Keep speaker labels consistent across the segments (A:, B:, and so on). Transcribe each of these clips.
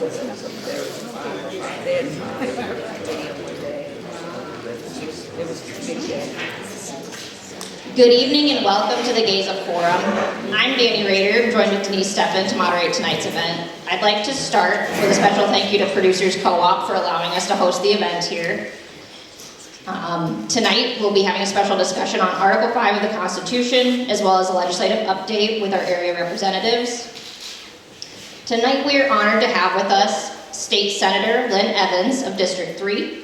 A: Good evening and welcome to the Gaza Forum. I'm Danny Rader, joined with Denise Steffen to moderate tonight's event. I'd like to start with a special thank you to Producers Co-op for allowing us to host the event here. Tonight we'll be having a special discussion on Article 5 of the Constitution, as well as a legislative update with our area representatives. Tonight we are honored to have with us State Senator Lynn Evans of District 3,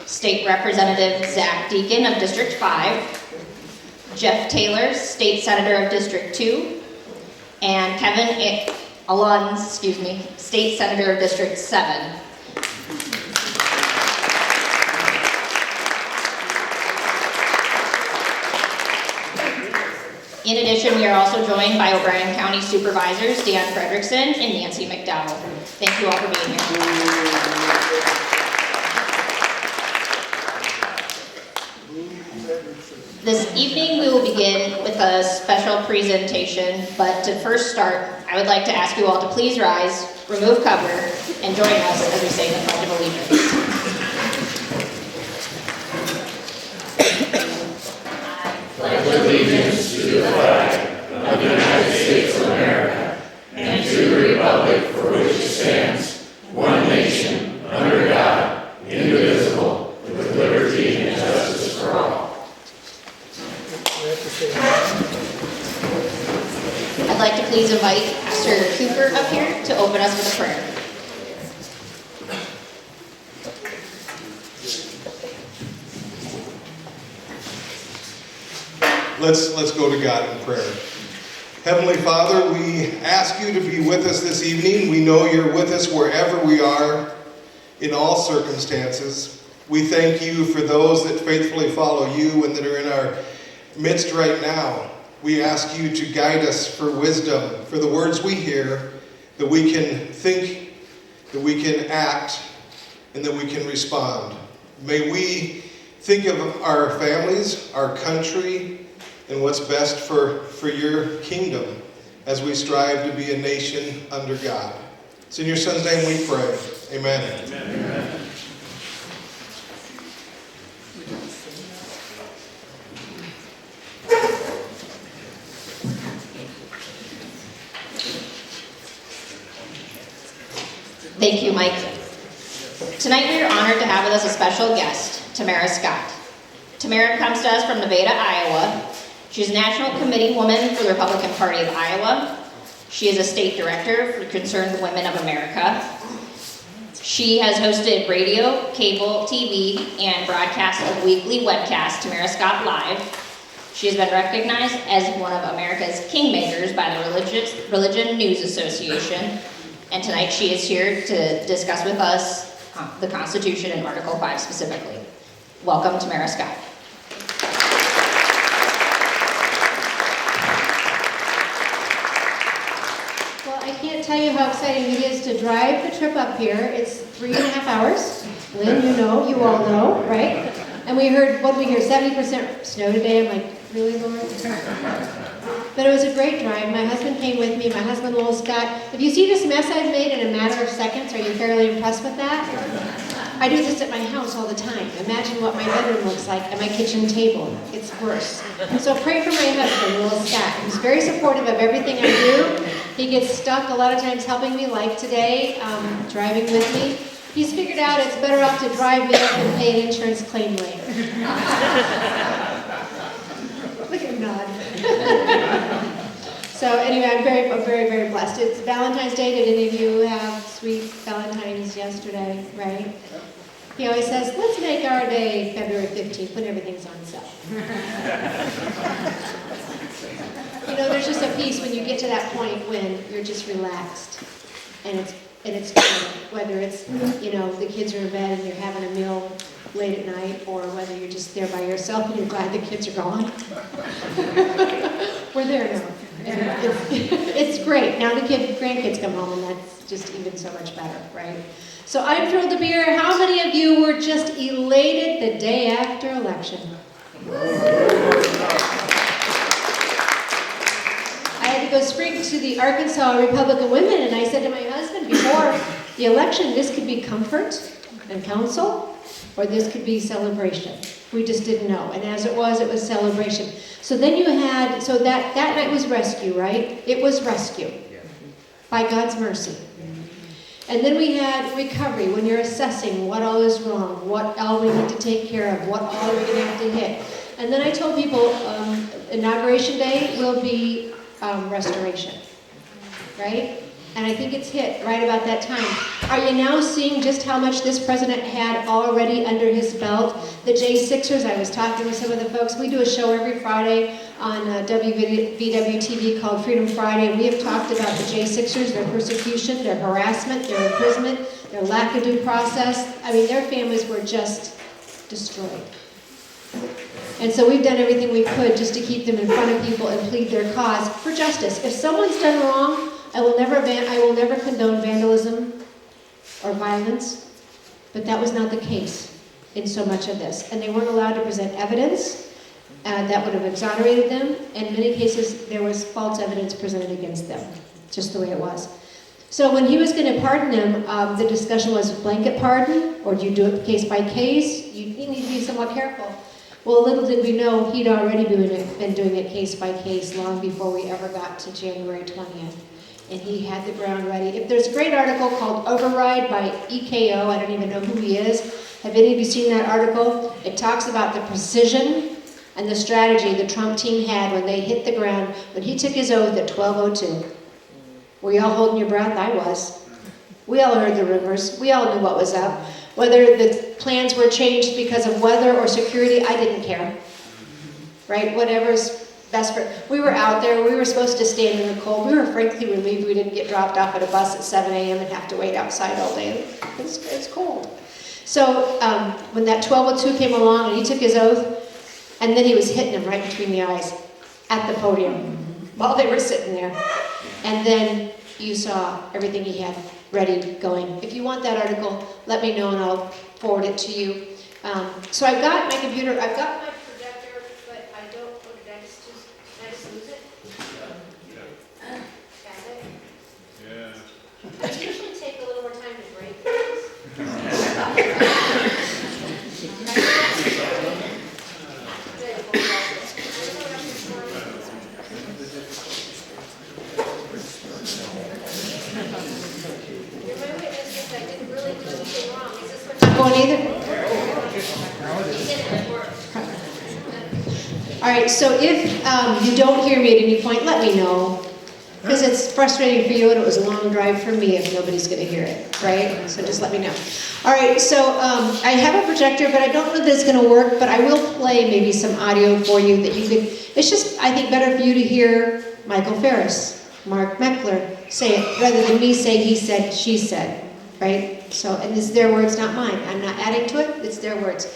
A: State Representative Zach Deacon of District 5, Jeff Taylor, State Senator of District 2, and Kevin Alon, State Senator of District 7. In addition, we are also joined by O'Brien County Supervisors Dan Fredrickson and Nancy McDowell. Thank you all for being here. This evening we will begin with a special presentation, but to first start, I would like to ask you all to please rise, remove cover, and join us as we say the Pledge of Allegiance. I pledge allegiance to the flag of the United States of America and to the republic for which it stands, one nation, under God, indivisible, with liberty and justice for all. I'd like to please invite Pastor Cooper up here to open us with a prayer.
B: Let's go to God in prayer. Heavenly Father, we ask you to be with us this evening. We know you're with us wherever we are, in all circumstances. We thank you for those that faithfully follow you and that are in our midst right now. We ask you to guide us for wisdom, for the words we hear, that we can think, that we can act, and that we can respond. May we think of our families, our country, and what's best for your kingdom as we strive to be a nation under God. It's in your Son's name we pray. Amen. Amen. Amen.
A: Thank you, Mike. Tonight we are honored to have with us a special guest, Tamara Scott. Tamara comes to us from Nevada, Iowa. She's a National Committee Woman for the Republican Party of Iowa. She is a State Director for Concerned Women of America. She has hosted radio, cable, TV, and broadcast a weekly webcast, Tamara Scott Live. She has been recognized as one of America's kingmakers by the Religion News Association. And tonight she is here to discuss with us the Constitution and Article 5 specifically. Welcome, Tamara Scott.
C: Well, I can't tell you how exciting it is to drive the trip up here. It's 3.5 hours. Lynn, you all know, right? And we heard, 70% snow today. I'm like, really, Lord? But it was a great drive. My husband came with me, my husband, Lowell Scott. If you see this mess I've made in a matter of seconds, are you fairly impressed with that? I do this at my house all the time. Imagine what my bedroom looks like at my kitchen table. It's worse. So pray for my husband, Lowell Scott. He's very supportive of everything I do. He gets stuck a lot of times helping me, like today, driving with me. He's figured out it's better off to drive me up and pay an insurance claim later. Look at him nod. So anyway, I'm very, very blessed. It's Valentine's Day. Did any of you have sweet Valentines yesterday, right? He always says, let's make our day February 15th when everything's on sale. There's just a piece when you get to that point when you're just relaxed and it's fun, whether it's, the kids are in bed and you're having a meal late at night, or whether you're just there by yourself and you're glad the kids are gone. We're there now. It's great. Now the grandkids come home, and that's just even so much better, right? So I'm thrilled to be here. How many of you were just elated the day after election? I had to go speak to the Arkansas Republican women, and I said to my husband The election, this could be comfort and counsel, or this could be celebration. We just didn't know. And as it was celebration. So then you had, so that night was rescue, right? It was rescue by God's mercy. And then we had recovery, when you're assessing what all is wrong, what all we need to take care of, what all we're going to have to hit. And then I told people, Inauguration Day will be restoration, right? And I think it's hit right about that time. Are you now seeing just how much this president had already under his belt? The J6ers, I was talking with some of the folks. We do a show every Friday on WVW-TV called Freedom Friday. We have talked about the J6ers, their persecution, their harassment, their imprisonment, their lack of due process. I mean, their families were just destroyed. And so we've done everything we could just to keep them in front of people and plead their cause for justice. If someone's done wrong, I will never condone vandalism or violence, but that was not the case in so much of this. And they weren't allowed to present evidence that would have exonerated them. In many cases, there was false evidence presented against them, just the way it was. So when he was going to pardon them, the discussion was blanket pardon, or do you do it case by case? You need to be somewhat careful. Well, little did we know he'd already been doing it case by case long before we ever got to January 20th. And he had the ground ready. If there's a great article called Override by EKO, I don't even know who he is. Have any of you seen that article? It talks about the precision and the strategy the Trump team had when they hit the ground, when he took his oath at 12:02. Were you all holding your breath? I was. We all heard the rumors. We all knew what was up. Whether the plans were changed because of weather or security, I didn't care. Right? Whatever's best for. We were out there. We were supposed to stand in the cold. We were frankly relieved we didn't get dropped off at a bus at 7 a.m. and have to wait outside all day. It's cold. So when that 12:02 came along and he took his oath, and then he was hitting them right between the eyes at the podium while they were sitting there. And then you saw everything he had ready, going. If you want that article, let me know and I'll forward it to you. So I've got my computer, I've got my projector, but I don't, what did I just lose it? Got it? Yeah. I usually take a little more time to break things. Going either? All right, so if you don't hear me at any point, let me know. Because it's frustrating for you and it was a long drive for me if nobody's going to hear it, right? So just let me know. All right, so I have a projector, but I don't know that it's going to work, but I will play maybe some audio for you that you could, it's just, I think, better for you to hear Michael Ferris, Mark Meckler say it, rather than me say he said, she said, right? So, and it's their words, not mine. I'm not adding to it, it's their words.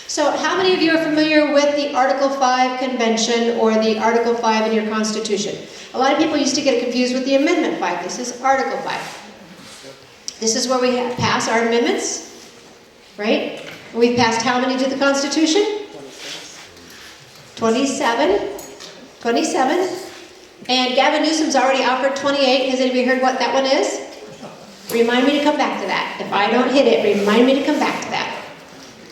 C: So how many of you are familiar with the Article 5 Convention or the Article 5 in your Constitution? A lot of people used to get confused with the Amendment 5. This is Article 5. This is where we pass our amendments, right? We've passed how many to the Constitution? 27. 27. And Gavin Newsom's already offered 28. Has anybody heard what that one is? Remind me to come back to that. If I don't hit it, remind me to come back to that.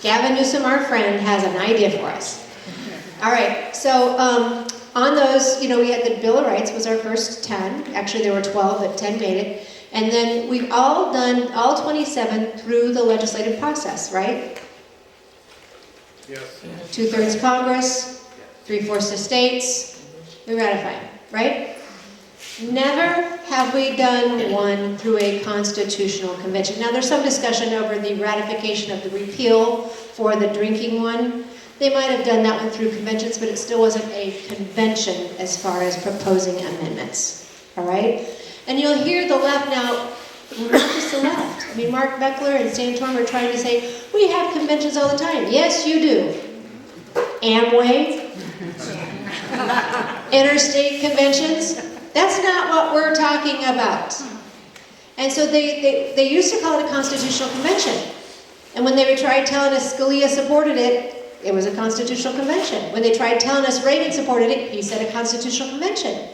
C: Gavin Newsom, our friend, has an idea for us. All right, so on those, you know, we had the Bill of Rights was our first 10. Actually, there were 12, but 10 made it. And then we've all done all 27 through the legislative process, right? Yes. 2/3 Congress, 3/4 the states, we ratify, right? Never have we done one through a constitutional convention. Now there's some discussion over the ratification of the repeal for the drinking one. They might have done that one through conventions, but it still wasn't a convention as far as proposing amendments. All right? And you'll hear the left now, not just the left. I mean, Mark Meckler and Santorum are trying to say, we have conventions all the time. Yes, you do. Amway, interstate conventions. That's not what we're talking about. And so they used to call it a constitutional convention. And when they tried telling us Scalia supported it, it was a constitutional convention. When they tried telling us Reagan supported it, he said a constitutional convention.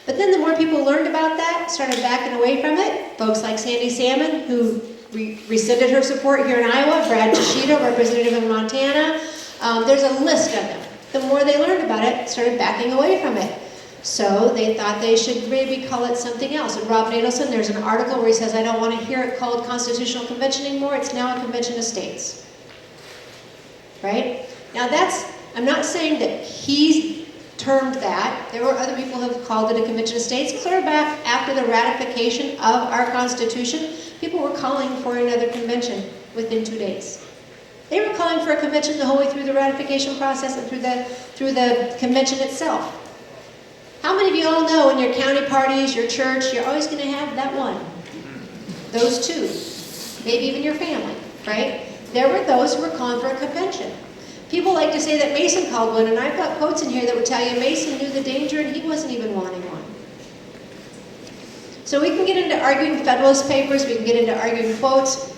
C: But then the more people learned about that, started backing away from it, folks like Sandy Salmon, who rescinded her support here in Iowa, Brad Tashito, representative of Montana, there's a list of them. The more they learned about it, started backing away from it. So they thought they should maybe call it something else. And Rob Nadelson, there's an article where he says, I don't want to hear it called Constitutional Convention anymore, it's now a Convention of States. Right? Now I'm not saying that he's termed that. There were other people who have called it a Convention of States. Clear back after the ratification of our Constitution, people were calling for another convention within 2 days. They were calling for a convention the whole way through the ratification process and through the convention itself. How many of you all know in your county parties, your church, you're always going to have that one? Those two. Maybe even your family, right? There were those who were calling for a convention. People like to say that Mason called one, and I've got quotes in here that would tell you Mason knew the danger and he wasn't even wanting one. So we can get into arguing Federalist Papers, we can get into arguing quotes.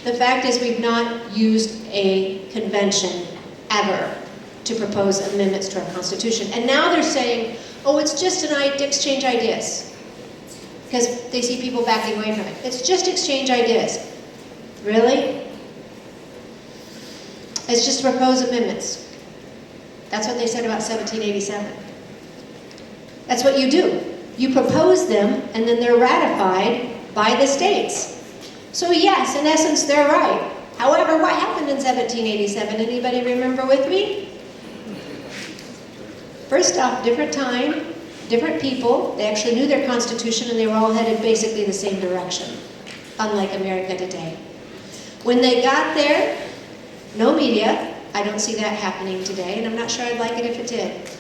C: The fact is we've not used a convention ever to propose amendments to our Constitution. And now they're saying, oh, it's just an exchange ideas. Because they see people backing away from it. It's just exchange ideas. Really? It's just to propose amendments. That's what they said about 1787. That's what you do. You propose them, and then they're ratified by the states. So yes, in essence, they're right. However, what happened in 1787? Anybody remember with me? First off, different time, different people. They actually knew their Constitution, and they were all headed basically the same direction, unlike America today. When they got there, no media. I don't see that happening today, and I'm not sure I'd like it if it did.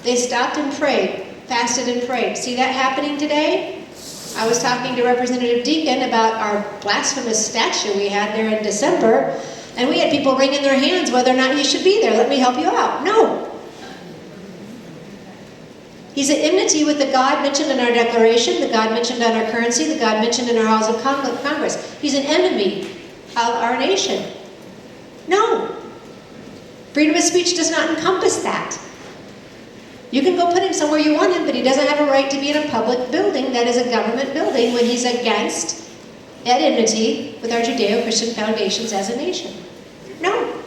C: They stopped and prayed, fasted and prayed. See that happening today? I was talking to Representative Deacon about our blasphemous statue we had there in December, and we had people wringing their hands whether or not he should be there. Let me help you out. No. He's at enmity with the God mentioned in our Declaration, the God mentioned on our currency, the God mentioned in our Halls of Congress. He's an enemy of our nation. No. Freedom of speech does not encompass that. You can go put him somewhere you want him, but he doesn't have a right to be in a public building that is a government building when he's at enmity with our Judeo-Christian foundations as a nation. No.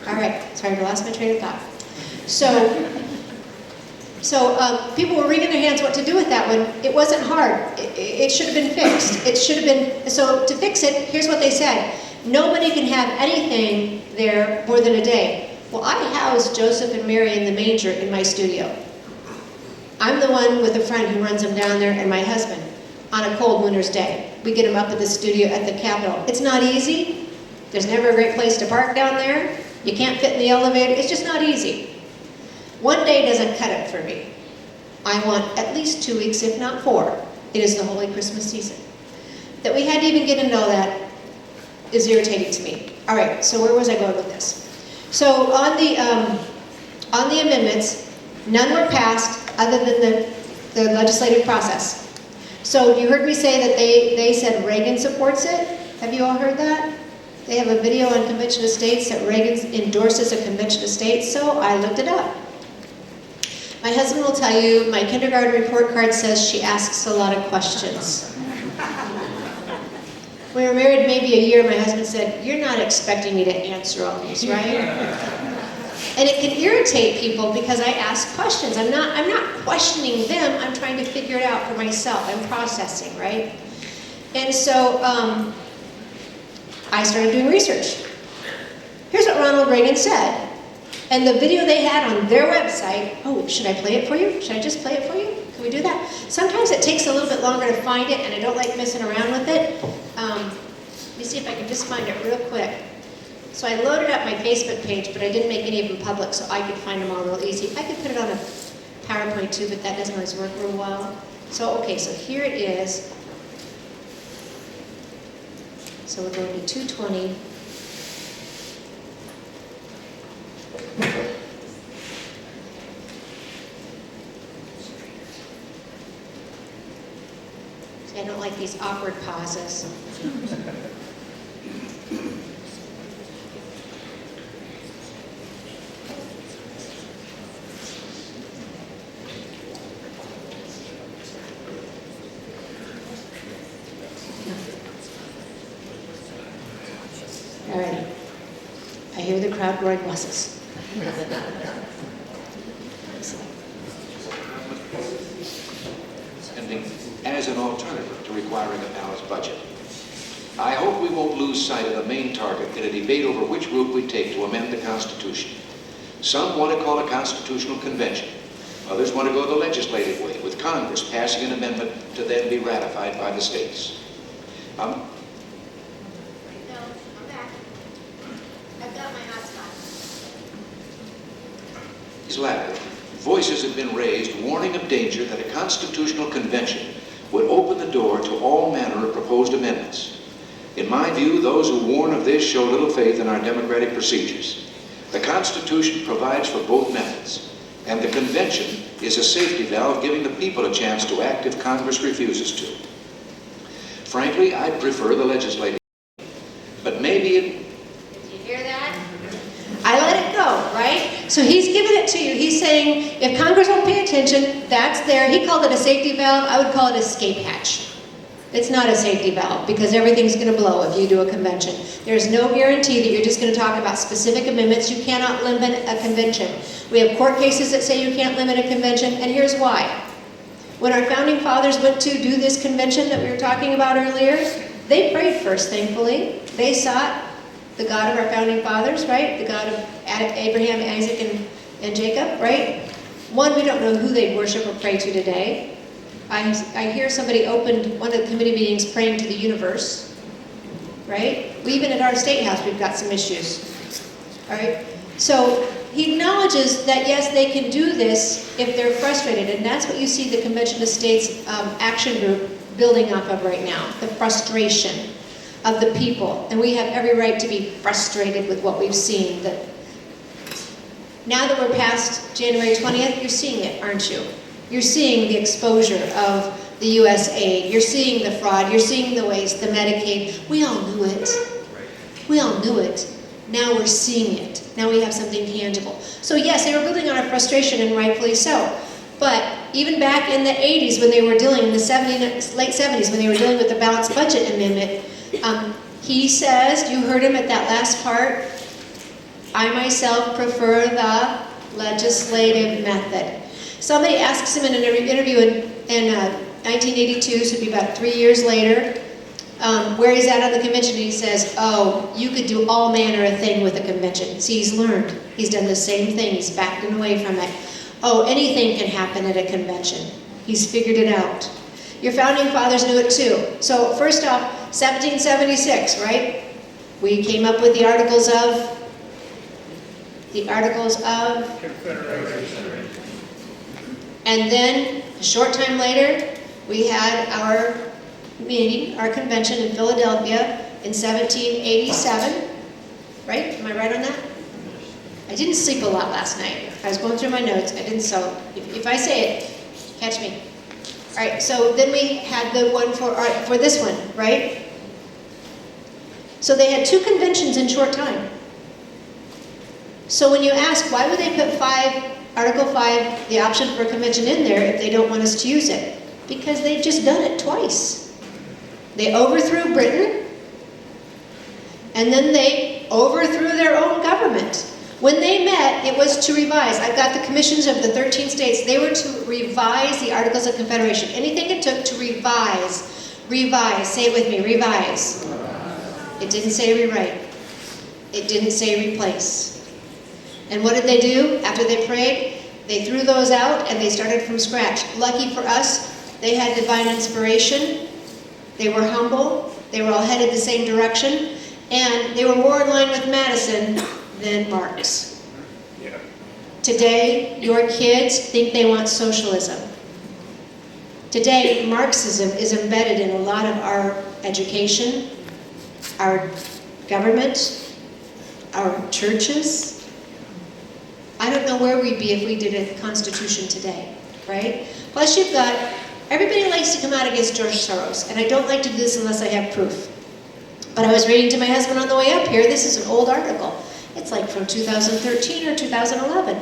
C: All right. Sorry, I lost my train of thought. So people were wringing their hands what to do with that one. It wasn't hard. It should have been fixed. It should have been, so to fix it, here's what they said. Nobody can have anything there more than a day. Well, I house Joseph and Mary in the manger in my studio. I'm the one with a friend who runs them down there, and my husband, on a cold winter's day. We get them up at the studio at the Capitol. It's not easy. There's never a great place to park down there. You can't fit in the elevator. It's just not easy. One day doesn't cut it for me. I want at least 2 weeks, if not 4. It is the Holy Christmas season. That we had to even get into all that is irritating to me. All right, so where was I going with this? So on the amendments, none were passed other than the legislative process. So you heard me say that they said Reagan supports it. Have you all heard that? They have a video on Convention of States that Reagan endorses a Convention of States, so I looked it up. My husband will tell you, my kindergarten report card says she asks a lot of questions. We were married maybe a year, my husband said, you're not expecting me to answer all these, right? And it can irritate people because I ask questions. I'm not questioning them, I'm trying to figure it out for myself. I'm processing, right? And so I started doing research. Here's what Ronald Reagan said. And the video they had on their website, oh, should I play it for you? Should I just play it for you? Can we do that? Sometimes it takes a little bit longer to find it, and I don't like messing around with it. Let me see if I can just find it real quick. So I loaded up my Facebook page, but I didn't make any of them public so I could find them all real easy. I could put it on a PowerPoint too, but that doesn't always work real well. So, okay, so here it is. So we're going to 220. See, I don't like these awkward pauses. All right. I hear the crowd roaring buses.
D: Spending as an alternative to requiring a balanced budget. I hope we won't lose sight of the main target in a debate over which route we take to amend the Constitution. Some want to call a constitutional convention. Others want to go the legislative way, with Congress passing an amendment to then be ratified by the states.
E: No, I'm back. I've got my hotspot.
D: These latter, voices have been raised warning of danger that a constitutional convention would open the door to all manner of proposed amendments. In my view, those who warn of this show little faith in our democratic procedures. The Constitution provides for both methods, and the convention is a safety valve giving the people a chance to act if Congress refuses to. Frankly, I'd prefer the legislative, but maybe it...
E: Did you hear that?
C: I let it go, right? So he's giving it to you. He's saying, if Congress won't pay attention, that's there. He called it a safety valve. I would call it a escape hatch. It's not a safety valve because everything's going to blow if you do a convention. There's no guarantee that you're just going to talk about specific amendments. You cannot limit a convention. We have court cases that say you can't limit a convention, and here's why. When our founding fathers went to do this convention that we were talking about earlier, they prayed first, thankfully. They sought the God of our founding fathers, right? The God of Abraham, Isaac, and Jacob, right? One, we don't know who they worship or pray to today. I hear somebody opened one of the committee meetings praying to the universe, right? Even at our state house, we've got some issues, all right? So he acknowledges that, yes, they can do this if they're frustrated, and that's what you see the Convention of States Action Group building off of right now, the frustration of the people. And we have every right to be frustrated with what we've seen. That now that we're past January 20th, you're seeing it, aren't you? You're seeing the exposure of the U.S. aid. You're seeing the fraud. You're seeing the waste, the Medicaid. We all knew it. We all knew it. Now we're seeing it. Now we have something tangible. So yes, they were building on a frustration, and rightfully so. But even back in the 80s when they were dealing, in the late 70s when they were dealing with the balanced budget amendment, he says, you heard him at that last part, I myself prefer the legislative method. Somebody asks him in an interview in 1982, so it'd be about 3 years later, where he's at on the convention, and he says, oh, you could do all manner of thing with a convention. See, he's learned. He's done the same thing. He's backing away from it. Oh, anything can happen at a convention. He's figured it out. Your founding fathers knew it too. So first off, 1776, right? We came up with the Articles of Confederation. And then, a short time later, we had our meeting, our convention in Philadelphia in 1787. Right? Am I right on that? I didn't sleep a lot last night. I was going through my notes. I didn't, so if I say it, catch me. All right, so then we had the one for this one, right? So they had 2 conventions in short time. So when you ask, why would they put Article 5, the option for a convention in there if they don't want us to use it? Because they've just done it twice. They overthrew Britain, and then they overthrew their own government. When they met, it was to revise. I've got the commissions of the 13 states. They were to revise the Articles of Confederation. Anything it took to revise. Revise. Say it with me. Revise. It didn't say rewrite. It didn't say replace. And what did they do after they prayed? They threw those out and they started from scratch. Lucky for us, they had divine inspiration. They were humble. They were all headed the same direction. And they were more in line with Madison than Marx. Yeah. Today, your kids think they want socialism. Today, Marxism is embedded in a lot of our education, our government, our churches. I don't know where we'd be if we did a constitution today, right? Plus you've got, everybody likes to come out against George Soros, and I don't like to do this unless I have proof. But I was reading to my husband on the way up here, this is an old article. It's like from 2013 or 2011.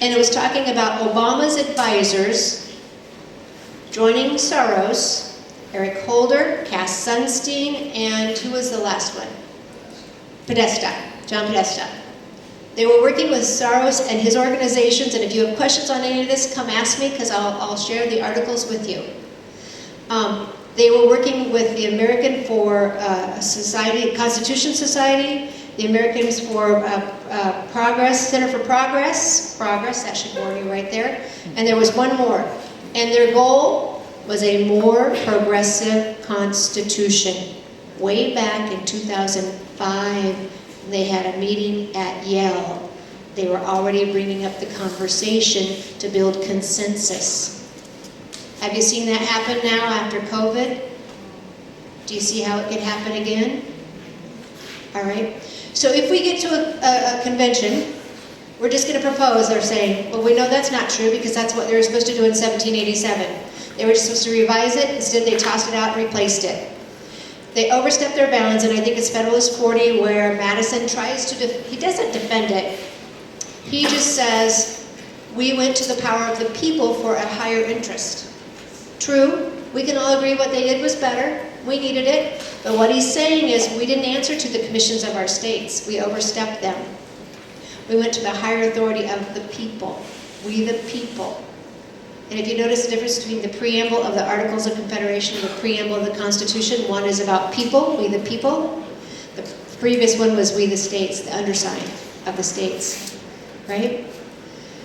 C: And it was talking about Obama's advisors joining Soros, Eric Holder, Cass Sunstein, and who was the last one? Podesta, John Podesta. They were working with Soros and his organizations, and if you have questions on any of this, come ask me, because I'll share the articles with you. They were working with the American for Society, Constitution Society, the Americans for Progress, Center for Progress, that should warn you right there, and there was one more. And their goal was a more progressive constitution. Way back in 2005, they had a meeting at Yale. They were already bringing up the conversation to build consensus. Have you seen that happen now after COVID? Do you see how it can happen again? All right. So if we get to a convention, we're just going to propose, they're saying, well, we know that's not true because that's what they were supposed to do in 1787. They were supposed to revise it. Instead, they tossed it out and replaced it. They overstepped their bounds, and I think it's Federalist 40 where Madison tries to, he doesn't defend it. He just says, we went to the power of the people for a higher interest. True, we can all agree what they did was better. We needed it. But what he's saying is we didn't answer to the commissions of our states. We overstepped them. We went to the higher authority of the people. We the people. And if you notice the difference between the preamble of the Articles of Confederation and the preamble of the Constitution, one is about people, we the people. The previous one was we the states, the undersigned of the states, right?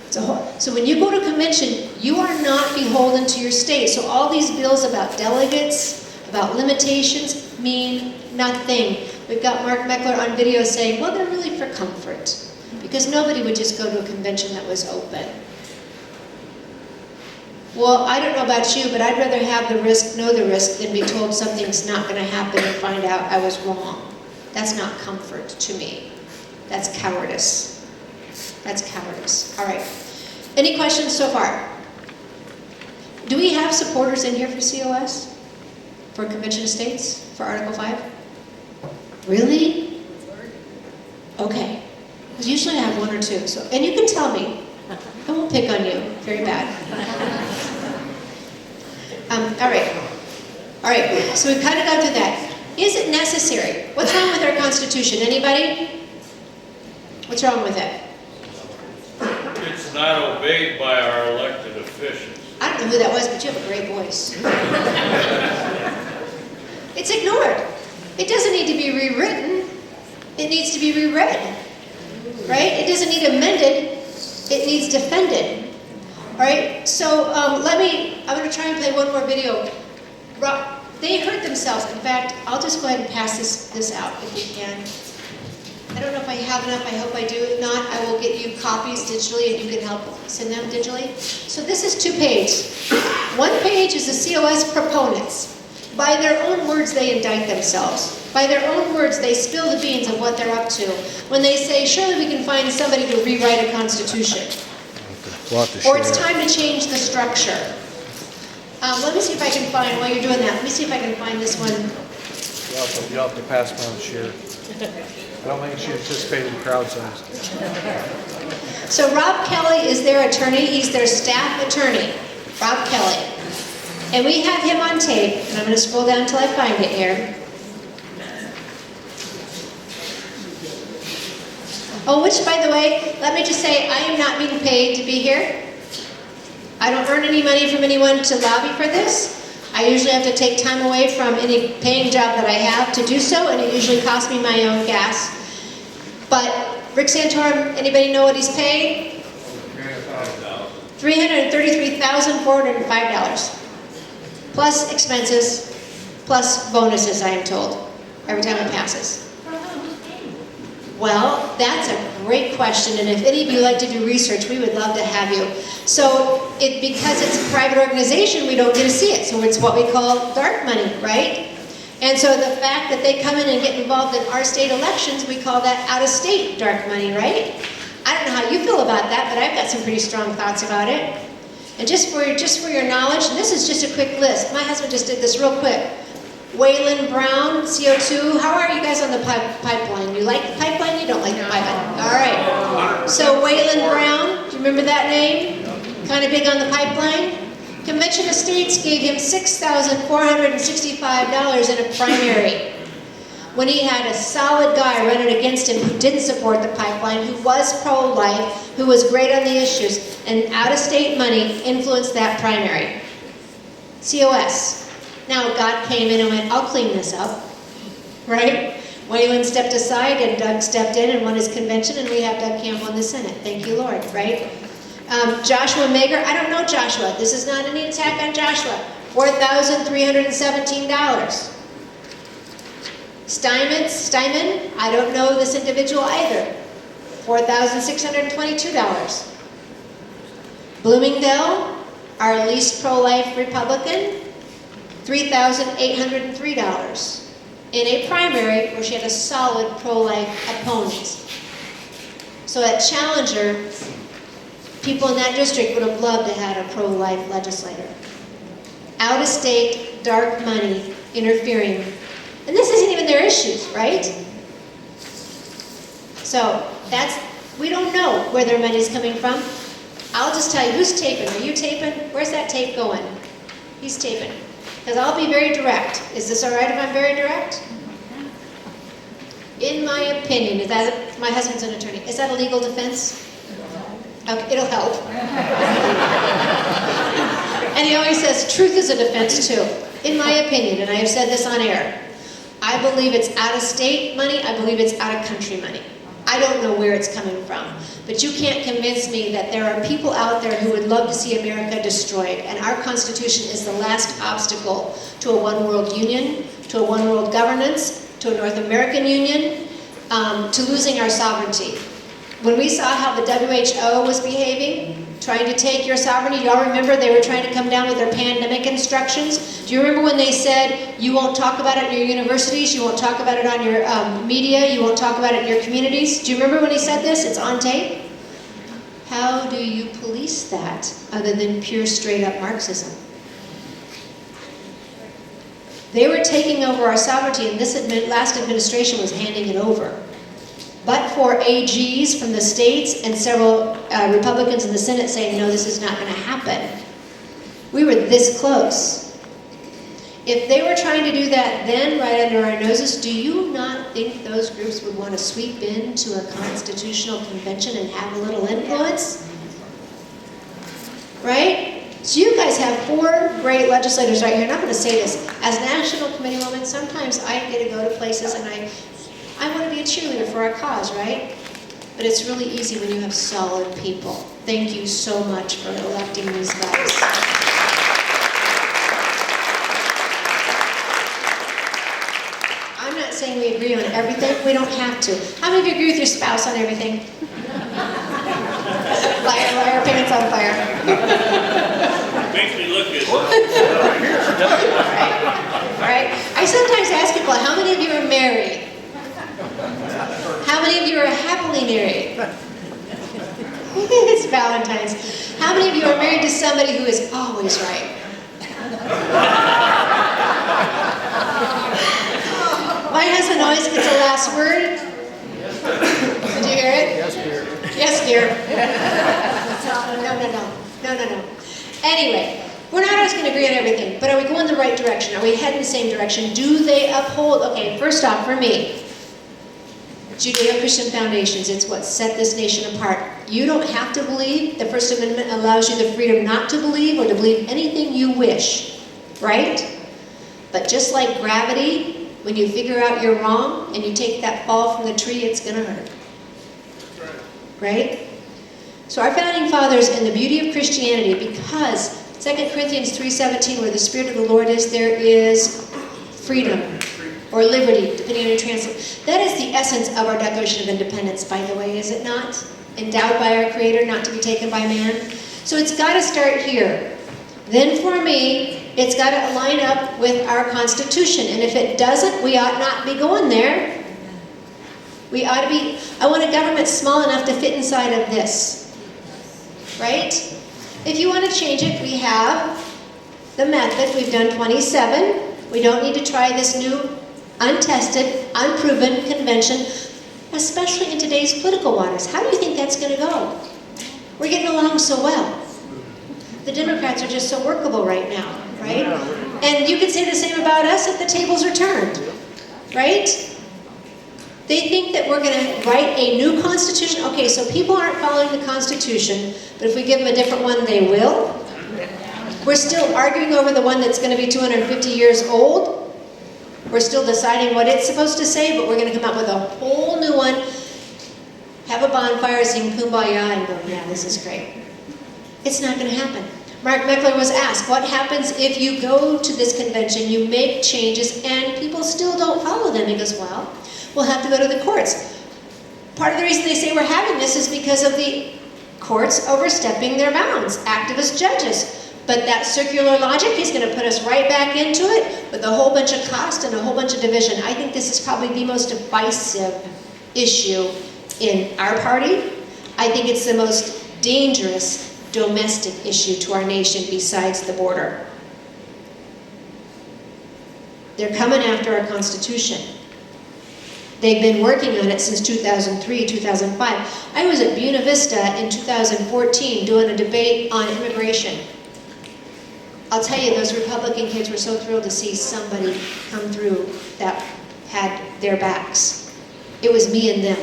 C: So when you go to convention, you are not beholden to your state. So all these bills about delegates, about limitations, mean nothing. We've got Mark Meckler on video saying, well, they're really for comfort, because nobody would just go to a convention that was open. Well, I don't know about you, but I'd rather have the risk, know the risk, than be told something's not going to happen and find out I was wrong. That's not comfort to me. That's cowardice. That's cowardice. All right. Any questions so far? Do we have supporters in here for COS? For Convention of States? For Article 5? Really? Okay. Because usually I have one or two. So, and you can tell me. I won't pick on you. Very bad. All right. All right. So we've kind of gone through that. Is it necessary? What's wrong with our Constitution? Anybody? What's wrong with it?
F: It's not obeyed by our elected officials.
C: I don't know who that was, but you have a great voice. It's ignored. It doesn't need to be rewritten. It needs to be reread. Right? It doesn't need amended. It needs defended. All right? So I'm going to try and play one more video. They hurt themselves. In fact, I'll just go ahead and pass this out if we can. I don't know if I have enough. I hope I do. If not, I will get you copies digitally and you can help send them digitally. So this is 2 pages. 1 page is the COS proponents. By their own words, they indict themselves. By their own words, they spill the beans of what they're up to. When they say, surely we can find somebody to rewrite a constitution. Or it's time to change the structure. Let me see if I can find, while you're doing that, let me see if I can find this one.
G: You have to pass around share. I don't think she anticipated the crowd size.
C: So Rob Kelly is their attorney. He's their staff attorney, Rob Kelly. And we have him on tape, and I'm going to scroll down until I find it here. Oh, which, by the way, let me just say, I am not being paid to be here. I don't earn any money from anyone to lobby for this. I usually have to take time away from any paying job that I have to do so, and it usually costs me my own gas. But Rick Santorum, anybody know what he's paid? $333,405. Plus expenses, plus bonuses, I am told, every time it passes. Well, that's a great question, and if any of you like to do research, we would love to have you. So, because it's a private organization, we don't get to see it, so it's what we call dark money, right? And so the fact that they come in and get involved in our state elections, we call that out-of-state dark money, right? I don't know how you feel about that, but I've got some pretty strong thoughts about it. And just for your knowledge, and this is just a quick list. My husband just did this real quick. Waylon Brown, CO2. How are you guys on the pipeline? You like the pipeline? You don't like the pipeline? All right. So Waylon Brown, do you remember that name? Kind of big on the pipeline. Convention of States gave him $6,465 in a primary. when he had a solid guy running against him who didn't support the pipeline, who was pro-life, who was great on the issues, and out-of-state money influenced that primary. COS. Now God came in and went, I'll clean this up, right? Wayland stepped aside and Doug stepped in and won his convention, and we have Doug Campbell in the Senate. Thank you, Lord, right? Joshua Mager, I don't know Joshua. This is not any attack on Joshua. $4,317. Steinman, I don't know this individual either. $4,622. Bloomingdale, our least pro-life Republican, $3,803. In a primary where she had a solid pro-life opponent. So at Challenger, people in that district would have loved to have a pro-life legislator. Out-of-state, dark money interfering. And this isn't even their issues, right? So we don't know where their money's coming from. I'll just tell you, who's taping? Are you taping? Where's that tape going? He's taping. Because I'll be very direct. Is this all right if I'm very direct? In my opinion, my husband's an attorney, is that a legal defense? Okay, it'll help. And he always says, truth is a defense too. In my opinion, and I have said this on air, I believe it's out-of-state money, I believe it's out-of-country money. I don't know where it's coming from. But you can't convince me that there are people out there who would love to see America destroyed. And our Constitution is the last obstacle to a one-world union, to a one-world governance, to a North American union, to losing our sovereignty. When we saw how the WHO was behaving, trying to take your sovereignty, y'all remember they were trying to come down with their pandemic instructions? Do you remember when they said, you won't talk about it in your universities, you won't talk about it on your media, you won't talk about it in your communities? Do you remember when he said this? It's on tape. How do you police that other than pure straight up Marxism? They were taking over our sovereignty, and this last administration was handing it over. But for AGs from the states and several Republicans in the Senate saying, no, this is not going to happen. We were this close. If they were trying to do that then, right under our noses, do you not think those groups would want to sweep into a constitutional convention and have a little influence? Right? So you guys have 4 great legislators right here, and I'm going to say this. As National Committee woman, sometimes I get to go to places and I want to be a cheerleader for our cause, right? But it's really easy when you have solid people. Thank you so much for electing these guys. I'm not saying we agree on everything. We don't have to. How many of you agree with your spouse on everything? Liar, liar, pants on fire.
F: Makes me look good.
C: All right. I sometimes ask people, how many of you are married? How many of you are happily married? It's Valentine's. How many of you are married to somebody who is always right? My husband always gets the last word. Did you hear it?
G: Yes, dear.
C: Yes, dear. No. Anyway, we're not always going to agree on everything, but are we going the right direction? Are we heading the same direction? Do they uphold? Okay, first off, for me, Judeo-Christian foundations, it's what set this nation apart. You don't have to believe. The First Amendment allows you the freedom not to believe or to believe anything you wish, right? But just like gravity, when you figure out you're wrong and you take that fall from the tree, it's going to hurt. Right? So our founding fathers, and the beauty of Christianity, because 2 Corinthians 3:17, where the Spirit of the Lord is, there is freedom. Or liberty, depending on your translation. That is the essence of our Declaration of Independence, by the way, is it not? Endowed by our Creator, not to be taken by man. So it's got to start here. Then for me, it's got to line up with our Constitution. And if it doesn't, we ought not be going there. We ought to be, I want a government small enough to fit inside of this. Right? If you want to change it, we have the method. We've done 27. We don't need to try this new untested, unproven convention, especially in today's political waters. How do you think that's going to go? We're getting along so well. The Democrats are just so workable right now, right? And you could say the same about us if the tables are turned, right? They think that we're going to write a new constitution. Okay, so people aren't following the Constitution, but if we give them a different one, they will. We're still arguing over the one that's going to be 250 years old. We're still deciding what it's supposed to say, but we're going to come up with a whole new one, have a bonfire, sing Kumbaya, and go, yeah, this is great. It's not going to happen. Mark Meckler was asked, what happens if you go to this convention, you make changes, and people still don't follow them? He goes, well, we'll have to go to the courts. Part of the reason they say we're having this is because of the courts overstepping their bounds, activist judges. But that circular logic is going to put us right back into it with a whole bunch of cost and a whole bunch of division. I think this is probably the most divisive issue in our party. I think it's the most dangerous domestic issue to our nation besides the border. They're coming after our Constitution. They've been working on it since 2003, 2005. I was at Buena Vista in 2014 doing a debate on immigration. I'll tell you, those Republican kids were so thrilled to see somebody come through that had their backs. It was me and them,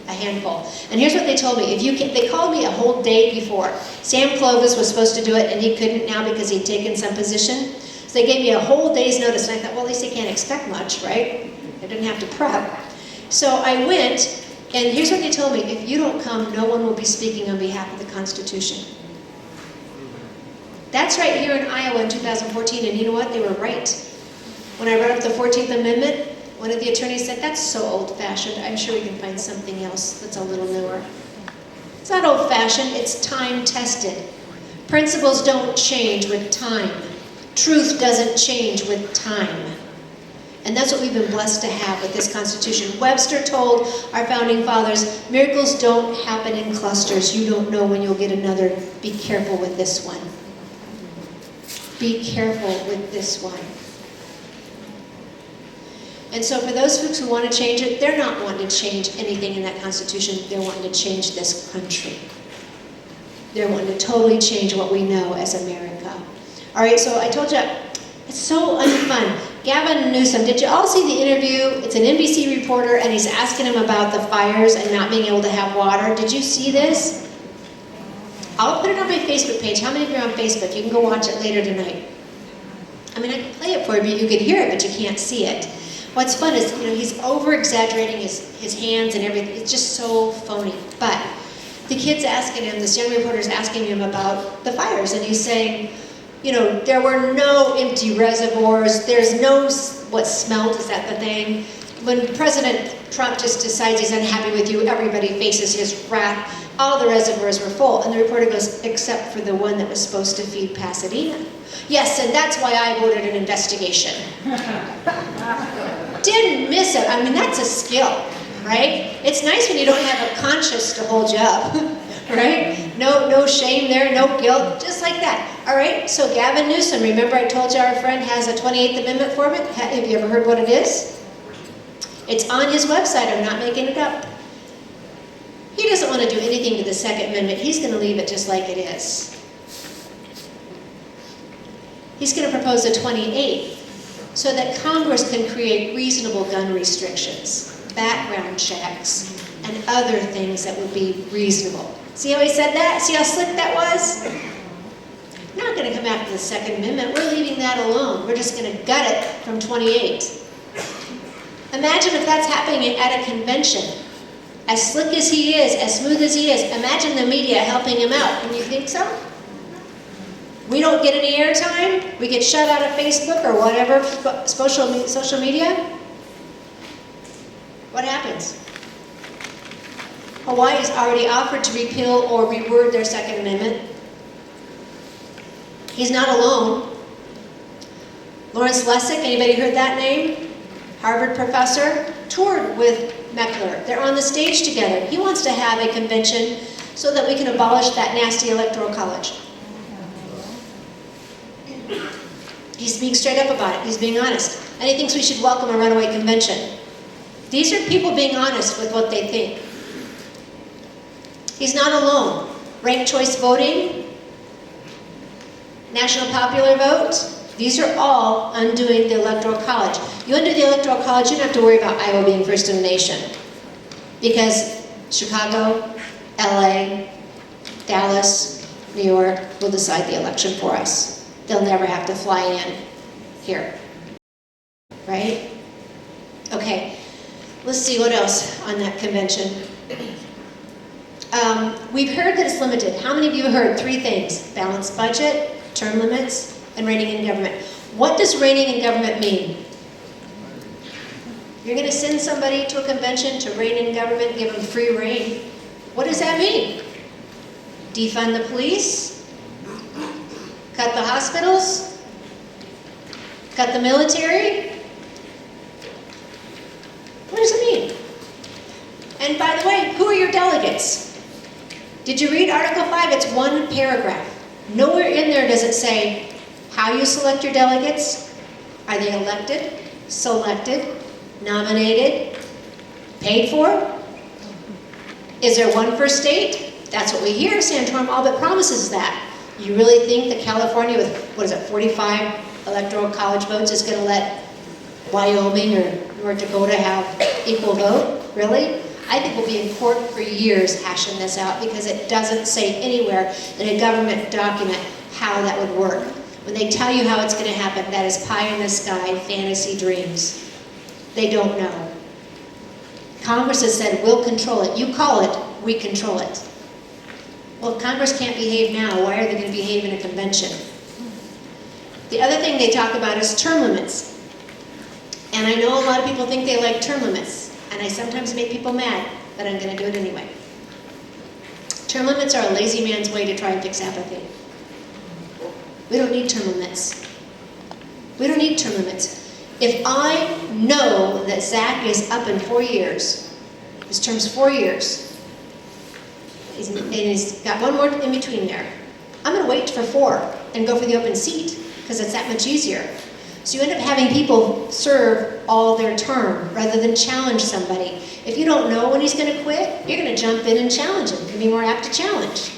C: a handful. And here's what they told me. They called me a whole day before. Sam Clovis was supposed to do it, and he couldn't now because he'd taken some position. So they gave me a whole day's notice, and I thought, well, at least they can't expect much, right? I didn't have to prep. So I went, and here's what they told me. If you don't come, no one will be speaking on behalf of the Constitution. That's right here in Iowa in 2014, and you know what? They were right. When I brought up the 14th Amendment, one of the attorneys said, that's so old-fashioned. I'm sure we can find something else that's a little newer. It's not old-fashioned, it's time-tested. Principles don't change with time. Truth doesn't change with time. And that's what we've been blessed to have with this Constitution. Webster told our founding fathers, miracles don't happen in clusters. You don't know when you'll get another. Be careful with this one. Be careful with this one. And so for those folks who want to change it, they're not wanting to change anything in that Constitution. They're wanting to change this country. They're wanting to totally change what we know as America. All right, so I told you, it's so unfun. Gavin Newsom, did you all see the interview? It's an NBC reporter, and he's asking him about the fires and not being able to have water. Did you see this? I'll put it on my Facebook page. How many of you are on Facebook? You can go watch it later tonight. I mean, I can play it for you, but you can hear it, but you can't see it. What's fun is, he's over-exaggerating his hands and everything. It's just so phony. But the kid's asking him, this young reporter's asking him about the fires, and he's saying, there were no empty reservoirs. There's no, what smelt, is that the thing? When President Trump just decides he's unhappy with you, everybody faces his wrath. All the reservoirs were full. And the reporter goes, except for the one that was supposed to feed Pasadena. Yes, and that's why I voted an investigation. Didn't miss it. I mean, that's a skill, right? It's nice when you don't have a conscience to hold you up, right? No shame there, no guilt, just like that. All right, so Gavin Newsom, remember I told you our friend has a 28th Amendment for it? Have you ever heard what it is? It's on his website, I'm not making it up. He doesn't want to do anything to the Second Amendment. He's going to leave it just like it is. He's going to propose a 28th so that Congress can create reasonable gun restrictions, background checks, and other things that would be reasonable. See how he said that? See how slick that was? We're not going to come after the Second Amendment. We're leaving that alone. We're just going to gut it from 28. Imagine if that's happening at a convention. As slick as he is, as smooth as he is, imagine the media helping him out. Can you think so? We don't get any airtime? We get shut out of Facebook or whatever, social media? What happens? Hawaii's already offered to repeal or reword their Second Amendment. He's not alone. Lawrence Lessig, anybody heard that name? Harvard professor, toured with Meckler. They're on the stage together. He wants to have a convention so that we can abolish that nasty electoral college. He's being straight up about it. He's being honest. And he thinks we should welcome a runaway convention. These are people being honest with what they think. He's not alone. Ranked choice voting, national popular vote, these are all undoing the electoral college. You undo the electoral college, you don't have to worry about Iowa being first in the nation. Because Chicago, LA, Dallas, New York will decide the election for us. They'll never have to fly in here. Right? Okay, let's see what else on that convention. We've heard that it's limited. How many of you heard three things? Balanced budget, term limits, and reigning in government. What does reigning in government mean? You're going to send somebody to a convention to reign in government, give them free reign. What does that mean? Defund the police? Cut the hospitals? Cut the military? What does it mean? And by the way, who are your delegates? Did you read Article 5? It's one paragraph. Nowhere in there does it say how you select your delegates. Are they elected, selected, nominated, paid for? Is there one per state? That's what we hear. Santorum all but promises that. You really think that California with, 45 electoral college votes is going to let Wyoming or North Dakota have equal vote? Really? I think we'll be in court for years hashing this out because it doesn't say anywhere in a government document how that would work. When they tell you how it's going to happen, that is pie in the sky, fantasy dreams. They don't know. Congress has said, we'll control it. You call it, we control it. Well, if Congress can't behave now, why are they going to behave in a convention? The other thing they talk about is term limits. And I know a lot of people think they like term limits. And I sometimes make people mad, but I'm going to do it anyway. Term limits are a lazy man's way to try and fix apathy. We don't need term limits. We don't need term limits. If I know that Zach is up in 4 years, his term's 4 years, and he's got one more in between there, I'm going to wait for 4 and go for the open seat because it's that much easier. So you end up having people serve all their term rather than challenge somebody. If you don't know when he's going to quit, you're going to jump in and challenge him. You'll be more apt to challenge.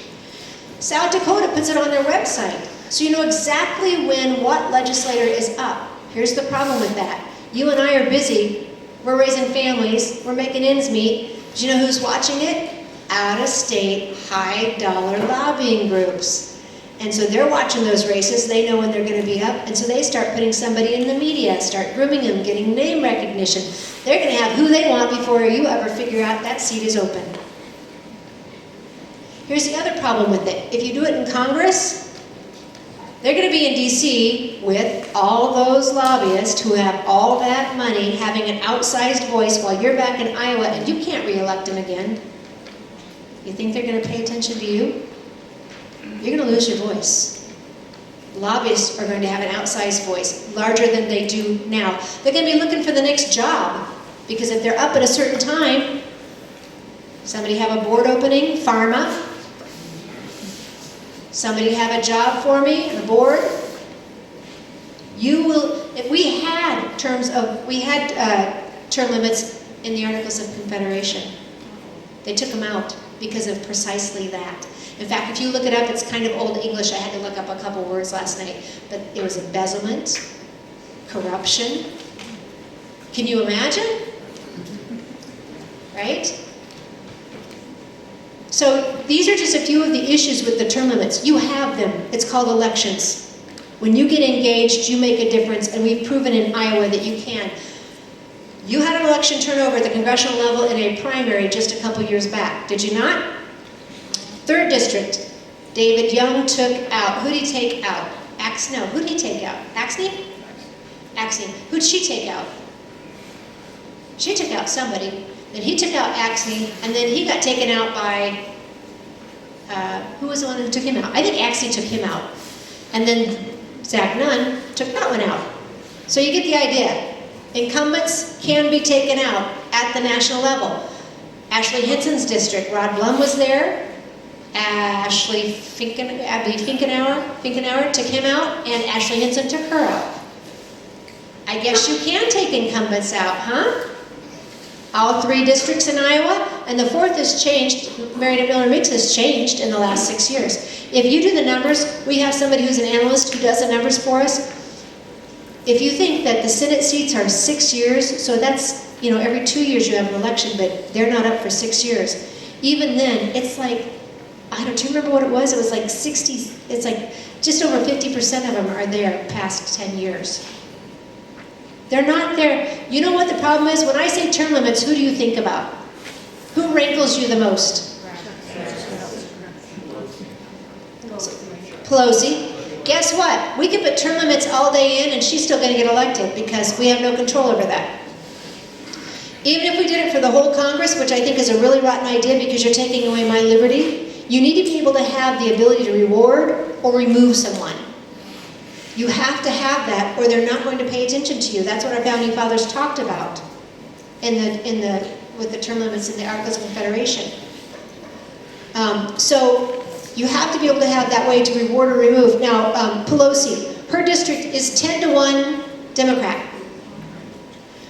C: South Dakota puts it on their website. So you know exactly when what legislator is up. Here's the problem with that. You and I are busy. We're raising families. We're making ends meet. Do you know who's watching it? Out-of-state, high-dollar lobbying groups. And so they're watching those races. They know when they're going to be up. And so they start putting somebody in the media, start grooming them, getting name recognition. They're going to have who they want before you ever figure out that seat is open. Here's the other problem with it. If you do it in Congress, they're going to be in D.C. with all those lobbyists who have all that money having an outsized voice while you're back in Iowa and you can't re-elect them again. You think they're going to pay attention to you? You're going to lose your voice. Lobbyists are going to have an outsized voice, larger than they do now. They're going to be looking for the next job, because if they're up at a certain time, somebody have a board opening, pharma, somebody have a job for me on the board, you will, if we had term limits in the Articles of Confederation, they took them out because of precisely that. In fact, if you look it up, it's kind of old English. I had to look up a couple words last night. But it was embezzlement, corruption. Can you imagine? Right? So these are just a few of the issues with the term limits. You have them. It's called elections. When you get engaged, you make a difference, and we've proven in Iowa that you can. You had an election turnover at the congressional level in a primary just a couple years back, did you not? 3rd District, David Young took out, who did he take out? Who did he take out? Axne? Axne. Who did she take out? She took out somebody. Then he took out Axne, and then he got taken out by, who was the one who took him out? I think Axne took him out. And then Zach Nunn took that one out. So you get the idea. Incumbents can be taken out at the national level. Ashley Henson's district, Rod Blum was there. Abby Finkenauer took him out, and Ashley Henson took her out. I guess you can take incumbents out, huh? All 3 districts in Iowa, and the 4th has changed. Meredith Miller Mix has changed in the last 6 years. If you do the numbers, we have somebody who's an analyst who does the numbers for us. if you think that the Senate seats are 6 years, so that's, every 2 years you have an election, but they're not up for 6 years. Even then, it's like, do you remember what it was? It was like 60, it's like just over 50% of them are there past 10 years. They're not there. You know what the problem is? When I say term limits, who do you think about? Who rankles you the most? Pelosi. Guess what? We could put term limits all day in and she's still going to get elected because we have no control over that. Even if we did it for the whole Congress, which I think is a really rotten idea because you're taking away my liberty, you need to be able to have the ability to reward or remove someone. You have to have that or they're not going to pay attention to you. That's what our founding fathers talked about with the term limits in the Articles of Confederation. So you have to be able to have that way to reward or remove. Now, Pelosi, her district is 10-1 Democrat.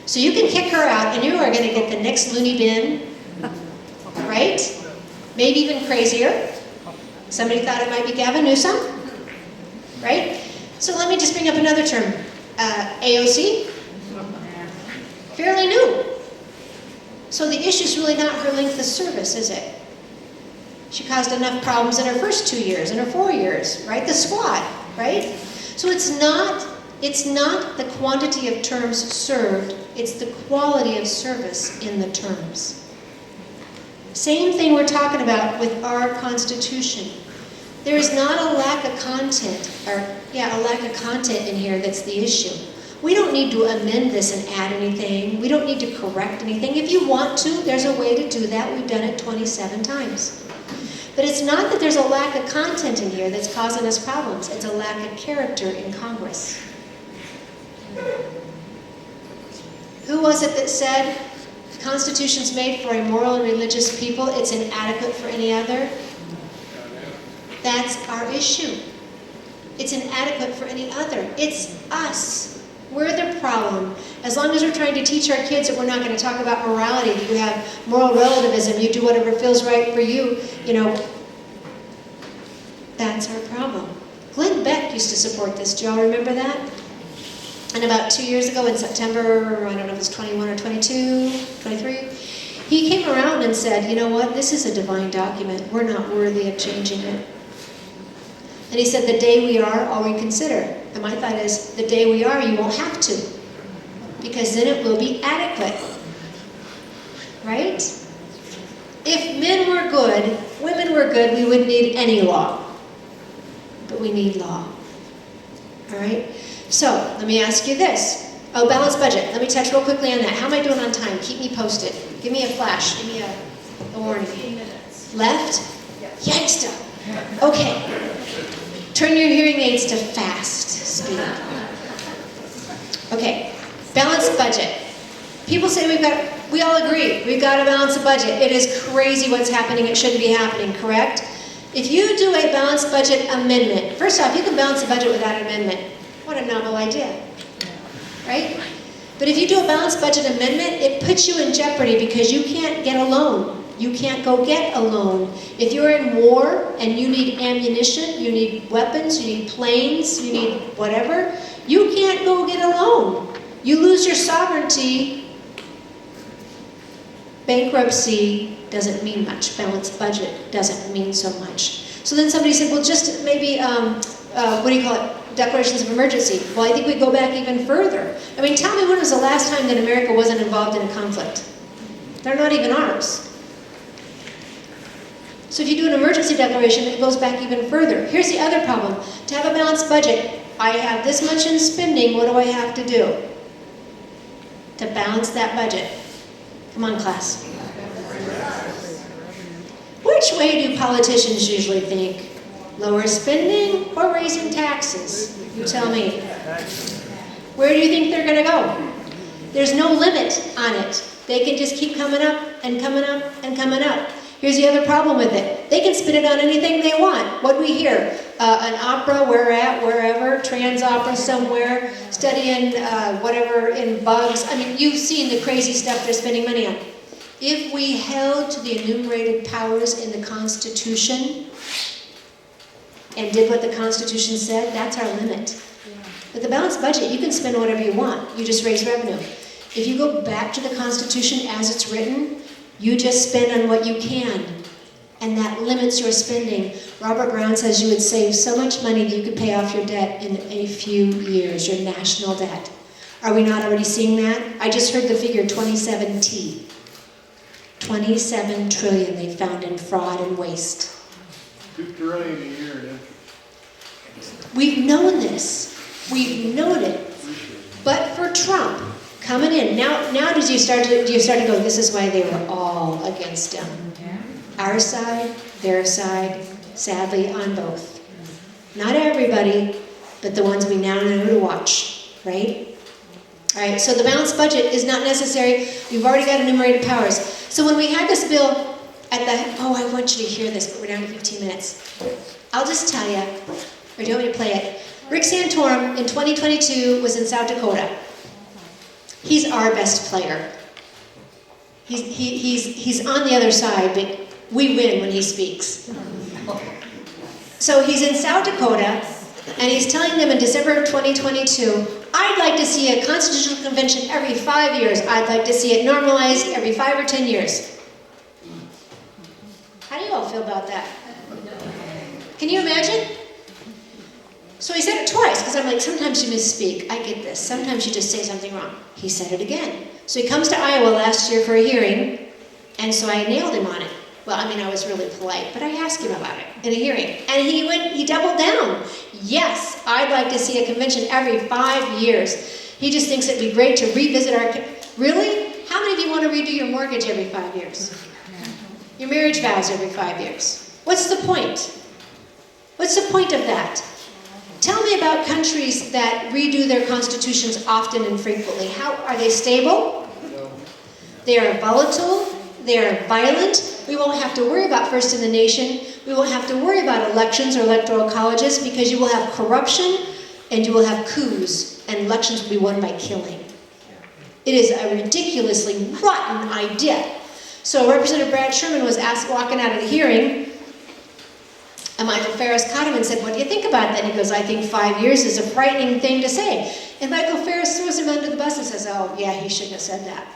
C: So you can kick her out and you are going to get the next loony bin, right? Maybe even crazier. Somebody thought it might be Gavin Newsom, right? So let me just bring up another term. AOC, fairly new. So the issue is really not her length of service, is it? She caused enough problems in her first 2 years, in her 4 years, right? The squad, right? So it's not the quantity of terms served, it's the quality of service in the terms. Same thing we're talking about with our Constitution. There is not a lack of content, a lack of content in here that's the issue. We don't need to amend this and add anything. We don't need to correct anything. If you want to, there's a way to do that. We've done it 27 times. But it's not that there's a lack of content in here that's causing us problems. It's a lack of character in Congress. Who was it that said, the Constitution's made for a moral and religious people, it's inadequate for any other? That's our issue. It's inadequate for any other. It's us. We're the problem. As long as we're trying to teach our kids that we're not going to talk about morality, that you have moral relativism, you do whatever feels right for you, that's our problem. Glenn Beck used to support this. Do y'all remember that? And about 2 years ago in September, I don't know if it was 21 or 22, 23, he came around and said, you know what, this is a divine document. We're not worthy of changing it. And he said, the day we are, I'll reconsider. And my thought is, the day we are, you won't have to. Because then it will be adequate. Right? If men were good, women were good, we wouldn't need any law. But we need law. All right? So, let me ask you this. Oh, balanced budget. Let me touch real quickly on that. How am I doing on time? Keep me posted. Give me a flash. Give me a warning.
E: 15 minutes.
C: Left? Yikes, stuff. Okay. Turn your hearing aids to fast speed. Okay. Balanced budget. People say we all agree, we've got to balance the budget. It is crazy what's happening. It shouldn't be happening, correct? If you do a balanced budget amendment, first off, you can balance the budget without an amendment. What a novel idea, right? But if you do a balanced budget amendment, it puts you in jeopardy because you can't get a loan. You can't go get a loan. If you're in war and you need ammunition, you need weapons, you need planes, you need whatever, you can't go get a loan. You lose your sovereignty. Bankruptcy doesn't mean much. Balanced budget doesn't mean so much. So then somebody said, well, just maybe, declarations of emergency. Well, I think we go back even further. I mean, tell me when was the last time that America wasn't involved in a conflict? They're not even ours. So if you do an emergency declaration, it goes back even further. Here's the other problem. To have a balanced budget, I have this much in spending, what do I have to do to balance that budget? Come on, class. Which way do politicians usually think? Lower spending or raising taxes? You tell me. Where do you think they're going to go? There's no limit on it. They can just keep coming up and coming up and coming up. Here's the other problem with it. They can spend it on anything they want. What do we hear? An opera, wherever, trans opera somewhere, studying whatever in bugs. I mean, you've seen the crazy stuff they're spending money on. If we held to the enumerated powers in the Constitution and did what the Constitution said, that's our limit. But the balanced budget, you can spend whatever you want. You just raise revenue. If you go back to the Constitution as it's written, you just spend on what you can. And that limits your spending. Robert Brown says you would save so much money that you could pay off your debt in a few years, your national debt. Are we not already seeing that? I just heard the figure 27T. 27 trillion they found in fraud and waste.
H: $2 trillion a year in interest.
C: We've known this. We've known it. But for Trump coming in, now do you start to go, this is why they were all against him. Our side, their side, sadly on both. Not everybody, but the ones we now know to watch, right? All right, so the balanced budget is not necessary. We've already got enumerated powers. So when we had this bill at the, I want you to hear this, but we're down to 15 minutes. I'll just tell you, or do you want me to play it? Rick Santorum in 2022 was in South Dakota. He's our best player. He's on the other side, but we win when he speaks. So he's in South Dakota, and he's telling them in December of 2022, I'd like to see a constitutional convention every 5 years. I'd like to see it normalized every 5 or 10 years. How do you all feel about that? Can you imagine? So he said it twice, because I'm like, sometimes you misspeak. I get this. Sometimes you just say something wrong. He said it again. So he comes to Iowa last year for a hearing, and so I nailed him on it. Well, I mean, I was really polite, but I asked him about it in a hearing. And he doubled down. Yes, I'd like to see a convention every 5 years. He just thinks it'd be great to revisit our... Really? How many of you want to redo your mortgage every 5 years? Your marriage vows every 5 years? What's the point? What's the point of that? Tell me about countries that redo their constitutions often and frequently. How are they stable?
H: No.
C: They are volatile. They are violent. We won't have to worry about first in the nation. We won't have to worry about elections or electoral colleges because you will have corruption and you will have coups, and elections will be won by killing. It is a ridiculously rotten idea. So Representative Brad Sherman was walking out of the hearing, and Michael Ferris caught him and said, what do you think about that? He goes, I think 5 years is a frightening thing to say. And Michael Ferris throws him under the bus and says, oh, yeah, he shouldn't have said that.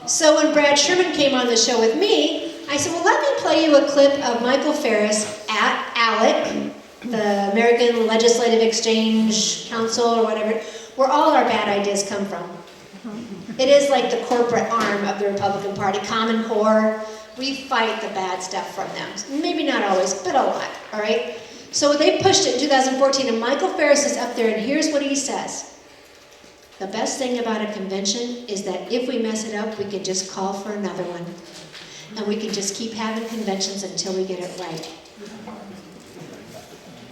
C: So when Brad Sherman came on the show with me, I said, well, let me play you a clip of Michael Ferris at ALEC, the American Legislative Exchange Council or whatever, where all our bad ideas come from. It is like the corporate arm of the Republican Party, Common Core. We fight the bad stuff from them. Maybe not always, but a lot, all right? So they pushed it in 2014, and Michael Ferris is up there, and here's what he says. The best thing about a convention is that if we mess it up, we can just call for another one. And we can just keep having conventions until we get it right.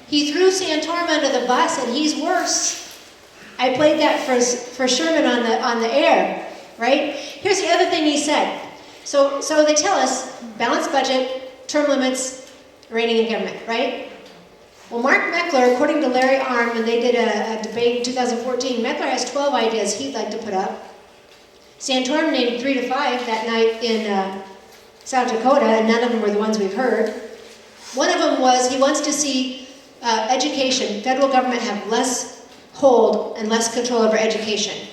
C: He threw Santorum under the bus, and he's worse. I played that for Sherman on the air, right? Here's the other thing he said. So they tell us, balanced budget, term limits, reigning in government, right? Well, Mark Meckler, according to Larry Arm, when they did a debate in 2014, Meckler has 12 ideas he'd like to put up. Santorum named 3 to 5 that night in South Dakota, and none of them were the ones we've heard. One of them was he wants to see education, federal government have less hold and less control over education.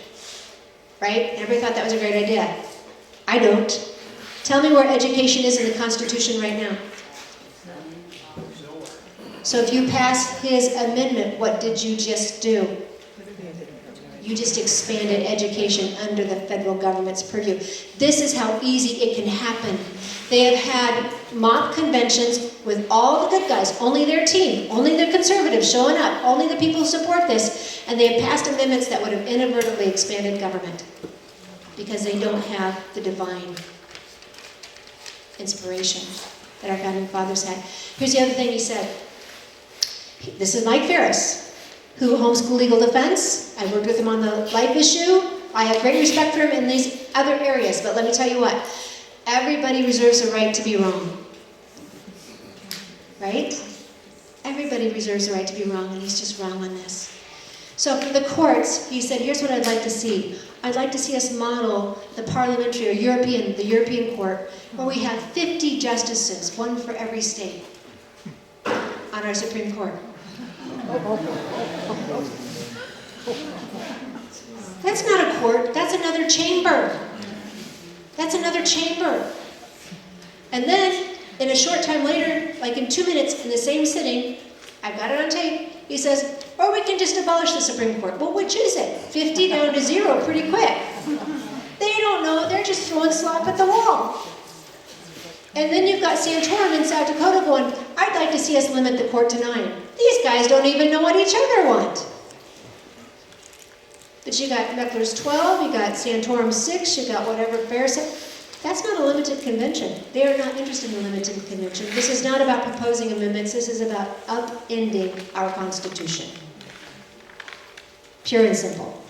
C: Right? Everybody thought that was a great idea. I don't. Tell me where education is in the Constitution right now. So if you pass his amendment, what did you just do? You just expanded education under the federal government's purview. This is how easy it can happen. They have had mock conventions with all the good guys, only their team, only the conservatives showing up, only the people who support this, and they have passed amendments that would have inadvertently expanded government because they don't have the divine inspiration that our founding fathers had. Here's the other thing he said. This is Mike Ferris, who homeschooled legal defense. I worked with him on the life issue. I have great respect for him in these other areas, but let me tell you what. Everybody reserves the right to be wrong. Right? Everybody reserves the right to be wrong, and he's just wrong on this. So for the courts, he said, here's what I'd like to see. I'd like to see us model the parliamentary or the European court, where we have 50 justices, one for every state, on our Supreme Court. That's not a court, that's another chamber. That's another chamber. And then, in a short time later, like in 2 minutes, in the same sitting, I've got it on tape, he says, or we can just abolish the Supreme Court. Well, which is it? 50 down to 0 pretty quick. They don't know, they're just throwing slop at the wall. And then you've got Santorum in South Dakota going, I'd like to see us limit the court to 9. These guys don't even know what each other want. But you got Meckler's 12, you got Santorum 6, you got whatever Fair said. That's not a limited convention. They are not interested in a limited convention. This is not about proposing amendments. This is about upending our Constitution. Pure and simple.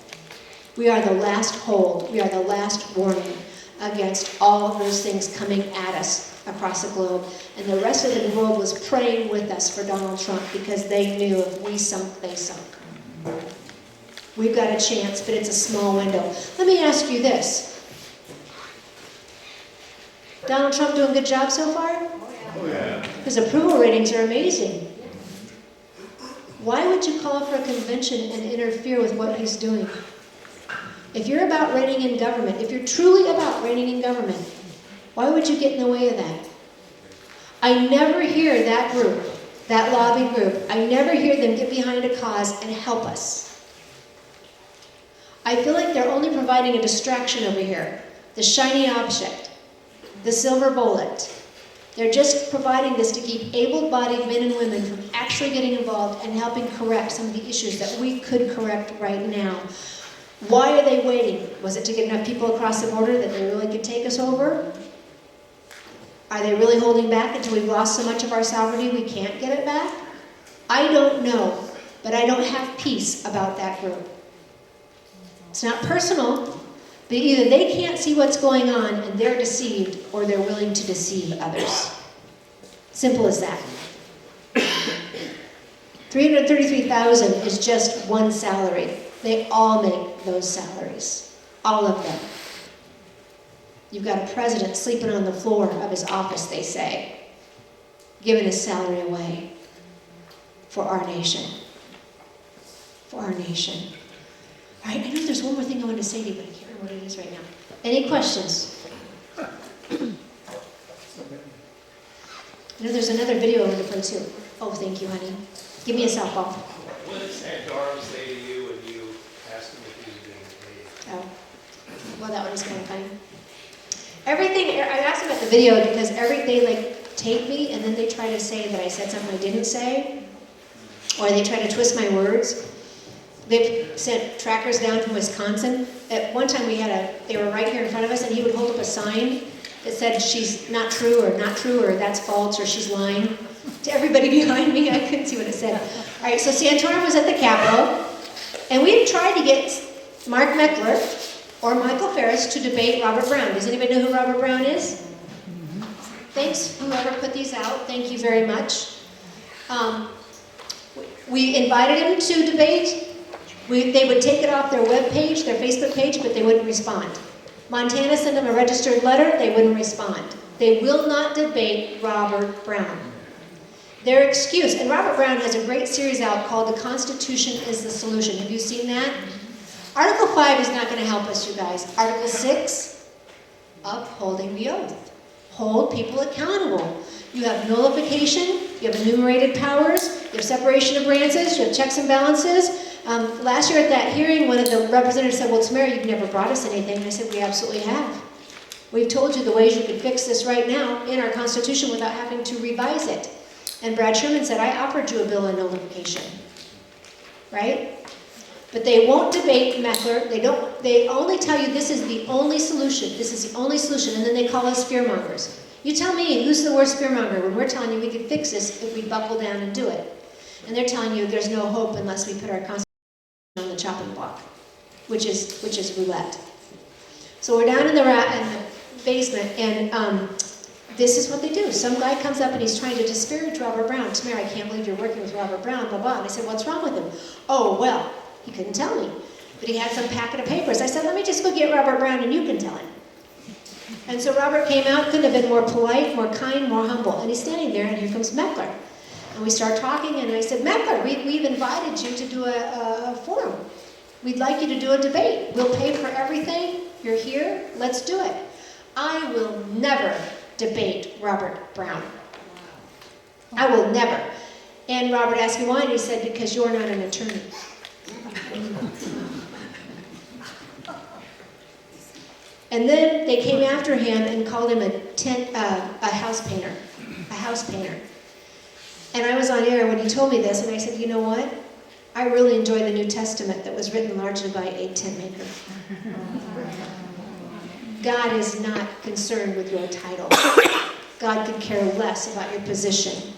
C: We are the last hold. We are the last warning against all of those things coming at us across the globe. And the rest of the world was praying with us for Donald Trump because they knew if we sunk, they sunk. We've got a chance, but it's a small window. Let me ask you this. Donald Trump doing a good job so far?
H: Oh, yeah.
C: His approval ratings are amazing. Why would you call for a convention and interfere with what he's doing? If you're about reigning in government, if you're truly about reigning in government, why would you get in the way of that? I never hear that group, that lobby group, I never hear them get behind a cause and help us. I feel like they're only providing a distraction over here, the shiny object, the silver bullet. They're just providing this to keep able-bodied men and women from actually getting involved and helping correct some of the issues that we could correct right now. Why are they waiting? Was it to get enough people across the border that they really could take us over? Are they really holding back until we've lost so much of our sovereignty we can't get it back? I don't know, but I don't have peace about that group. It's not personal, but either they can't see what's going on and they're deceived, or they're willing to deceive others. Simple as that. $333,000 is just one salary. They all make those salaries. All of them. You've got a president sleeping on the floor of his office, they say, giving his salary away for our nation. For our nation. All right, I know there's one more thing I wanted to say to you, but I can't remember what it is right now. Any questions? I know there's another video I want to play too. Oh, thank you, honey. Give me a softball.
I: What did Santorum say to you when you asked him if he was getting paid?
C: Oh, well, that one was kind of funny. Everything, I asked them at the video because they like tape me and then they try to say that I said something I didn't say, or they try to twist my words. They've sent trackers down from Wisconsin. At one time they were right here in front of us and he would hold up a sign that said she's not true or that's false or she's lying. To everybody behind me, I couldn't see what it said. All right, so Santorum was at the Capitol and we tried to get Mark Meckler or Michael Ferris to debate Robert Brown. Does anybody know who Robert Brown is? Thanks, whoever put these out. Thank you very much. We invited him to debate. They would take it off their webpage, their Facebook page, but they wouldn't respond. Montana sent them a registered letter. They wouldn't respond. They will not debate Robert Brown. Their excuse, and Robert Brown has a great series out called The Constitution is the Solution. Have you seen that? Article 5 is not going to help us, you guys. Article 6, upholding the oath. Hold people accountable. You have nullification, you have enumerated powers, you have separation of branches, you have checks and balances. Last year at that hearing, one of the representatives said, well, Tamara, you've never brought us anything. And I said, we absolutely have. We've told you the ways you could fix this right now in our Constitution without having to revise it. And Brad Sherman said, I offered you a bill of nullification. Right? But they won't debate Meckler. They only tell you this is the only solution. This is the only solution. And then they call us fearmongers. You tell me, who's the worst fearmonger when we're telling you we could fix this if we buckle down and do it? And they're telling you there's no hope unless we put our Constitution on the chopping block, which is roulette. So we're down in the basement, and this is what they do. Some guy comes up and he's trying to disparage Robert Brown. Tamara, I can't believe you're working with Robert Brown, blah, blah. And I said, what's wrong with him? Oh, well, he couldn't tell me. But he had some packet of papers. I said, let me just go get Robert Brown and you can tell him. And so Robert came out, couldn't have been more polite, more kind, more humble. And he's standing there, and here comes Meckler. And we start talking, and I said, Meckler, we've invited you to do a forum. We'd like you to do a debate. We'll pay for everything. You're here. Let's do it. I will never debate Robert Brown. I will never. And Robert asked me why, and he said, because you're not an attorney. And then they came after him and called him a house painter. A house painter. And I was on air when he told me this, and I said, you know what? I really enjoy the New Testament that was written largely by a tent maker. God is not concerned with your title. God could care less about your position.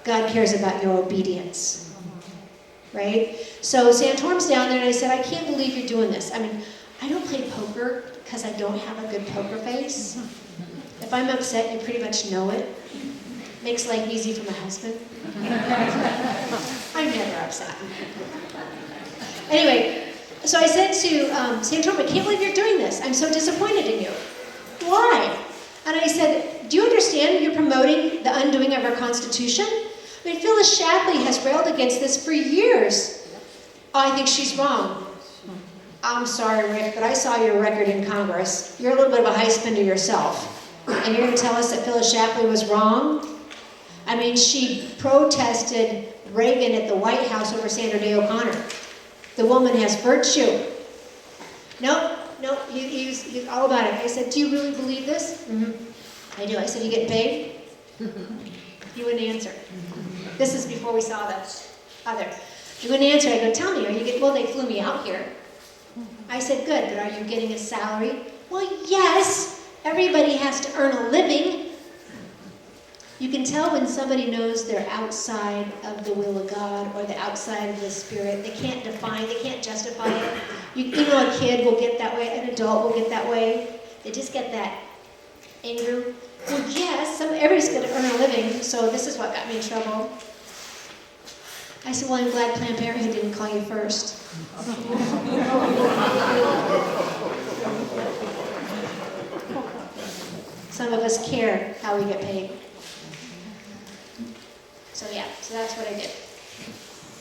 C: God cares about your obedience. Right? So Santorum's down there, and I said, I can't believe you're doing this. I mean, I don't play poker because I don't have a good poker face. If I'm upset, you pretty much know it. Makes life easy for my husband. I'm never upset. Anyway, so I said to Santorum, I can't believe you're doing this. I'm so disappointed in you. Why? And I said, do you understand you're promoting the undoing of our Constitution? I mean, Phyllis Shapley has railed against this for years. Oh, I think she's wrong. I'm sorry, Rick, but I saw your record in Congress. You're a little bit of a high spender yourself. And you're going to tell us that Phyllis Shapley was wrong? I mean, she protested Reagan at the White House over Sandra Day O'Connor. The woman has virtue. Nope, he's all about it. I said, do you really believe this? Mm-hmm. I do. I said, you get paid? He wouldn't answer. This is before we saw the other. He wouldn't answer. I go, tell me, are you getting, well, they flew me out here. I said, good, but are you getting a salary? Well, yes. Everybody has to earn a living. You can tell when somebody knows they're outside of the will of God or the outside of the Spirit. They can't define, they can't justify it. You know, a kid will get that way, an adult will get that way. They just get that anger. Well, yes, everybody's going to earn a living, so this is what got me in trouble. I said, well, I'm glad Planned Parenthood didn't call you first. Some of us care how we get paid. So yeah, so that's what I did.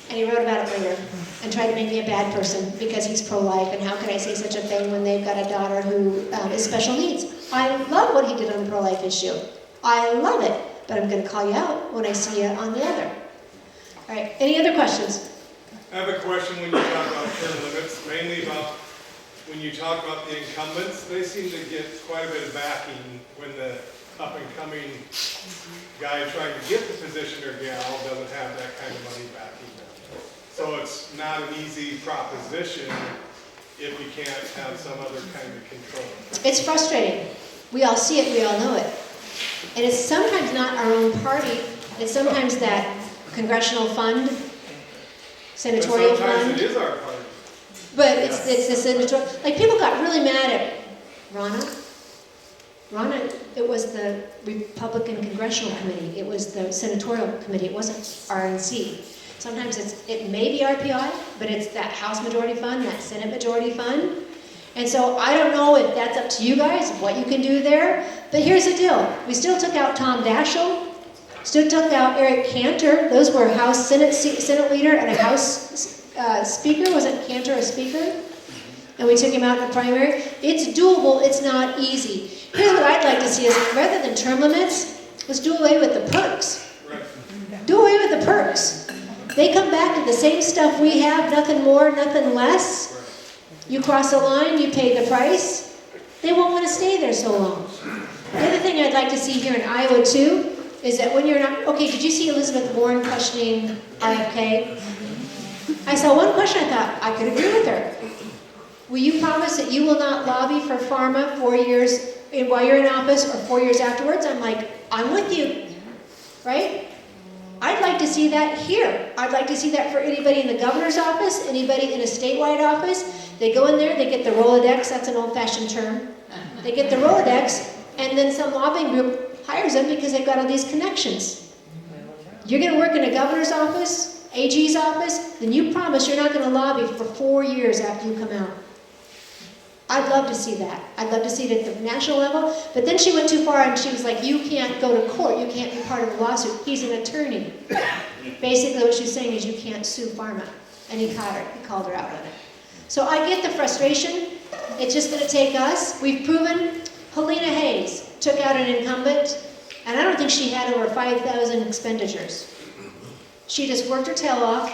C: And he wrote about it later and tried to make me a bad person because he's pro-life, and how could I say such a thing when they've got a daughter who is special needs? I love what he did on the pro-life issue. I love it, but I'm going to call you out when I see you on the other. All right, any other questions?
H: I have a question when you talk about term limits, mainly about when you talk about the incumbents. They seem to get quite a bit of backing when the up-and-coming guy trying to get the position or gal doesn't have that kind of money backing them. So it's not an easy proposition if you can't have some other kind of control.
C: It's frustrating. We all see it, we all know it. And it's sometimes not our own party, it's sometimes that congressional fund, senatorial
H: but sometimes
C: fund.
H: it is our party.
C: But it's the senatorial, like people got really mad at Ronna, it was the Republican Congressional Committee, it was the Senatorial Committee, it wasn't RNC. Sometimes it may be RPI, but it's that House Majority Fund, that Senate Majority Fund. And so I don't know if that's up to you guys, what you can do there, but here's the deal. We still took out Tom Daschle, still took out Eric Cantor. Those were House Senate leader and a House speaker. Wasn't Cantor a speaker? And we took him out in the primary. It's doable, it's not easy. Here's what I'd like to see is, rather than term limits, let's do away with the perks. Do away with the perks. They come back to the same stuff we have, nothing more, nothing less. You cross a line, you pay the price. They won't want to stay there so long. The other thing I'd like to see here in Iowa too, is that when you're not, okay, did you see Elizabeth Warren questioning RFK? I saw one question, I thought, I could agree with her. Will you promise that you will not lobby for pharma 4 years while you're in office or 4 years afterwards? I'm like, I'm with you, right? I'd like to see that here. I'd like to see that for anybody in the governor's office, anybody in a statewide office. They go in there, they get the Rolodex, that's an old-fashioned term. They get the Rolodex, and then some lobbying group hires them because they've got all these connections. You're going to work in a governor's office, AG's office, then you promise you're not going to lobby for 4 years after you come out. I'd love to see that. I'd love to see it at the national level. But then she went too far and she was like, you can't go to court. You can't be part of the lawsuit. He's an attorney. Basically what she's saying is you can't sue pharma. And he caught her. He called her out on it. So I get the frustration. It's just going to take us. We've proven Helena Hayes took out an incumbent, and I don't think she had over 5,000 expenditures. She just worked her tail off.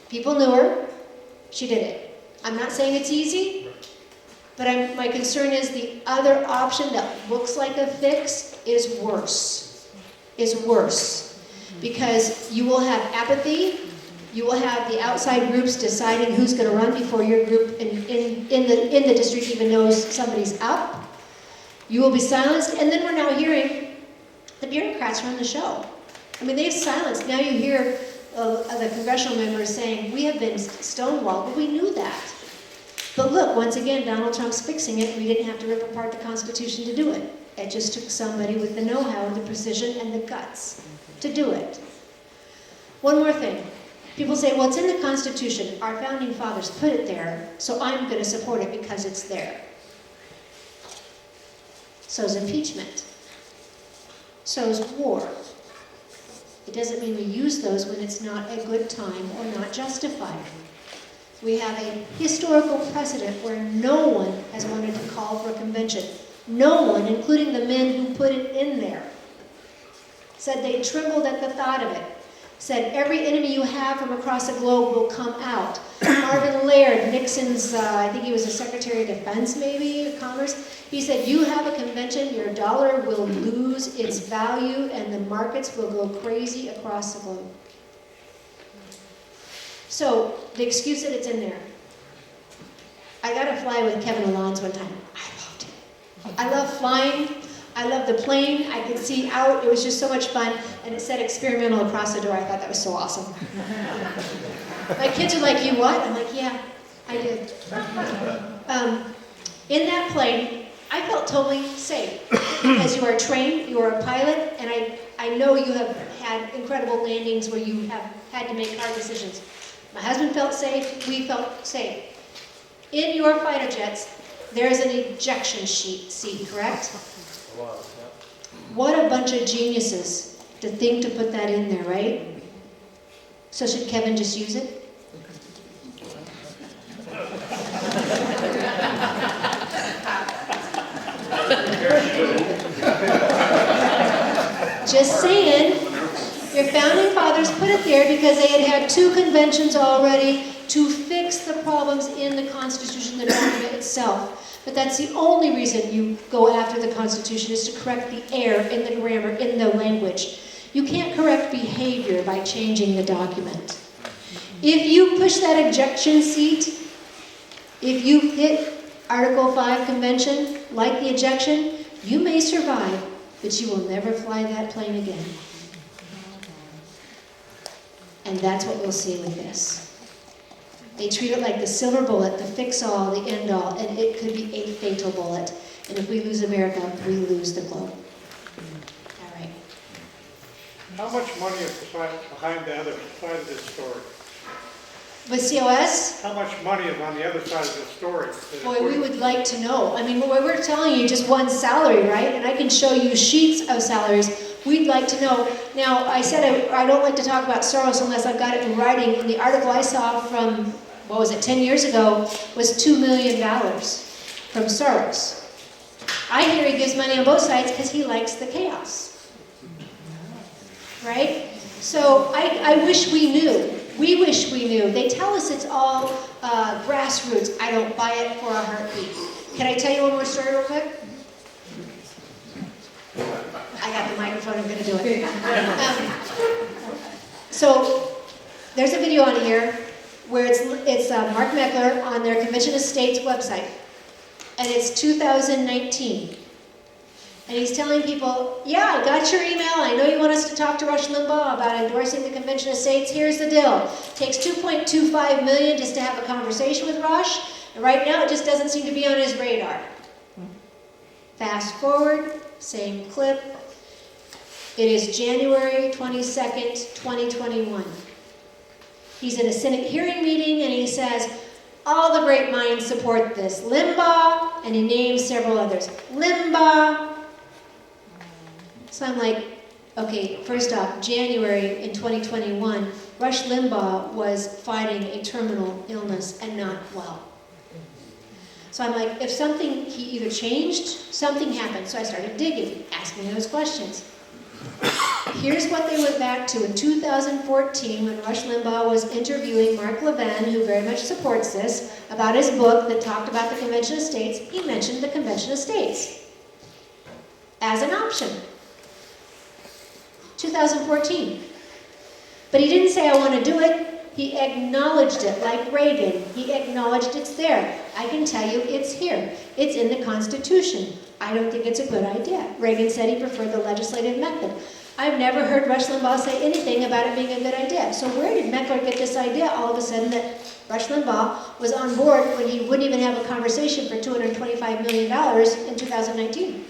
C: People knew her. She did it. I'm not saying it's easy, but my concern is the other option that looks like a fix is worse. Because you will have apathy. You will have the outside groups deciding who's going to run before your group in the district even knows somebody's up. You will be silenced, and then we're now hearing the bureaucrats run the show. I mean, they've silenced. Now you hear the congressional members saying, we have been stonewalled, but we knew that. But look, once again, Donald Trump's fixing it. We didn't have to rip apart the Constitution to do it. It just took somebody with the know-how and the precision and the guts to do it. One more thing. People say, well, it's in the Constitution. Our founding fathers put it there, so I'm going to support it because it's there. So is impeachment. So is war. It doesn't mean we use those when it's not a good time or not justified. We have a historical precedent where no one has wanted to call for a convention. No one, including the men who put it in there, said they trembled at the thought of it. Said every enemy you have from across the globe will come out. Marvin Laird, Nixon's, I think he was the Secretary of Defense maybe, of Commerce, he said, you have a convention, your dollar will lose its value and the markets will go crazy across the globe. So, the excuse that it's in there. I got to fly with Kevin Alon's one time. I loved it. I love flying. I love the plane. I could see out. It was just so much fun. And it said experimental across the door. I thought that was so awesome. My kids are like, you what? I'm like, yeah, I did. In that plane, I felt totally safe. As you are trained, you are a pilot, and I know you have had incredible landings where you have had to make hard decisions. My husband felt safe. We felt safe. In your fighter jets, there is an ejection seat, correct? What a bunch of geniuses to think to put that in there, right? So should Kevin just use it? Just saying. Your founding fathers put it there because they had had 2 conventions already to fix the problems in the Constitution, the document itself. But that's the only reason you go after the Constitution, is to correct the error in the grammar, in the language. You can't correct behavior by changing the document. If you push that ejection seat, if you hit Article 5 convention, like the ejection, you may survive, but you will never fly that plane again. And that's what we'll see with this. They treat it like the silver bullet, the fix-all, the end-all, and it could be a fatal bullet. And if we lose America, we lose the globe. All right.
J: How much money is behind the other side of this story?
C: With COS,
J: How much money is on the other side of this story?
C: boy, we would like to know. I mean, we're telling you just one salary, right? And I can show you sheets of salaries. We'd like to know. Now, I said I don't like to talk about Soros unless I've got it in writing. And the article I saw from, 10 years ago, was $2 million from Soros. I hear he gives money on both sides because he likes the chaos. Right? So I wish we knew. We wish we knew. They tell us it's all grassroots. I don't buy it for a heartbeat. Can I tell you one more story real quick? I got the microphone, I'm going to do it. So there's a video on here where it's Mark Meckler on their Convention of States website. And it's 2019. And he's telling people, yeah, I got your email. I know you want us to talk to Rush Limbaugh about endorsing the Convention of States. Here's the deal. It takes $2.25 million just to have a conversation with Rush. And right now it just doesn't seem to be on his radar. Fast forward, same clip. It is January 22nd, 2021. He's in a Senate hearing meeting and he says, all the great minds support this. Limbaugh, and he names several others. Limbaugh. So I'm like, okay, first off, January in 2021, Rush Limbaugh was fighting a terminal illness and not well. So I'm like, if something, he either changed, something happened. So I started digging, asking those questions. Here's what they went back to in 2014 when Rush Limbaugh was interviewing Mark Levin, who very much supports this, about his book that talked about the Convention of States. He mentioned the Convention of States as an option. 2014. But he didn't say, I want to do it. He acknowledged it, like Reagan. He acknowledged it's there. I can tell you it's here. It's in the Constitution. I don't think it's a good idea. Reagan said he preferred the legislative method. I've never heard Rush Limbaugh say anything about it being a good idea. So where did Meckler get this idea all of a sudden that Rush Limbaugh was on board when he wouldn't even have a conversation for $225 million in 2019?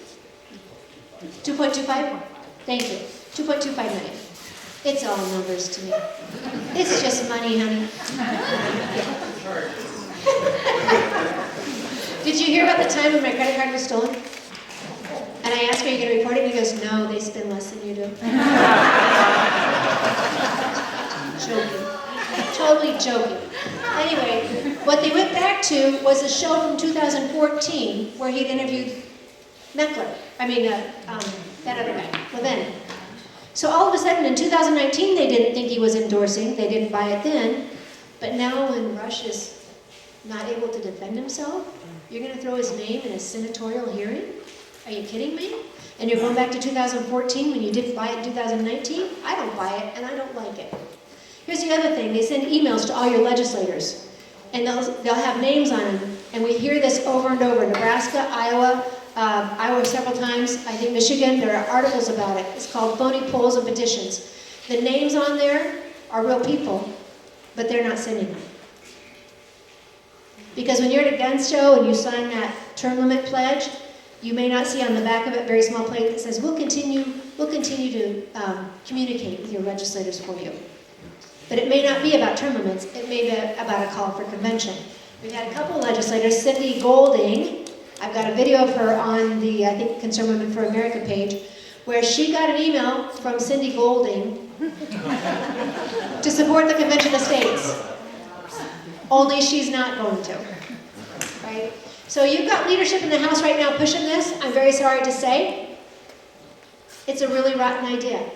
C: 2.25? Thank you. 2.25 million. It's all numbers to me. It's just money, honey. Did you hear about the time when my credit card was stolen? And I asked, are you going to report it? And he goes, no, they spend less than you do. Joking. Totally joking. Anyway, what they went back to was a show from 2014 where he'd interviewed Meckler. That other guy, Levin. So all of a sudden in 2019 they didn't think he was endorsing, they didn't buy it then, but now when Rush is not able to defend himself, you're going to throw his name in a senatorial hearing? Are you kidding me? And you're going back to 2014 when you didn't buy it in 2019? I don't buy it and I don't like it. Here's the other thing, they send emails to all your legislators and they'll have names on them, and we hear this over and over, Nebraska, Iowa several times, I think Michigan, there are articles about it. It's called phony polls and petitions. The names on there are real people, but they're not sending them. Because when you're at a gun show and you sign that term limit pledge, you may not see on the back of it, very small plate that says, we'll continue to communicate with your legislators for you. But it may not be about term limits, it may be about a call for convention. We've had a couple of legislators, Cindy Golding, I've got a video of her on the, I think, Concerned Women for America page, where she got an email from Cindy Golding to support the Convention of States. Only she's not going to, right? So you've got leadership in the House right now pushing this. I'm very sorry to say. It's a really rotten idea.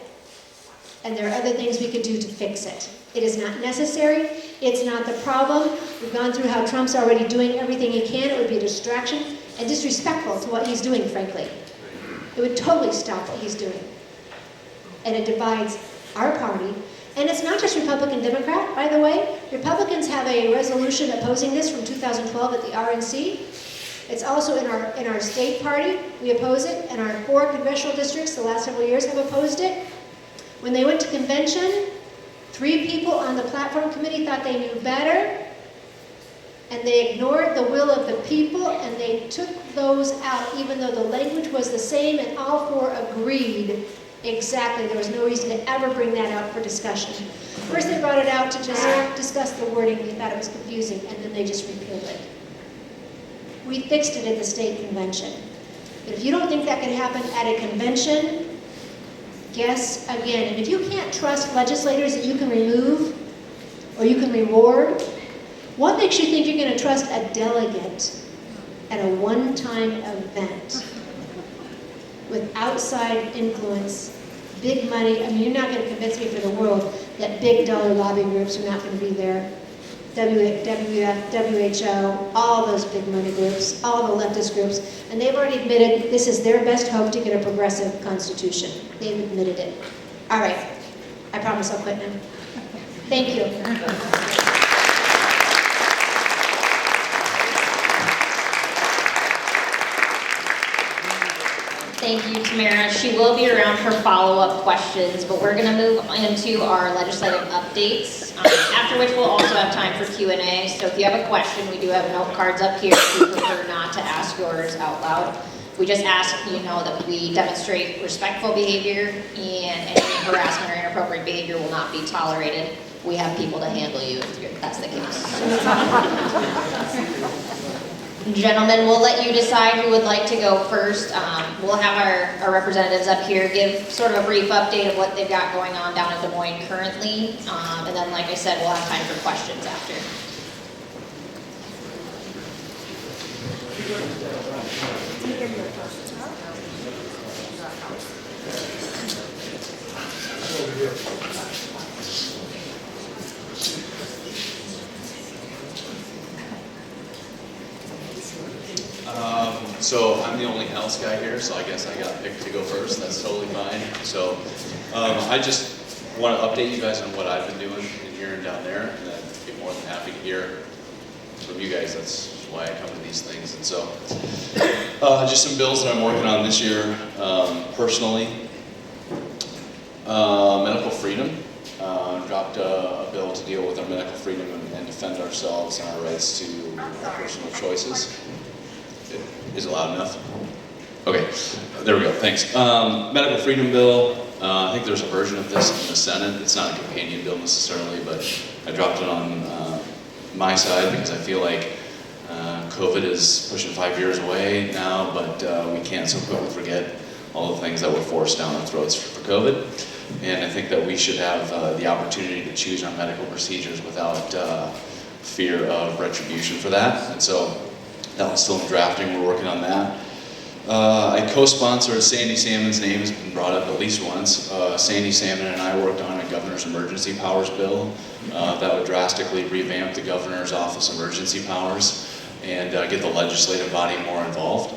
C: And there are other things we could do to fix it. It is not necessary. It's not the problem. We've gone through how Trump's already doing everything he can. It would be a distraction and disrespectful to what he's doing, frankly. It would totally stop what he's doing. And it divides our party. And it's not just Republican, Democrat, by the way. Republicans have a resolution opposing this from 2012 at the RNC. It's also in our state party. We oppose it. And our 4 congressional districts the last several years have opposed it. When they went to convention, 3 people on the platform committee thought they knew better, and they ignored the will of the people, and they took those out, even though the language was the same, and all 4 agreed exactly. There was no reason to ever bring that out for discussion. First they brought it out to just discuss the wording. They thought it was confusing, and then they just repealed it. We fixed it at the state convention. But if you don't think that can happen at a convention, guess again. And if you can't trust legislators that you can remove or you can reward, what makes you think you're going to trust a delegate at a one-time event with outside influence, big money? I mean, you're not going to convince me for the world that big dollar lobbying groups are not going to be there. WWF, WHO, all those big money groups, all the leftist groups, and they've already admitted this is their best hope to get a progressive constitution. They've admitted it. All right, I promise I'll quit now. Thank you.
A: Thank you, Tamara. She will be around for follow-up questions, but we're going to move into our legislative updates, after which we'll also have time for Q&A. So if you have a question, we do have note cards up here if you prefer not to ask yours out loud. We just ask that we demonstrate respectful behavior, and any harassment or inappropriate behavior will not be tolerated. We have people to handle you if that's the case. Gentlemen, we'll let you decide who would like to go first. We'll have our representatives up here give sort of a brief update of what they've got going on down in Des Moines currently. And then, like I said, we'll have time for questions after.
K: So I'm the only house guy here, so I guess I got picked to go first. That's totally fine. So I just want to update you guys on what I've been doing in here and down there, and I'd be more than happy to hear from you guys. That's why I come to these things. And so just some bills that I'm working on this year personally. Medical freedom. Dropped a bill to deal with our medical freedom and defend ourselves and our rights to our personal choices. Is it loud enough? Okay, there we go, thanks. Medical freedom bill, I think there's a version of this in the Senate. It's not a companion bill necessarily, but I dropped it on my side because I feel like COVID is pushing 5 years away now, but we can't so quickly forget all the things that were forced down our throats for COVID. And I think that we should have the opportunity to choose our medical procedures without fear of retribution for that. And so that one's still in drafting, we're working on that. I co-sponsored, Sandy Salmon's name has been brought up at least once. Sandy Salmon and I worked on a governor's emergency powers bill that would drastically revamp the governor's office emergency powers and get the legislative body more involved.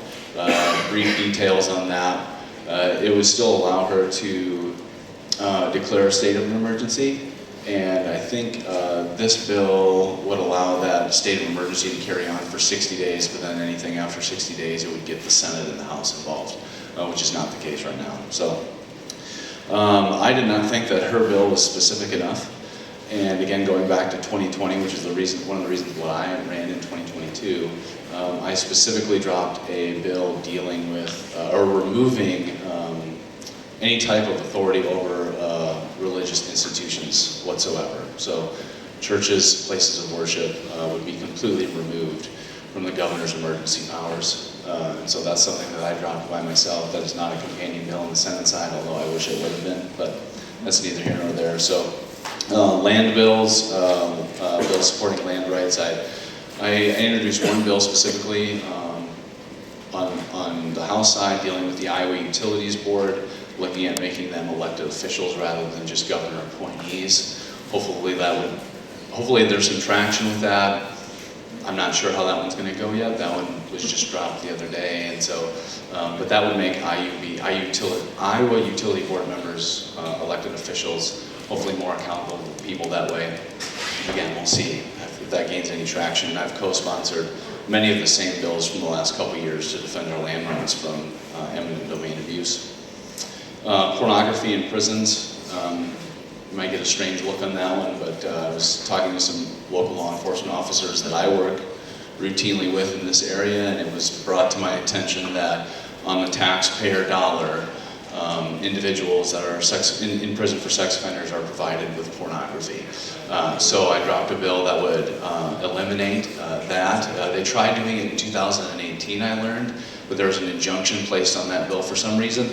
K: Brief details on that. It would still allow her to declare a state of an emergency, and I think this bill would allow that state of emergency to carry on for 60 days, but then anything after 60 days it would get the Senate and the House involved, which is not the case right now. So I did not think that her bill was specific enough, and again, going back to 2020, which is one of the reasons why I ran in 2022, I specifically dropped a bill dealing with, or removing any type of authority over religious institutions whatsoever. So churches, places of worship would be completely removed from the governor's emergency powers. And so that's something that I dropped by myself. That is not a companion bill on the Senate side, although I wish it would have been, but that's neither here nor there. So land bills, bills supporting land rights. I introduced one bill specifically on the House side dealing with the Iowa Utilities Board, looking at making them elected officials rather than just governor appointees. Hopefully there's some traction with that. I'm not sure how that one's going to go yet. That one was just dropped the other day, and so, but that would make Iowa Utility Board members elected officials, hopefully more accountable people that way. Again, we'll see if that gains any traction. I've co-sponsored many of the same bills from the last couple years to defend our land rights from eminent domain abuse. Pornography in prisons. You might get a strange look on that one, but I was talking to some local law enforcement officers that I work routinely with in this area, and it was brought to my attention that on the taxpayer dollar, individuals that are in prison for sex offenders are provided with pornography. So I dropped a bill that would eliminate that. They tried doing it in 2018, I learned, but there was an injunction placed on that bill for some reason.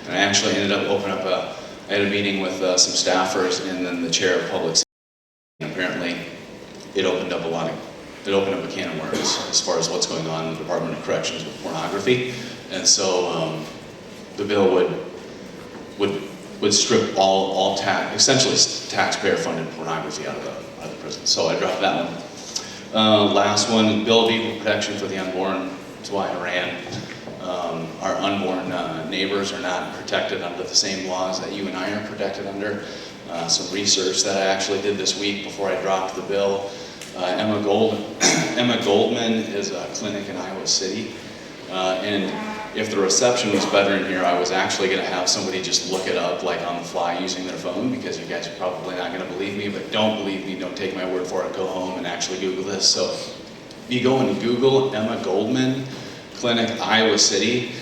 K: And I actually ended up opening up I had a meeting with some staffers and then the chair of public safety. And apparently it opened up a can of worms as far as what's going on in the Department of Corrections with pornography. And so the bill would strip essentially taxpayer funded pornography out of the prison. So I dropped that one. Last one, Bill of Equal Protection for the Unborn. That's why I ran. Our unborn neighbors are not protected under the same laws that you and I are protected under. Some research that I actually did this week before I dropped the bill. Emma Goldman is a clinic in Iowa City. And if the reception was better in here, I was actually going to have somebody just look it up like on the fly using their phone, because you guys are probably not going to believe me, but don't believe me, don't take my word for it, go home and actually Google this. So if you go and Google Emma Goldman Clinic, Iowa City,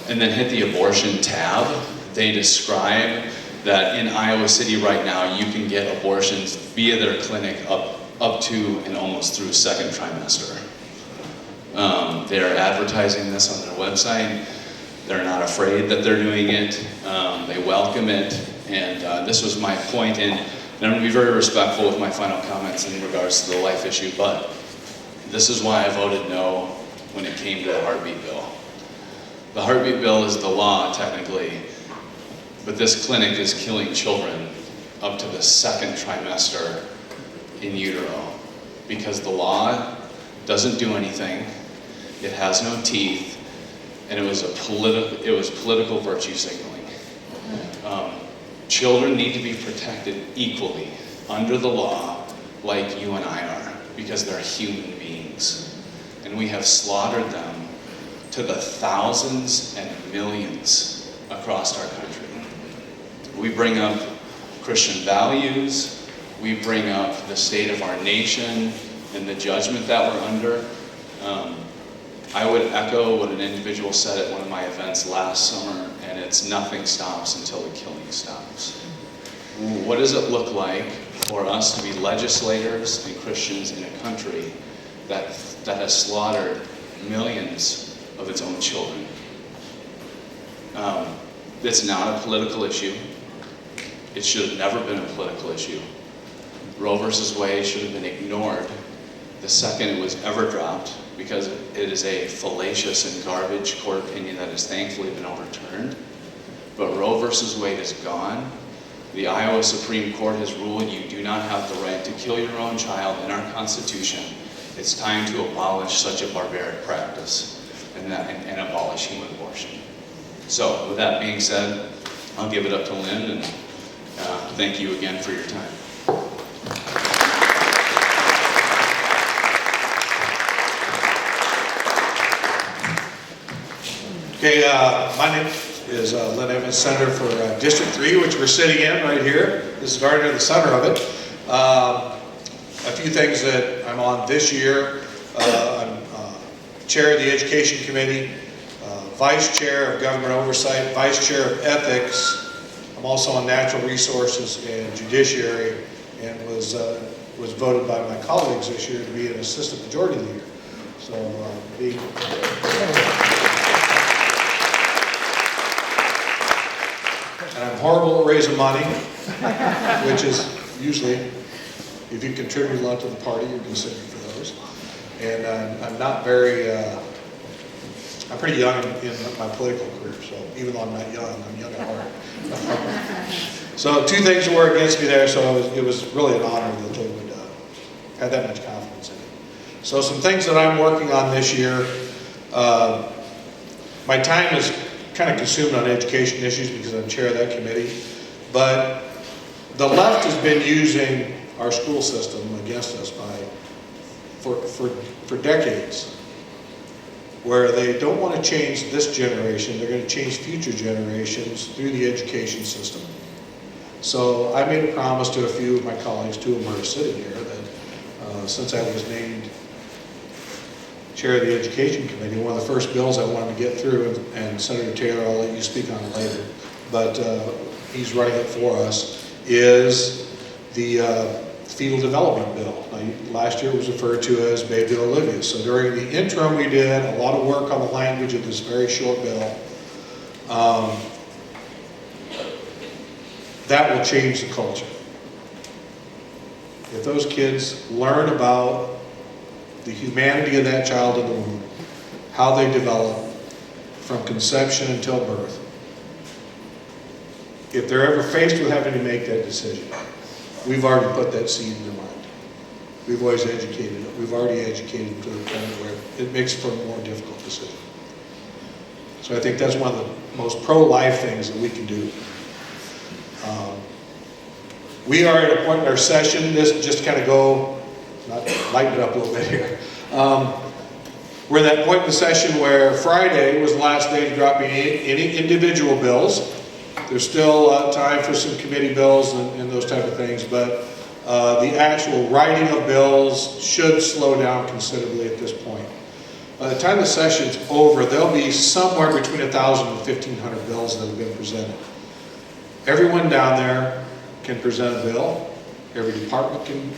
K: and then hit the abortion tab, they describe that in Iowa City right now you can get abortions via their clinic up to and almost through second trimester. They're advertising this on their website. They're not afraid that they're doing it. They welcome it. And this was my point, and I'm going to be very respectful with my final comments in regards to the life issue, but this is why I voted no when it came to the heartbeat bill. The heartbeat bill is the law, technically, but this clinic is killing children up to the 2nd trimester in utero because the law doesn't do anything, it has no teeth, and it was political virtue signaling. Children need to be protected equally under the law like you and I are, because they're human beings. And we have slaughtered them to the thousands and millions across our country. We bring up Christian values, we bring up the state of our nation and the judgment that we're under. I would echo what an individual said at one of my events last summer, and it's nothing stops until the killing stops. What does it look like for us to be legislators and Christians in a country that has slaughtered millions of its own children? It's not a political issue. It should have never been a political issue. Roe versus Wade should have been ignored the second it was ever dropped, because it is a fallacious and garbage court opinion that has thankfully been overturned. But Roe versus Wade is gone. The Iowa Supreme Court has ruled you do not have the right to kill your own child in our Constitution. It's time to abolish such a barbaric practice and abolish human abortion. So with that being said, I'll give it up to Lynn, and thank you again for your time.
J: Okay, my name is Lynn Evans, Senator for District 3, which we're sitting in right here. This is right in the center of it. A few things that I'm on this year. I'm Chair of the Education Committee, Vice Chair of Government Oversight, Vice Chair of Ethics. I'm also on Natural Resources and Judiciary, and was voted by my colleagues this year to be an Assistant Majority Leader. So being... And I'm horrible at raising money, which is usually, if you contribute a lot to the party, you're considered for those. And I'm not very, I'm pretty young in my political career, so even though I'm not young, I'm young at heart. So 2 things were against me there, so it was really an honor that they would have that much confidence in me. So some things that I'm working on this year, my time is kind of consumed on education issues because I'm chair of that committee, but the left has been using our school system against us for decades, where they don't want to change this generation, they're going to change future generations through the education system. So I made a promise to a few of my colleagues, 2 of them are sitting here, that since I was named Chair of the Education Committee, one of the first bills I wanted to get through, and Senator Taylor, I'll let you speak on it later, but he's running it for us, is the fetal development bill. Now, last year it was referred to as Baby Olivia. So during the interim we did a lot of work on the language of this very short bill. That will change the culture. If those kids learn about the humanity of that child in the womb, how they develop from conception until birth. If they're ever faced with having to make that decision, we've already put that seed in their mind. We've always educated them. We've already educated them to the point where it makes for a more difficult decision. So I think that's one of the most pro-life things that we can do. We are at a point in our session, this just kind of go, lighten it up a little bit here. We're at that point in the session where Friday was the last day to drop any individual bills. There's still time for some committee bills and those type of things, but the actual writing of bills should slow down considerably at this point. By the time the session's over, there'll be somewhere between 1,000 and 1,500 bills that have been presented. Everyone down there can present a bill. Every department can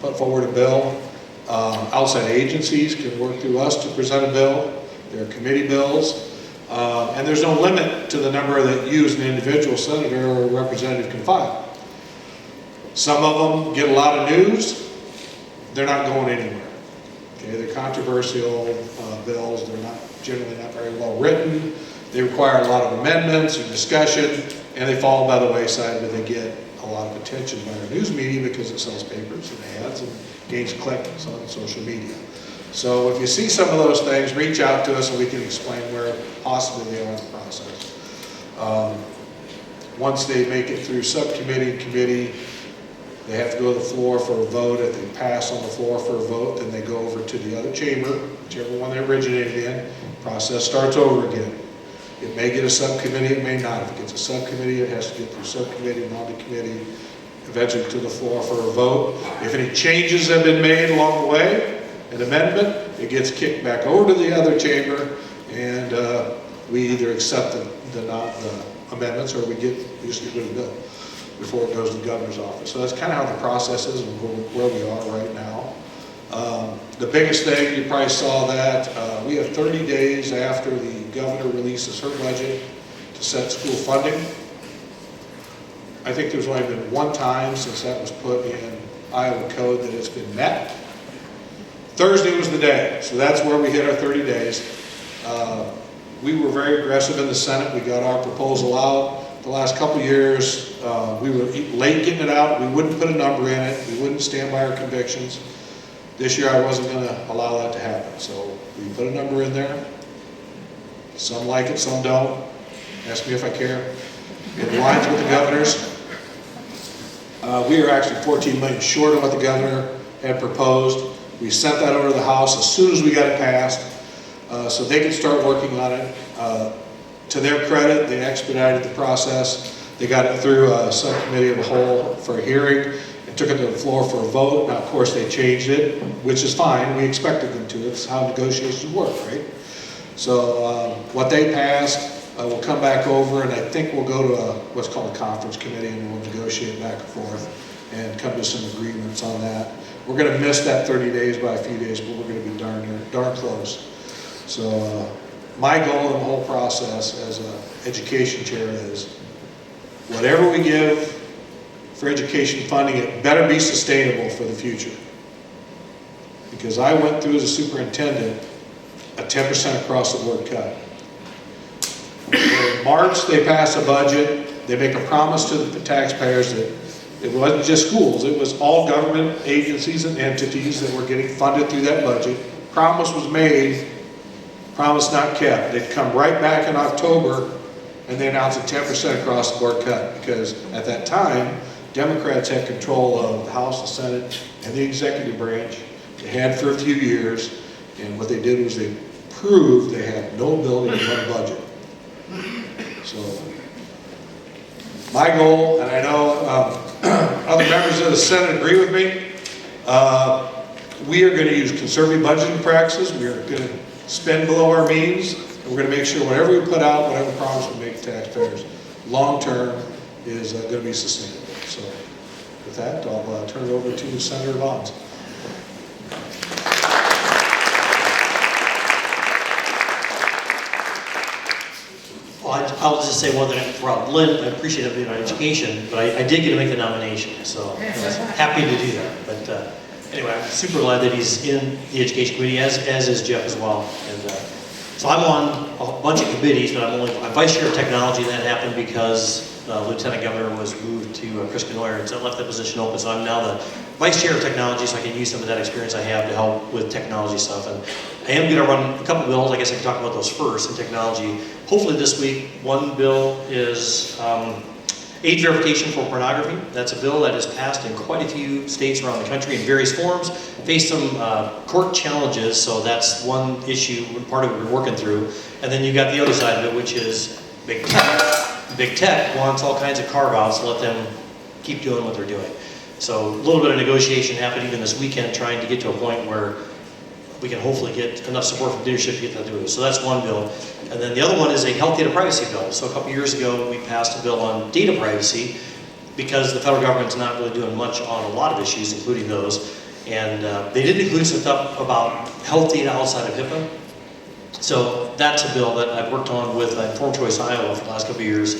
J: put forward a bill. Outside agencies can work through us to present a bill. There are committee bills. And there's no limit to the number that you as an individual senator or representative can file. Some of them get a lot of news. They're not going anywhere. Okay, they're controversial bills. They're generally not very well written. They require a lot of amendments and discussion, and they fall by the wayside, but they get a lot of attention by our news media because it sells papers and ads and gains clicks on social media. So if you see some of those things, reach out to us and we can explain where possibly they are in the process. Once they make it through subcommittee and committee, they have to go to the floor for a vote. If they pass on the floor for a vote, then they go over to the other chamber, whichever one they originated in. Process starts over again. It may get a subcommittee, it may not. If it gets a subcommittee, it has to get through subcommittee and on to committee, eventually to the floor for a vote. If any changes have been made along the way, an amendment, it gets kicked back over to the other chamber, and we either accept the amendments or we just get rid of the bill before it goes to the governor's office. So that's kind of how the process is and where we are right now. The biggest thing, you probably saw that, we have 30 days after the governor releases her budget to set school funding. I think there's only been one time since that was put in Iowa code that it's been met. Thursday was the day, so that's where we hit our 30 days. We were very aggressive in the Senate. We got our proposal out. The last couple of years, we were late getting it out. We wouldn't put a number in it. We wouldn't stand by our convictions. This year, I wasn't going to allow that to happen, so we put a number in there. Some like it, some don't. Ask me if I care. It aligns with the governor's. We are actually 14 million short of what the governor had proposed. We sent that over to the House as soon as we got it passed, so they could start working on it. To their credit, they expedited the process. They got it through a subcommittee of the whole for a hearing and took it to the floor for a vote. Now, of course, they changed it, which is fine. We expected them to. It's how negotiations work, right? So what they passed, we'll come back over, and I think we'll go to what's called a conference committee, and we'll negotiate back and forth and come to some agreements on that. We're going to miss that 30 days by a few days, but we're going to be darn close. So my goal in the whole process as an education chair is whatever we give for education funding, it better be sustainable for the future. Because I went through as a superintendent a 10% across the board cut. In March, they pass a budget. They make a promise to the taxpayers that it wasn't just schools, it was all government agencies and entities that were getting funded through that budget. Promise was made, promise not kept. They'd come right back in October and they announced a 10% across the board cut because at that time, Democrats had control of the House, the Senate, and the executive branch. They had for a few years, and what they did was they proved they had no ability to run a budget. So my goal, and I know other members of the Senate agree with me, we are going to use conservative budgeting practices. We are going to spend below our means, and we're going to make sure whatever we put out, whatever promise we make to taxpayers, long term is going to be sustainable. So with that, I'll turn it over to Senator Bonds.
L: Well, I'll just say one thing for Lynn. I appreciate everything on education, but I did get to make the nomination, so I was happy to do that. But anyway, I'm super glad that he's in the education committee, as is Jeff as well. And so I'm on a bunch of committees, but I'm vice chair of technology, and that happened because Lieutenant Governor was moved to Chris Canoyer, and so I left that position open. So I'm now the vice chair of technology, so I can use some of that experience I have to help with technology stuff. And I am going to run a couple bills. I guess I can talk about those first in technology. Hopefully this week, one bill is age verification for pornography. That's a bill that has passed in quite a few states around the country in various forms, faced some court challenges, so that's one issue, part of it we're working through. And then you've got the other side of it, which is big tech. Big tech wants all kinds of carve-outs to let them keep doing what they're doing. So a little bit of negotiation happened even this weekend, trying to get to a point where we can hopefully get enough support from leadership to get that through. So that's one bill. And then the other one is a health data privacy bill. So a couple years ago, we passed a bill on data privacy because the federal government's not really doing much on a lot of issues, including those. And they did include some stuff about health data outside of HIPAA. So that's a bill that I've worked on with Informed Choice Iowa for the last couple of years.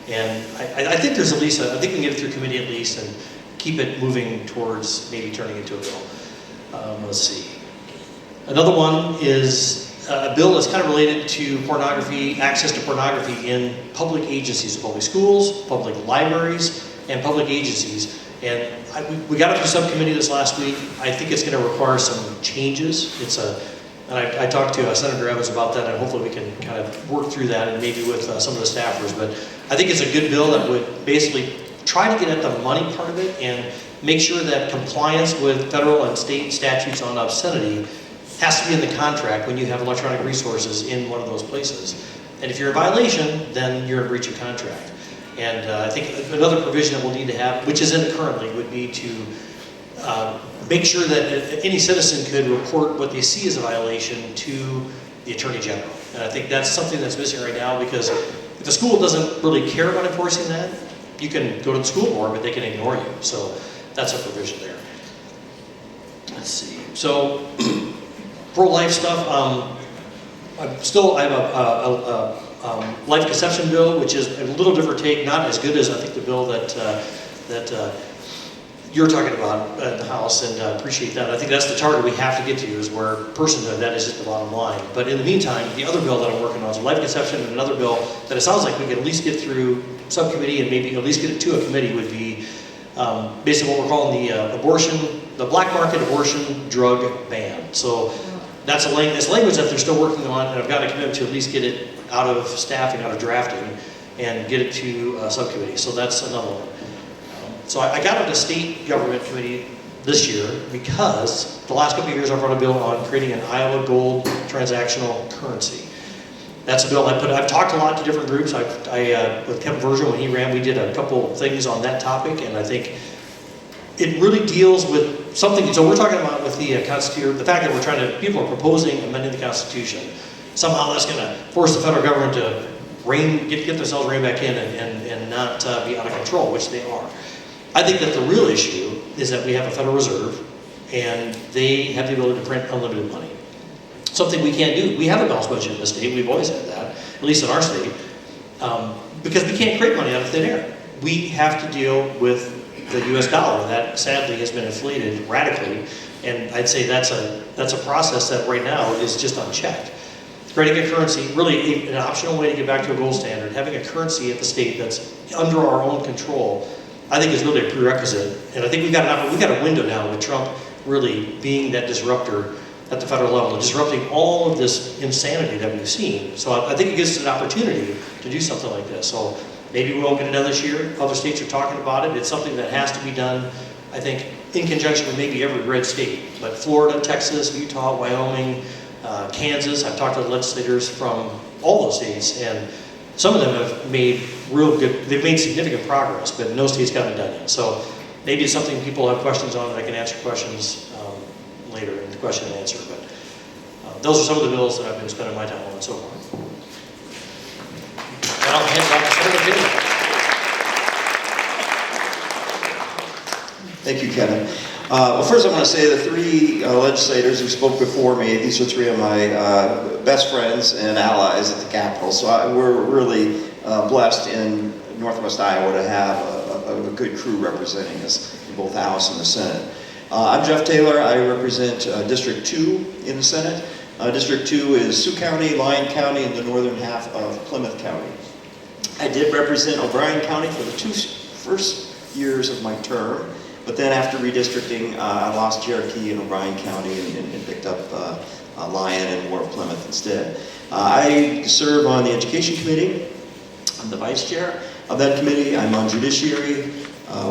L: And I think there's at least, I think we can get it through committee at least and keep it moving towards maybe turning into a bill. Let's see. Another one is a bill that's kind of related to pornography, access to pornography in public agencies, public schools, public libraries, and public agencies. And we got it through subcommittee this last week. I think it's going to require some changes. And I talked to Senator Evans about that, and hopefully we can kind of work through that and maybe with some of the staffers. But I think it's a good bill that would basically try to get at the money part of it and make sure that compliance with federal and state statutes on obscenity has to be in the contract when you have electronic resources in one of those places. And if you're in violation, then you're in breach of contract. And I think another provision that we'll need to have, which is in it currently, would be to make sure that any citizen could report what they see as a violation to the Attorney General. And I think that's something that's missing right now, because if the school doesn't really care about enforcing that, you can go to the school board, but they can ignore you. So that's a provision there. Let's see. So pro-life stuff. I have a life conception bill, which is a little different take, not as good as I think the bill that you're talking about in the House, and appreciate that. I think that's the target we have to get to, is where personhood, that is just the bottom line. But in the meantime, the other bill that I'm working on is a life conception, and another bill that it sounds like we can at least get through subcommittee and maybe at least get it to a committee would be basically what we're calling the black market abortion drug ban. So that's a language that they're still working on, and I've got a commitment to at least get it out of staffing, out of drafting, and get it to subcommittee. So that's another one. So I got on the state government committee this year because the last couple of years I've run a bill on creating an Iowa gold transactional currency. That's a bill I've talked a lot to different groups. With Kevin Virgil, when he ran, we did a couple things on that topic, and I think it really deals with something. So we're talking about with the Constitution, the fact that people are proposing amending the Constitution. Somehow that's going to force the federal government to get themselves reined back in and not be out of control, which they are. I think that the real issue is that we have a Federal Reserve, and they have the ability to print unlimited money. Something we can't do. We have a balanced budget in this state. We've always had that, at least in our state, because we can't create money out of thin air. We have to deal with the U.S. dollar that sadly has been inflated radically, and I'd say that's a process that right now is just unchecked. Creating a currency, really an optional way to get back to a gold standard, having a currency at the state that's under our own control, I think is really a prerequisite. And I think we've got a window now with Trump really being that disruptor at the federal level, disrupting all of this insanity that we've seen. So I think it gives us an opportunity to do something like this. So maybe we won't get it done this year. Other states are talking about it. It's something that has to be done, I think, in conjunction with maybe every red state. But Florida, Texas, Utah, Wyoming, Kansas, I've talked to legislators from all those states, and some of them have made they've made significant progress, but no state's gotten it done yet. So maybe it's something people have questions on, and I can answer questions later in the question and answer. But those are some of the bills that I've been spending my time on so far. And I'll hand it off to Senator Taylor.
M: Thank you, Kevin. Well, first I want to say the three legislators who spoke before me, these are three of my best friends and allies at the Capitol. So we're really blessed in Northwest Iowa to have a good crew representing us in both the House and the Senate. I'm Jeff Taylor. I represent District 2 in the Senate. District 2 is Sioux County, Lyon County, and the northern half of Plymouth County. I did represent O'Brien County for the first years of my term. But then after redistricting, I lost Cherokee and O'Brien County and picked up Lyon and more of Plymouth instead. I serve on the Education Committee. I'm the vice chair of that committee. I'm on Judiciary,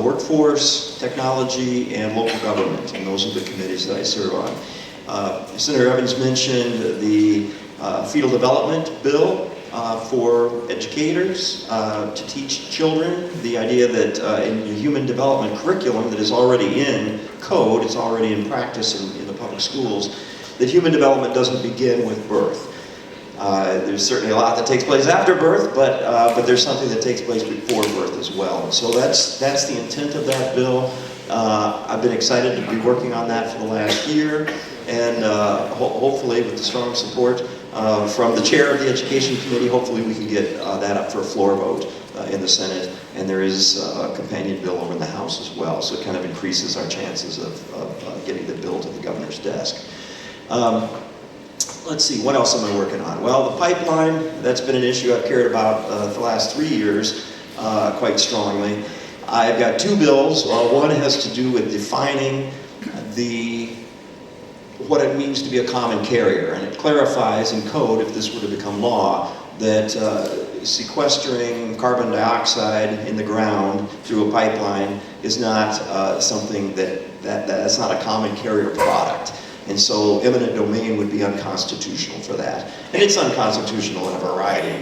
M: Workforce, Technology, and Local Government. And those are the committees that I serve on. Senator Evans mentioned the Fetal Development Bill for educators to teach children the idea that in the human development curriculum that is already in code, it's already in practice in the public schools, that human development doesn't begin with birth. There's certainly a lot that takes place after birth, but there's something that takes place before birth as well. And so that's the intent of that bill. I've been excited to be working on that for the last year, and hopefully with the strong support from the chair of the Education Committee, hopefully we can get that up for a floor vote in the Senate, and there is a companion bill over in the House as well, so it kind of increases our chances of getting the bill to the governor's desk. Let's see, what else am I working on? Well, the pipeline, that's been an issue I've cared about the last 3 years quite strongly. I've got 2 bills. One has to do with defining what it means to be a common carrier, and it clarifies in code, if this were to become law, that sequestering carbon dioxide in the ground through a pipeline is not something that's not a common carrier product. And so eminent domain would be unconstitutional for that. And it's unconstitutional in a variety of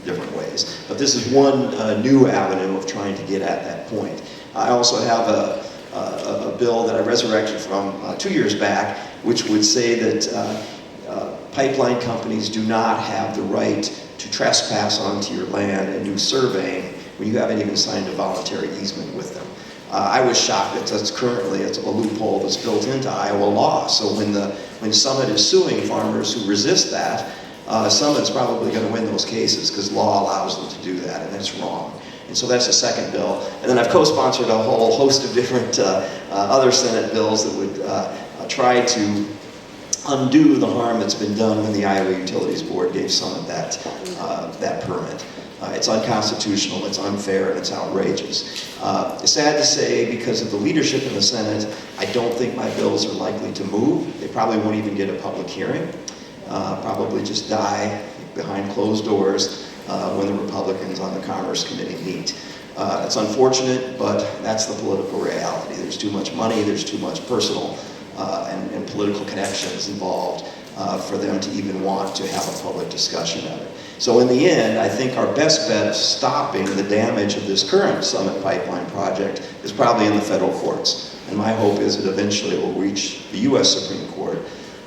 M: different ways. But this is one new avenue of trying to get at that point. I also have a bill that I resurrected from 2 years back, which would say that pipeline companies do not have the right to trespass onto your land and do surveying when you haven't even signed a voluntary easement with them. I was shocked that it's a loophole that's built into Iowa law. So when Summit is suing farmers who resist that, Summit's probably going to win those cases because law allows them to do that, and that's wrong. And so that's the second bill. And then I've co-sponsored a whole host of different other Senate bills that would try to undo the harm that's been done when the Iowa Utilities Board gave Summit that permit. It's unconstitutional, it's unfair, and it's outrageous. It's sad to say, because of the leadership in the Senate, I don't think my bills are likely to move. They probably won't even get a public hearing. Probably just die behind closed doors when the Republicans on the Commerce Committee meet. It's unfortunate, but that's the political reality. There's too much money, there's too much personal and political connections involved for them to even want to have a public discussion of it. So in the end, I think our best bet of stopping the damage of this current Summit Pipeline project is probably in the federal courts. And my hope is that eventually it will reach the U.S. Supreme Court.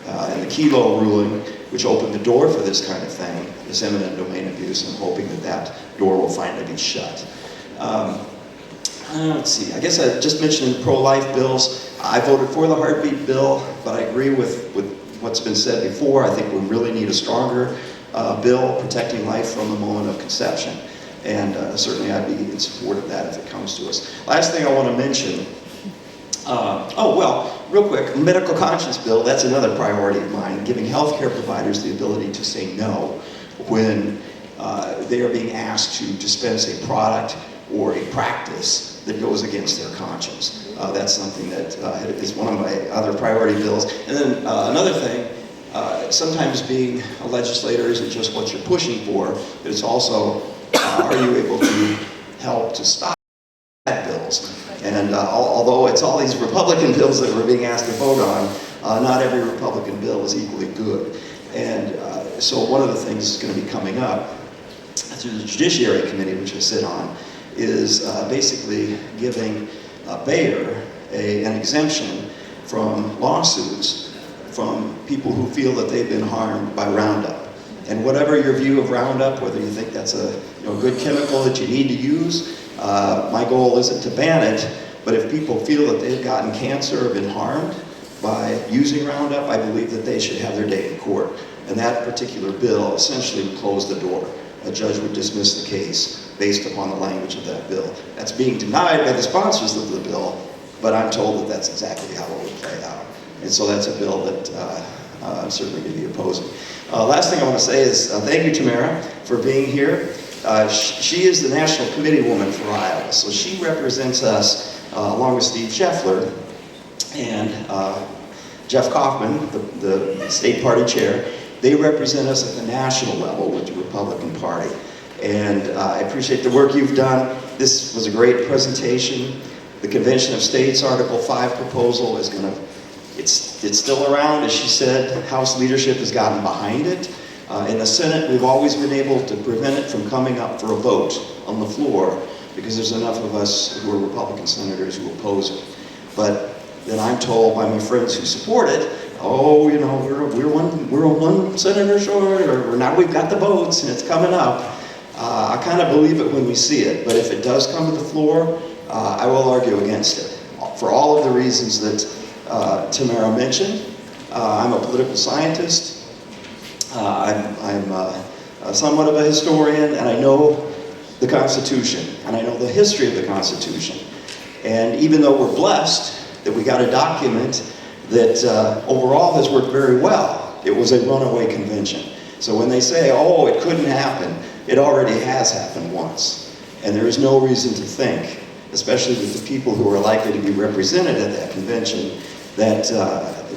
M: And the Kelo ruling, which opened the door for this kind of thing, this eminent domain abuse, I'm hoping that that door will finally be shut. Let's see, I guess I just mentioned pro-life bills. I voted for the heartbeat bill, but I agree with what's been said before. I think we really need a stronger bill protecting life from the moment of conception. And certainly I'd be in support of that if it comes to us. Last thing I want to mention, real quick, medical conscience bill, that's another priority of mine, giving healthcare providers the ability to say no when they are being asked to dispense a product or a practice that goes against their conscience. That's something that is one of my other priority bills. And then another thing, sometimes being a legislator isn't just what you're pushing for, but it's also, are you able to help to stop bad bills? And although it's all these Republican bills that we're being asked to vote on, not every Republican bill is equally good. And so one of the things that's going to be coming up through the Judiciary Committee, which I sit on, is basically giving Bayer an exemption from lawsuits from people who feel that they've been harmed by Roundup. And whatever your view of Roundup, whether you think that's a good chemical that you need to use, my goal isn't to ban it, but if people feel that they've gotten cancer or been harmed by using Roundup, I believe that they should have their day in court. And that particular bill essentially would close the door. A judge would dismiss the case based upon the language of that bill. That's being denied by the sponsors of the bill, but I'm told that that's exactly how it would play out. And so that's a bill that I'm certainly going to be opposing. Last thing I want to say is thank you, Tamara, for being here. She is the National Committee woman for Iowa, so she represents us along with Steve Scheffler and Jeff Kaufman, the state party chair. They represent us at the national level with the Republican Party. And I appreciate the work you've done. This was a great presentation. The Convention of States Article 5 proposal is going to, it's still around, as she said. House leadership has gotten behind it. In the Senate, we've always been able to prevent it from coming up for a vote on the floor because there's enough of us who are Republican senators who oppose it. But then I'm told by my friends who support it, oh, we're one senator short, or now we've got the votes and it's coming up. I kind of believe it when we see it, but if it does come to the floor, I will argue against it for all of the reasons that Tamara mentioned. I'm a political scientist. I'm somewhat of a historian, and I know the Constitution, and I know the history of the Constitution. And even though we're blessed that we got a document that overall has worked very well, it was a runaway convention. So when they say, oh, it couldn't happen, it already has happened once. And there is no reason to think, especially with the people who are likely to be represented at that convention, that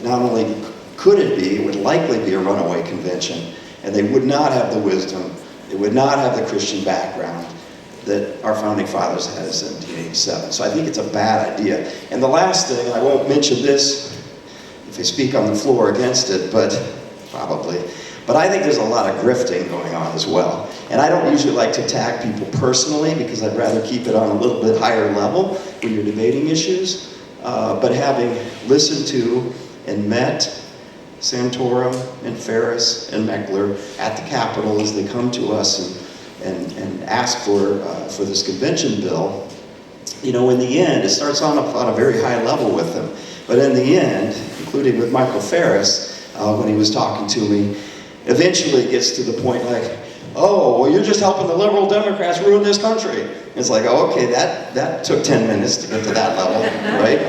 M: not only could it be, it would likely be a runaway convention, and they would not have the wisdom, they would not have the Christian background that our founding fathers had in 1787. So I think it's a bad idea. And the last thing, I won't mention this if I speak on the floor against it, but probably, but I think there's a lot of grifting going on as well. And I don't usually like to attack people personally because I'd rather keep it on a little bit higher level when you're debating issues. But having listened to and met Santorum and Ferris and Meckler at the Capitol as they come to us and ask for this convention bill, you know, in the end, it starts on a very high level with them. But in the end, including with Michael Ferris, when he was talking to me, eventually it gets to the point like, oh, well, you're just helping the liberal Democrats ruin this country. It's like, oh, okay, that took 10 minutes to get to that level, right?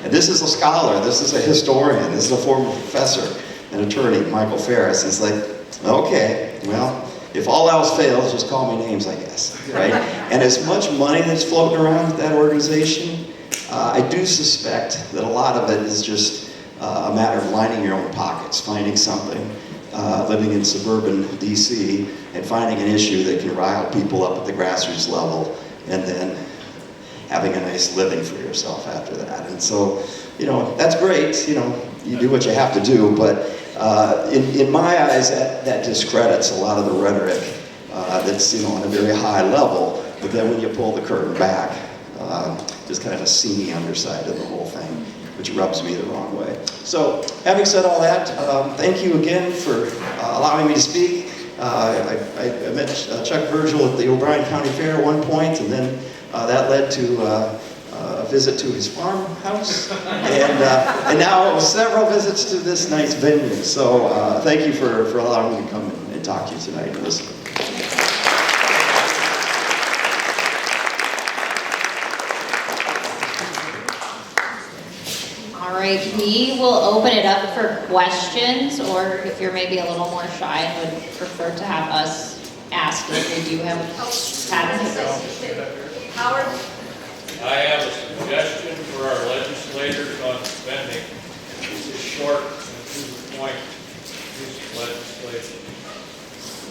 M: And this is a scholar, this is a historian, this is a former professor, an attorney, Michael Ferris. He's like, okay, well, if all else fails, just call me names, I guess, right? And as much money that's floating around with that organization, I do suspect that a lot of it is just a matter of lining your own pockets, finding something, living in suburban DC, and finding an issue that can rile people up at the grassroots level, and then having a nice living for yourself after that. And so, you know, that's great, you know, you do what you have to do, but in my eyes, that discredits a lot of the rhetoric that's, you know, on a very high level, but then when you pull the curtain back, just kind of a seamy underside of the whole thing, which rubs me the wrong way. So, having said all that, thank you again for allowing me to speak. I met Chuck Virgil at the O'Brien County Fair at one point, and then that led to a visit to his farmhouse, and now several visits to this nice venue. So thank you for allowing me to come and talk to you tonight and listen.
A: All right, we will open it up for questions, or if you're maybe a little more shy and would prefer to have us ask it, we do have
E: Howard?
F: I have a suggestion for our legislators on spending. This is short and to the point piece of legislation.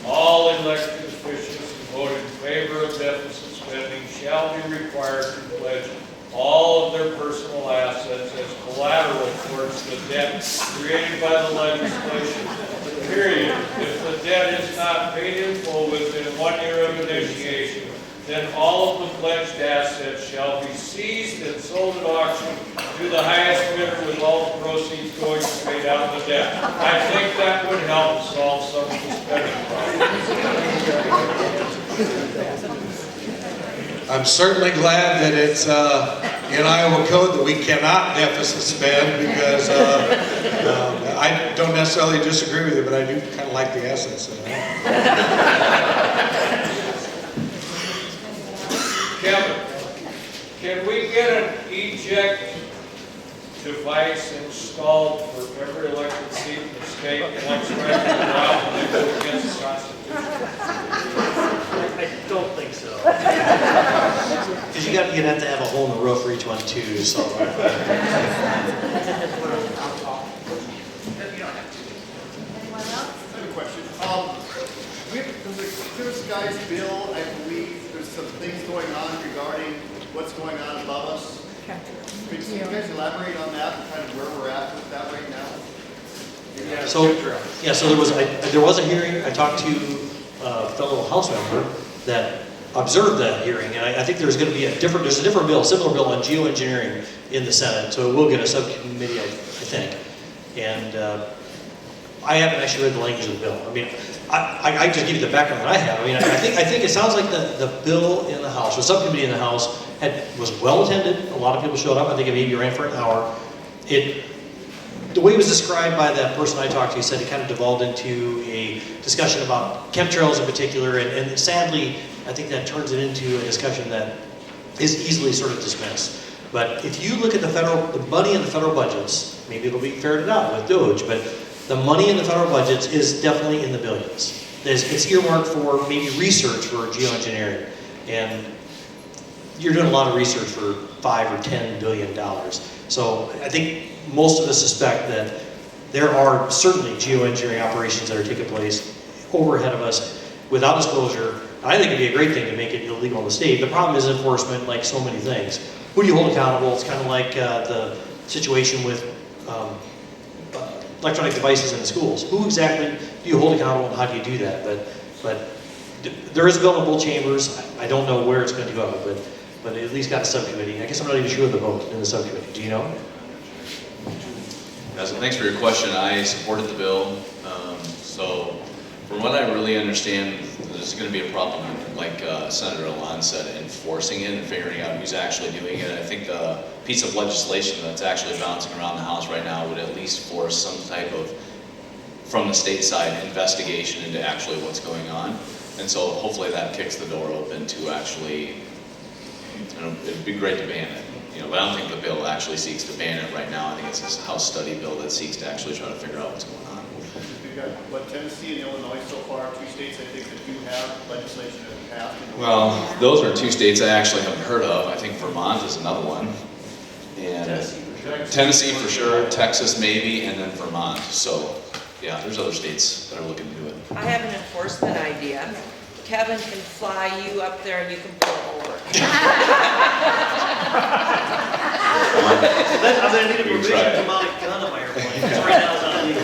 F: All elected officials who vote in favor of deficit spending shall be required to pledge all of their personal assets as collateral towards the debt created by the legislation. Period. If the debt is not paid in full within 1 year of initiation, then all of the pledged assets shall be seized and sold at auction to the highest bidder, with all the proceeds going to pay down the debt. I think that would help solve some of the spending problems.
J: I'm certainly glad that it's in Iowa code that we cannot deficit spend, because I don't necessarily disagree with you, but I do kind of like the essence of that.
F: Kevin, can we get an eject device installed for every elected seat in the state once right now when they go against the Constitution?
L: I don't think so. Because you'd have to have a hole in the roof for each one too, so.
I: Anyone else? I have a question. There's a Clear Skies bill, I believe there's some things going on regarding what's going on above us. Could you guys elaborate on that and kind of where we're at with that right now?
L: So there was a hearing. I talked to a fellow House member that observed that hearing, and I think there's going to be a different bill, similar bill on geoengineering in the Senate, so it will get a subcommittee, I think. And I haven't actually read the language of the bill. I mean, I just give you the background that I have. I mean, I think it sounds like the bill in the House, the subcommittee in the House, was well attended. A lot of people showed up. I think it maybe ran for an hour. The way it was described by that person I talked to, he said it kind of devolved into a discussion about chemtrails in particular, and sadly, I think that turns it into a discussion that is easily sort of dismissed. But if you look at the money in the federal budgets, maybe it'll be ferreted out with DOGE, but the money in the federal budgets is definitely in the billions. It's earmarked for maybe research for geoengineering, and you're doing a lot of research for $5 or $10 billion. So I think most of us suspect that there are certainly geoengineering operations that are taking place overhead of us without disclosure. I think it'd be a great thing to make it illegal in the state. The problem is enforcement, like so many things. Who do you hold accountable? It's kind of like the situation with electronic devices in the schools. Who exactly do you hold accountable, and how do you do that? But there is a bill in both chambers. I don't know where it's going to go, but at least got a subcommittee. I guess I'm not even sure of the vote in the subcommittee. Do you know?
K: So thanks for your question. I supported the bill. So from what I really understand, there's going to be a problem, like Senator Alon said, enforcing it and figuring out who's actually doing it. I think the piece of legislation that's actually bouncing around the House right now would at least force some type of, from the state side, investigation into actually what's going on. And so hopefully that kicks the door open to actually, it'd be great to ban it. But I don't think the bill actually seeks to ban it right now. I think it's this House study bill that seeks to actually try to figure out what's going on.
I: We've got, Tennessee and Illinois so far, 2 states I think that do have legislation that have passed.
K: Well, those are 2 states I actually haven't heard of. I think Vermont is another one. And Tennessee for sure, Texas maybe, and then Vermont. So, yeah, there's other states that are looking to do it.
N: I have an enforcement idea. Kevin can fly you up there and you can pull over.
L: I'm going to need a provision to mount a gun on my airplane. Because right now it's not illegal.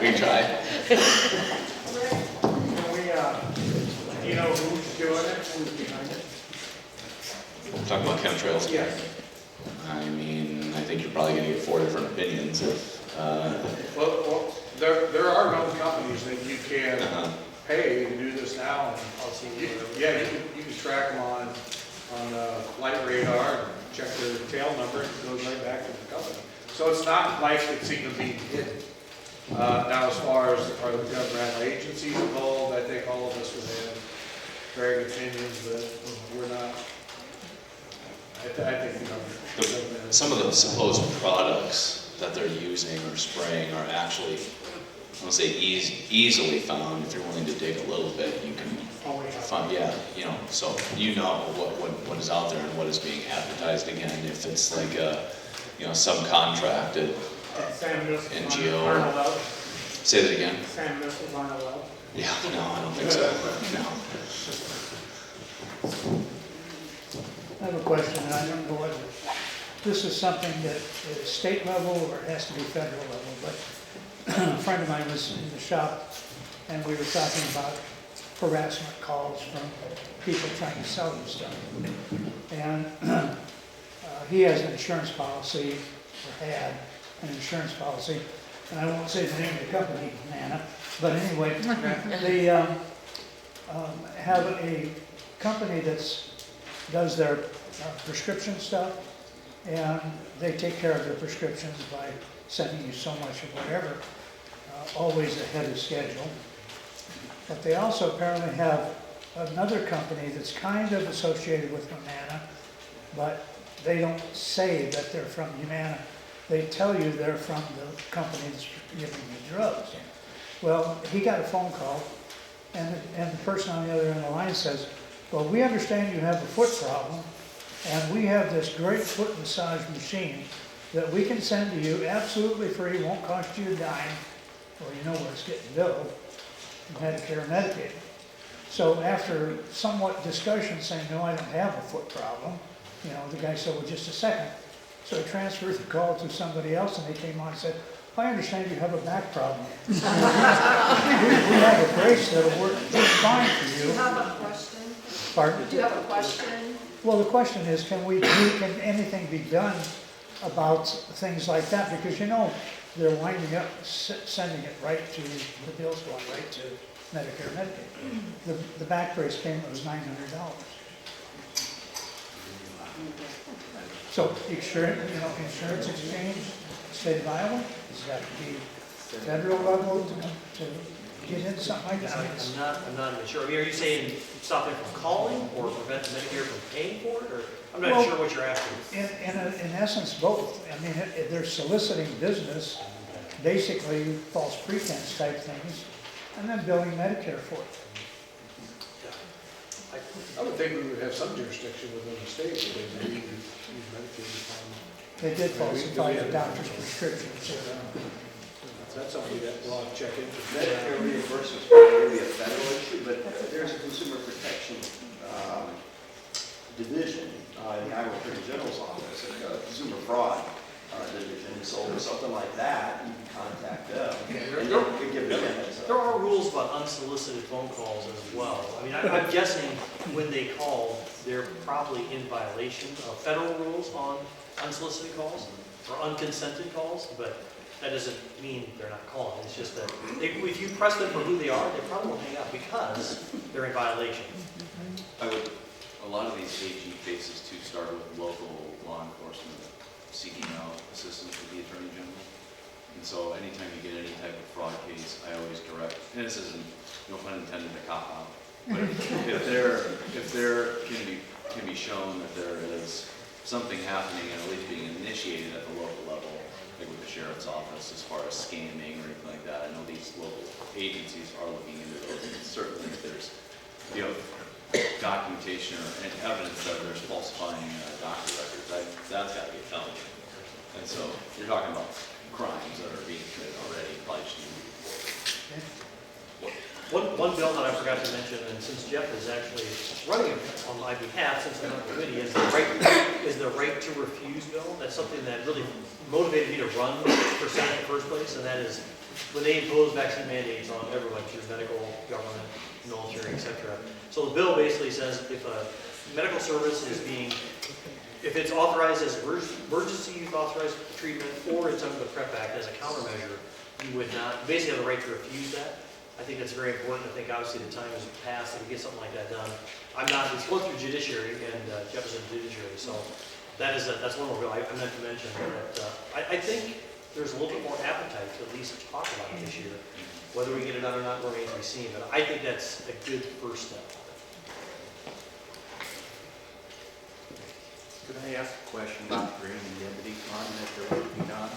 K: We can try.
G: Do you know who's doing it? Who's behind it?
K: Talk about chemtrails.
G: Yeah.
K: I mean, I think you're probably going to get 4 different opinions.
G: Well, there are known companies that you can pay to do this now. And you can track them on light radar and check their tail number, and it goes right back to the company. So it's not like it's even being hidden. Now, as far as are the governmental agencies involved, I think all of us would have varying opinions, but we're not. I think
K: Some of the supposed products that they're using or spraying are actually, I don't say easily found. If you're willing to dig a little bit, you can find, so what is out there and what is being advertised again. If it's like a, subcontracted NGO. Say that again.
O: SAM missiles aren't allowed.
K: Yeah, no, I don't think so. No.
O: I have a question, and I don't know whether this is something that is state level or it has to be federal level, but a friend of mine was in the shop and we were talking about harassment calls from people trying to sell him stuff. And he has an insurance policy, or had an insurance policy, and I won't say the name of the company, Nana, but anyway, they have a company that does their prescription stuff, and they take care of their prescriptions by sending you so much of whatever, always ahead of schedule. But they also apparently have another company that's kind of associated with Humana, but they don't say that they're from Humana. They tell you they're from the company that's giving you drugs. Well, he got a phone call, and the person on the other end of the line says, well, we understand you have a foot problem, and we have this great foot massage machine that we can send to you absolutely free, won't cost you a dime. Well, you know where it's getting billed, Medicare and Medicaid. So after somewhat discussion saying, no, I don't have a foot problem, the guy said, well, just a second. So I transferred the call to somebody else, and they came on and said, I understand you have a back problem. we have a brace that'll work just fine for you.
N: Do you have a question?
O: Pardon?
N: Do you have a question?
O: Well, the question is, can anything be done about things like that? Because they're winding up sending it right to, the bill's going right to Medicare, Medicaid. The back brace payment was $900. So insurance, insurance exchange, state of Iowa, does that be federal level to get into something like that? I mean,
L: I'm not even sure. I mean, are you saying stop them from calling or prevent the Medicare from paying for it? Or I'm not sure what you're asking.
O: In essence, both. I mean, they're soliciting business, basically false pretense type things, and then billing Medicare for it.
G: I would think we would have some jurisdiction within the state where they use Medicaid to fund.
O: They did falsify the doctor's prescriptions.
G: That's something that we'll have to check into.
M: Medicare reimbursement is probably a federal issue, but there's a consumer protection division in the Iowa Attorney General's office, a consumer fraud division. So something like that, you can contact them. And you can give them a heads up.
L: There are rules about unsolicited phone calls as well. I mean, I'm guessing when they call, they're probably in violation of federal rules on unsolicited calls or unconsented calls, but that doesn't mean they're not calling. It's just that if you press them for who they are, they probably won't hang up because they're in violation.
K: A lot of these AG cases too start with local law enforcement seeking out assistance with the Attorney General. And so anytime you get any type of fraud case, I always direct, and this isn't, no pun intended, a cop out. But if there can be shown that there is something happening and at least being initiated at the local level, like with the sheriff's office as far as scamming or anything like that, I know these local agencies are looking into those. And certainly if there's, documentation or evidence that there's falsifying doctor records, that's got to be a felony. And so you're talking about crimes that are being committed already. Probably shouldn't.
L: One bill that I forgot to mention, and since Jeff is actually running on my behalf, since I'm on the committee, is the right to refuse bill. That's something that really motivated me to run for Senate in the first place, and that is when they impose vaccine mandates on everyone through medical, government, military, etc. So the bill basically says if a medical service is being, if it's authorized as emergency use authorized treatment or it's under the PrEP Act as a countermeasure, you would not, basically have the right to refuse that. I think that's very important. I think obviously the time has passed that we get something like that done. It's going through judiciary, and Jeff is in judiciary, so that's one more bill I meant to mention. But I think there's a little bit more appetite to at least talk about it this year. Whether we get it done or not remains to be seen, but I think that's a good first step.
P: Could I ask a question about the green indemnity fund that they're working on?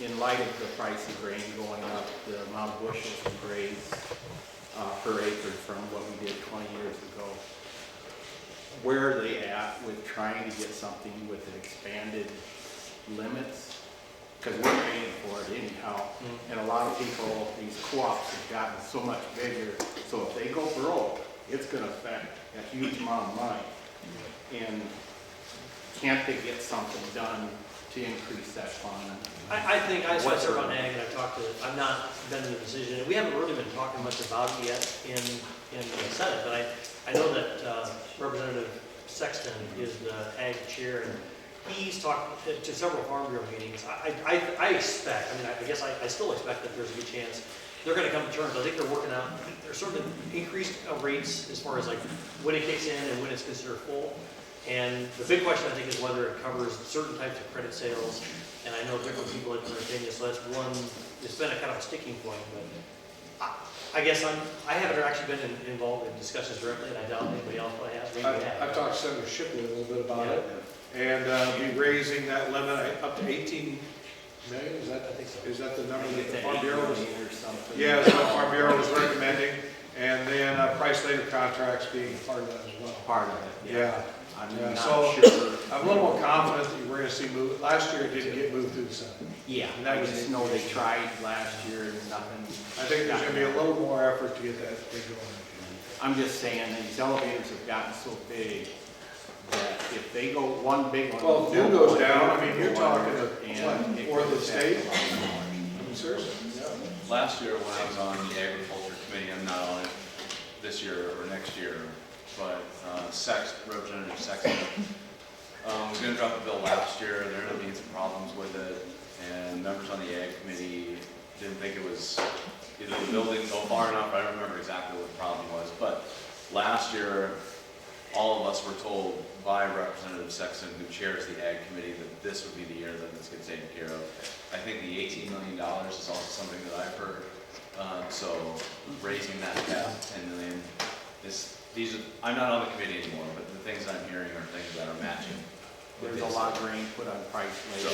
P: In light of the price of grain going up, the amount of bushels of grain per acre from what we did 20 years ago, where are they at with trying to get something with an expanded limits? Because we're paying for it anyhow, and a lot of people, these co-ops have gotten so much bigger, so if they go broke, it's going to affect a huge amount of money. And can't they get something done to increase that fund?
L: I think I serve on ag, and I've not been in the decision, and we haven't really been talking much about it yet in the Senate, but I know that Representative Sexton is the ag chair, and he's talked to several Farm Bureau meetings. I expect, I guess I still expect that there's a good chance they're going to come to terms. I think they're working out, there's certainly increased rates as far as like when it kicks in and when it's considered full. And the big question I think is whether it covers certain types of credit sales. And I know different people have different opinions, so that's one, it's been a kind of a sticking point. But I guess I haven't actually been involved in discussions directly, and I doubt anybody else probably has. Maybe
G: I've talked to Senator Shipley a little bit about it, and be raising that limit up to 18 million. Is that the number that the Farm Bureau was? Yeah, that's what Farm Bureau was recommending, and then price later contracts being part of that as well.
P: Part of it,
G: yeah.
P: I'm
G: so
P: sure.
G: I'm a little more confident that we're going to see move. Last year it didn't get moved through the Senate.
P: Yeah,
G: and that
P: I
G: was
P: just know they tried last year and nothing.
G: I think there's going to be a little more effort to get that thing going.
P: I'm just saying these elevators have gotten so big that if they go one big one.
G: Well, if new goes down, I mean, you're talking
P: for the
G: state. I mean, seriously. Yeah.
K: Last year when I was on the Agriculture Committee, I'm not on it this year or next year, but Representative Sexton was going to drop a bill last year, and there ended up being some problems with it, and members on the Ag Committee didn't think it was either the building go far enough, I don't remember exactly what the problem was, but last year, all of us were told by Representative Sexton, who chairs the Ag Committee, that this would be the year that this gets taken care of. I think the $18 million is also something that I've heard. So raising that cap, 10 million, I'm not on the committee anymore, but the things I'm hearing are things that are matching.
P: There's a lot of grain put on price lately.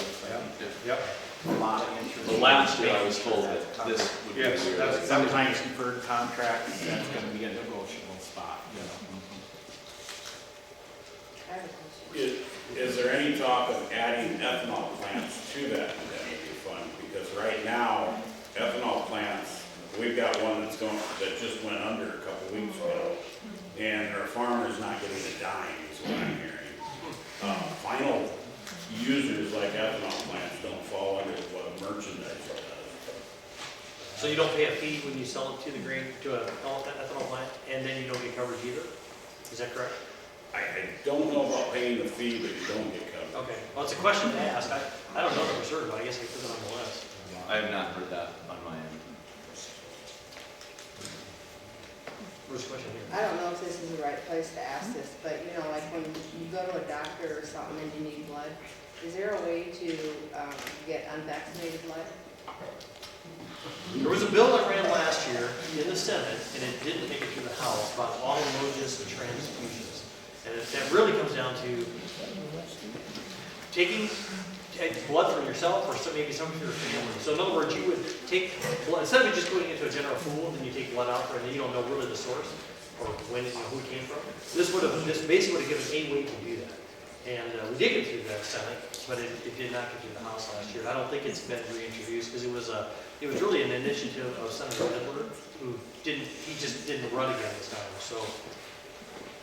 G: Yep.
P: A lot of interest.
K: The last year I was told that this would be the
G: Yes,
K: year.
G: that's-
P: Sometimes deferred contracts, that's gonna be a negotiable spot, you know.
Q: Is there any talk of adding ethanol plants to that indemnity fund? Because right now, ethanol plants, we've got one that just went under a couple weeks ago, and our farmer's not getting a dime, is what I'm hearing. Final users like ethanol plants don't fall under what merchandise does.
L: So you don't pay a fee when you sell it to the grain, to an ethanol plant, and then you don't get coverage either? Is that correct?
Q: I don't know about paying the fee, but you don't get covered.
L: Okay, well, it's a question to ask. I don't know for certain, but I guess I put it on the list.
K: I have not heard that on my end.
L: Where's the question here?
R: I don't know if this is the right place to ask this, but you know, like when you go to a doctor or something and you need blood, is there a way to get unvaccinated blood?
L: There was a bill that ran last year in the Senate, and it didn't make it through the House, about autologous transfusions. And that really comes down to taking blood from yourself or maybe some of your family. So in other words, you would take blood, instead of just going into a general pool, and then you take blood out and then you don't know really the source or when it, who it came from. This basically would have given a way to do that. And we did get through the Senate, but it did not get through the House last year. I don't think it's been reintroduced because it was really an initiative of Senator Hitler, who just didn't run again this time. So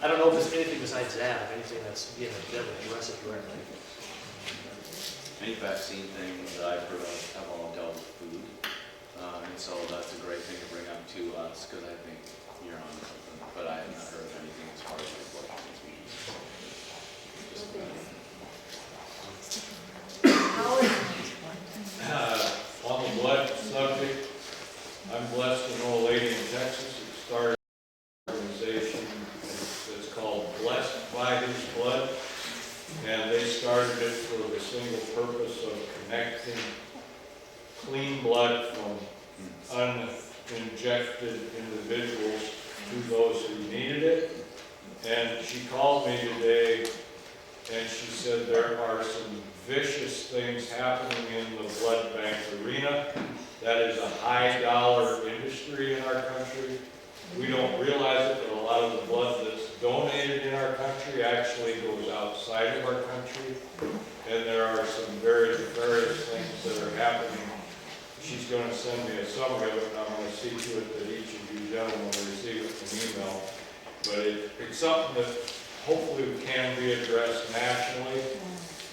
L: I don't know if there's anything besides that, if anything that's being addressed directly.
K: Any vaccine things that I've heard of have all dealt with food. And so that's a great thing to bring up to us because I think you're on something. But I have not heard of anything as far as blood transfusions.
F: On the blood subject, I'm blessed to know a lady in Texas who started an organization that's called Blessed by His Blood. And they started it for the single purpose of connecting clean blood from uninjected individuals to those who needed it. And she called me today and she said there are some vicious things happening in the blood bank arena. That is a high dollar industry in our country. We don't realize it, but a lot of the blood that's donated in our country actually goes outside of our country. And there are some very nefarious things that are happening. She's going to send me a summary of it, and I'm going to see to it that each of you gentlemen will receive it in email. But it's something that hopefully can be addressed nationally.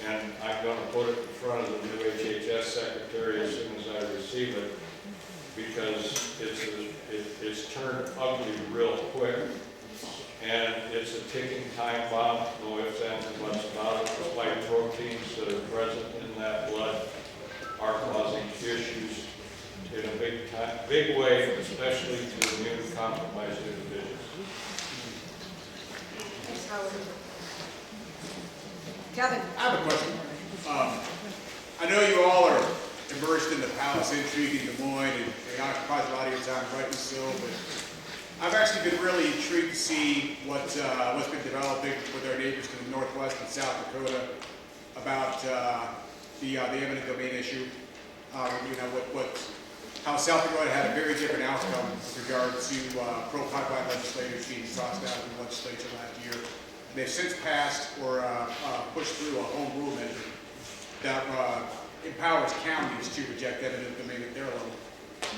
F: And I'm going to put it in front of the new HHS secretary as soon as I receive it, because it's turned ugly real quick. And it's a ticking time bomb, no ifs, ands, and buts about it. The spike proteins that are present in that blood are causing issues in a big way, especially to immune-compromised individuals.
R: Thanks, Howard.
S: Kevin. I have a question. I know you all are immersed in the palace intrigue in Des Moines, and it occupies a lot of your time, rightly so, but I've actually been really intrigued to see what's been developing with our neighbors to the northwest and South Dakota about the eminent domain issue. How South Dakota had a very different outcome with regard to pro-pipeline legislators being tossed out of the legislature last year. And they've since passed or pushed through a home rule measure that empowers counties to reject eminent domain at their level.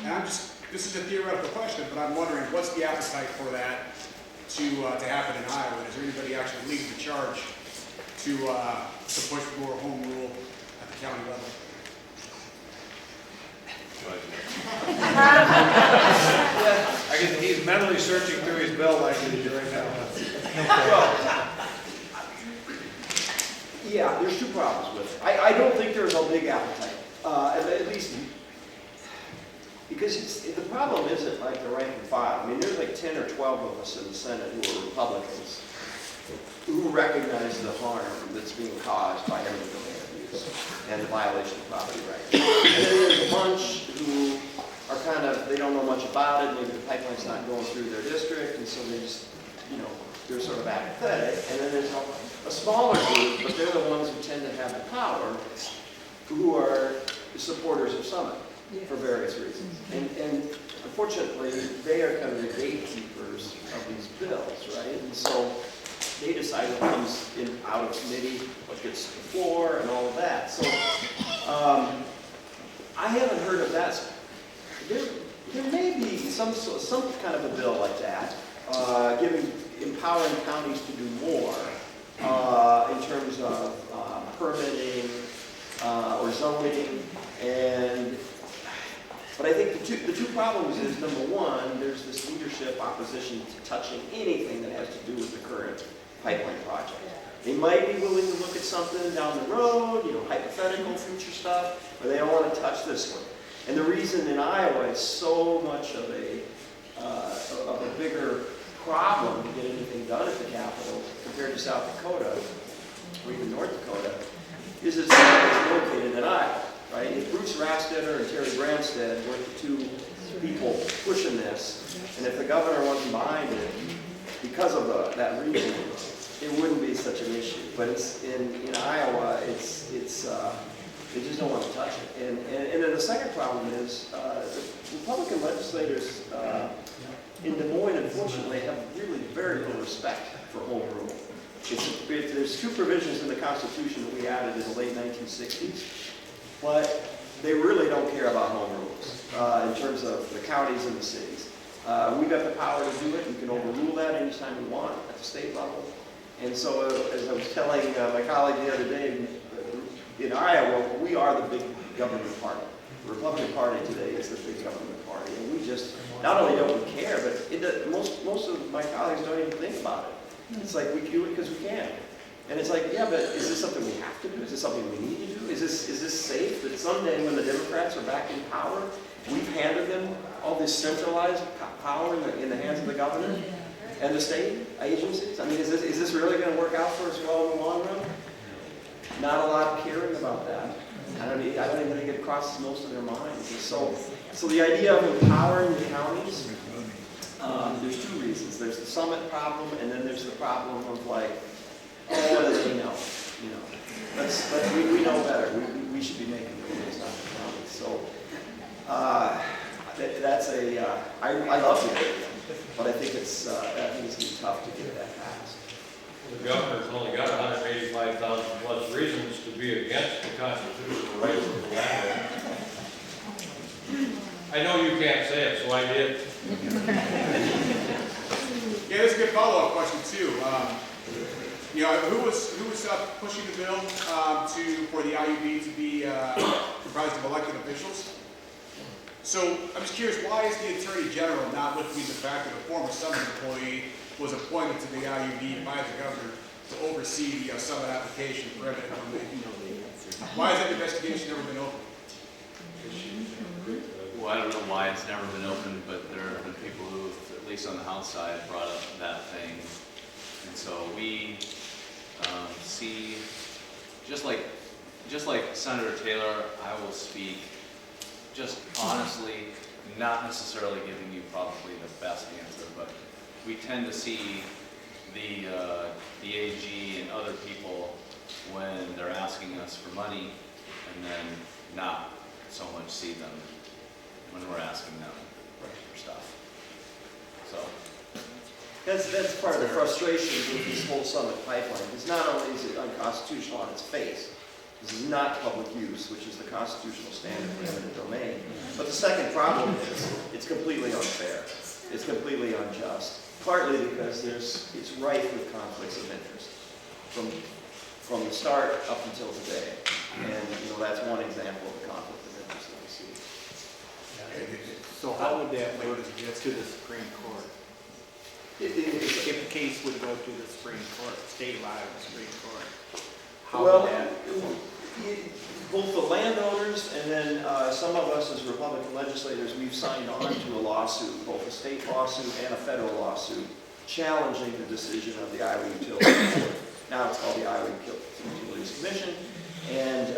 S: And this is a theoretical question, but I'm wondering what's the appetite for that to happen in Iowa? Is there anybody actually leading the charge to push for more home rule at the county level?
G: He's mentally searching through his bell like he is right now.
T: Well, yeah, there's two problems with it. I don't think there's a big appetite.
M: at least, because the problem isn't like the rank and file. I mean, there's like 10 or 12 of us in the Senate who are Republicans who recognize the harm that's being caused by eminent domain abuse and the violation of property rights. And then there's a bunch who are kind of, they don't know much about it, maybe the pipeline's not going through their district, and so they just, they're sort of apathetic. And then there's a smaller group, but they're the ones who tend to have the power, who are supporters of Summit for various reasons. And unfortunately, they are kind of the gatekeepers of these bills, right? And so they decide what comes out of committee, what gets to the floor, and all of that. So I haven't heard of that. There may be some kind of a bill like that, empowering counties to do more in terms of permitting or zoning. But I think the two problems is, number one, there's this leadership opposition to touching anything that has to do with the current pipeline project. They might be willing to look at something down the road, hypothetical future stuff, but they don't want to touch this one. And the reason in Iowa it's so much of a bigger problem to get anything done at the Capitol compared to South Dakota or even North Dakota is it's located in Iowa, right? If Bruce Rastetter and Terry Branstad were the two people pushing this, and if the governor wasn't behind it, because of that reason, it wouldn't be such an issue. But it's in Iowa, they just don't want to touch it. And then the second problem is the Republican legislators in Des Moines, unfortunately, have really very little respect for home rule. There's two provisions in the Constitution that we added in the late 1960s, but they really don't care about home rules in terms of the counties and the cities. We've got the power to do it. We can overrule that anytime we want at the state level. And so, as I was telling my colleague the other day, in Iowa, we are the big government party. The Republican Party today is the big government party. And we just, not only don't we care, but most of my colleagues don't even think about it. It's like we do it because we can. And it's like, yeah, but is this something we have to do? Is this something we need to do? Is this safe that someday when the Democrats are back in power, we've handed them all this centralized power in the hands of the governor and the state agencies? I mean, is this really going to work out for us well in the long run? Not a lot of caring about that. I don't even think it crosses most of their minds. So the idea of empowering the counties, there's two reasons. There's the Summit problem, and then there's the problem of like, oh, what do they know? We know better. We should be making the rules, not the counties. So I love the idea, but I think it's going to be tough to get that passed.
F: The governor's only got 185,000 plus reasons to be against the constitutional rights of the landowner. I know you can't say it, so I did.
S: Yeah, that's a good follow-up question too. Who was pushing the bill for the IUB to be comprised of elected officials? So I'm just curious, why is the Attorney General not looking into the fact that a former Summit employee was appointed to the IUB by the governor to oversee the Summit application for eminent domain? Why has that investigation never been opened?
K: Well, I don't know why it's never been opened, but there have been people who, at least on the House side, brought up that thing. And so we see, just like Senator Taylor, I will speak just honestly, not necessarily giving you probably the best answer, but we tend to see the AG and other people when they're asking us for money, and then not so much see them when we're asking them for stuff. So
M: that's part of the frustration with this whole Summit pipeline. Because not only is it unconstitutional on its face, this is not public use, which is the constitutional standard for eminent domain. But the second problem is it's completely unfair. It's completely unjust. Partly because it's rife with conflicts of interest from the start up until today. And that's one example of the conflict of interest that we see.
P: So how would that work to the Supreme Court? If the case would go to the Supreme Court, state law or the Supreme Court, how
M: Well,
P: that?
M: both the landowners and then some of us as Republican legislators, we've signed on to a lawsuit, both a state lawsuit and a federal lawsuit, challenging the decision of the Iowa Utilities Board. Now it's called the Iowa Utilities Commission. And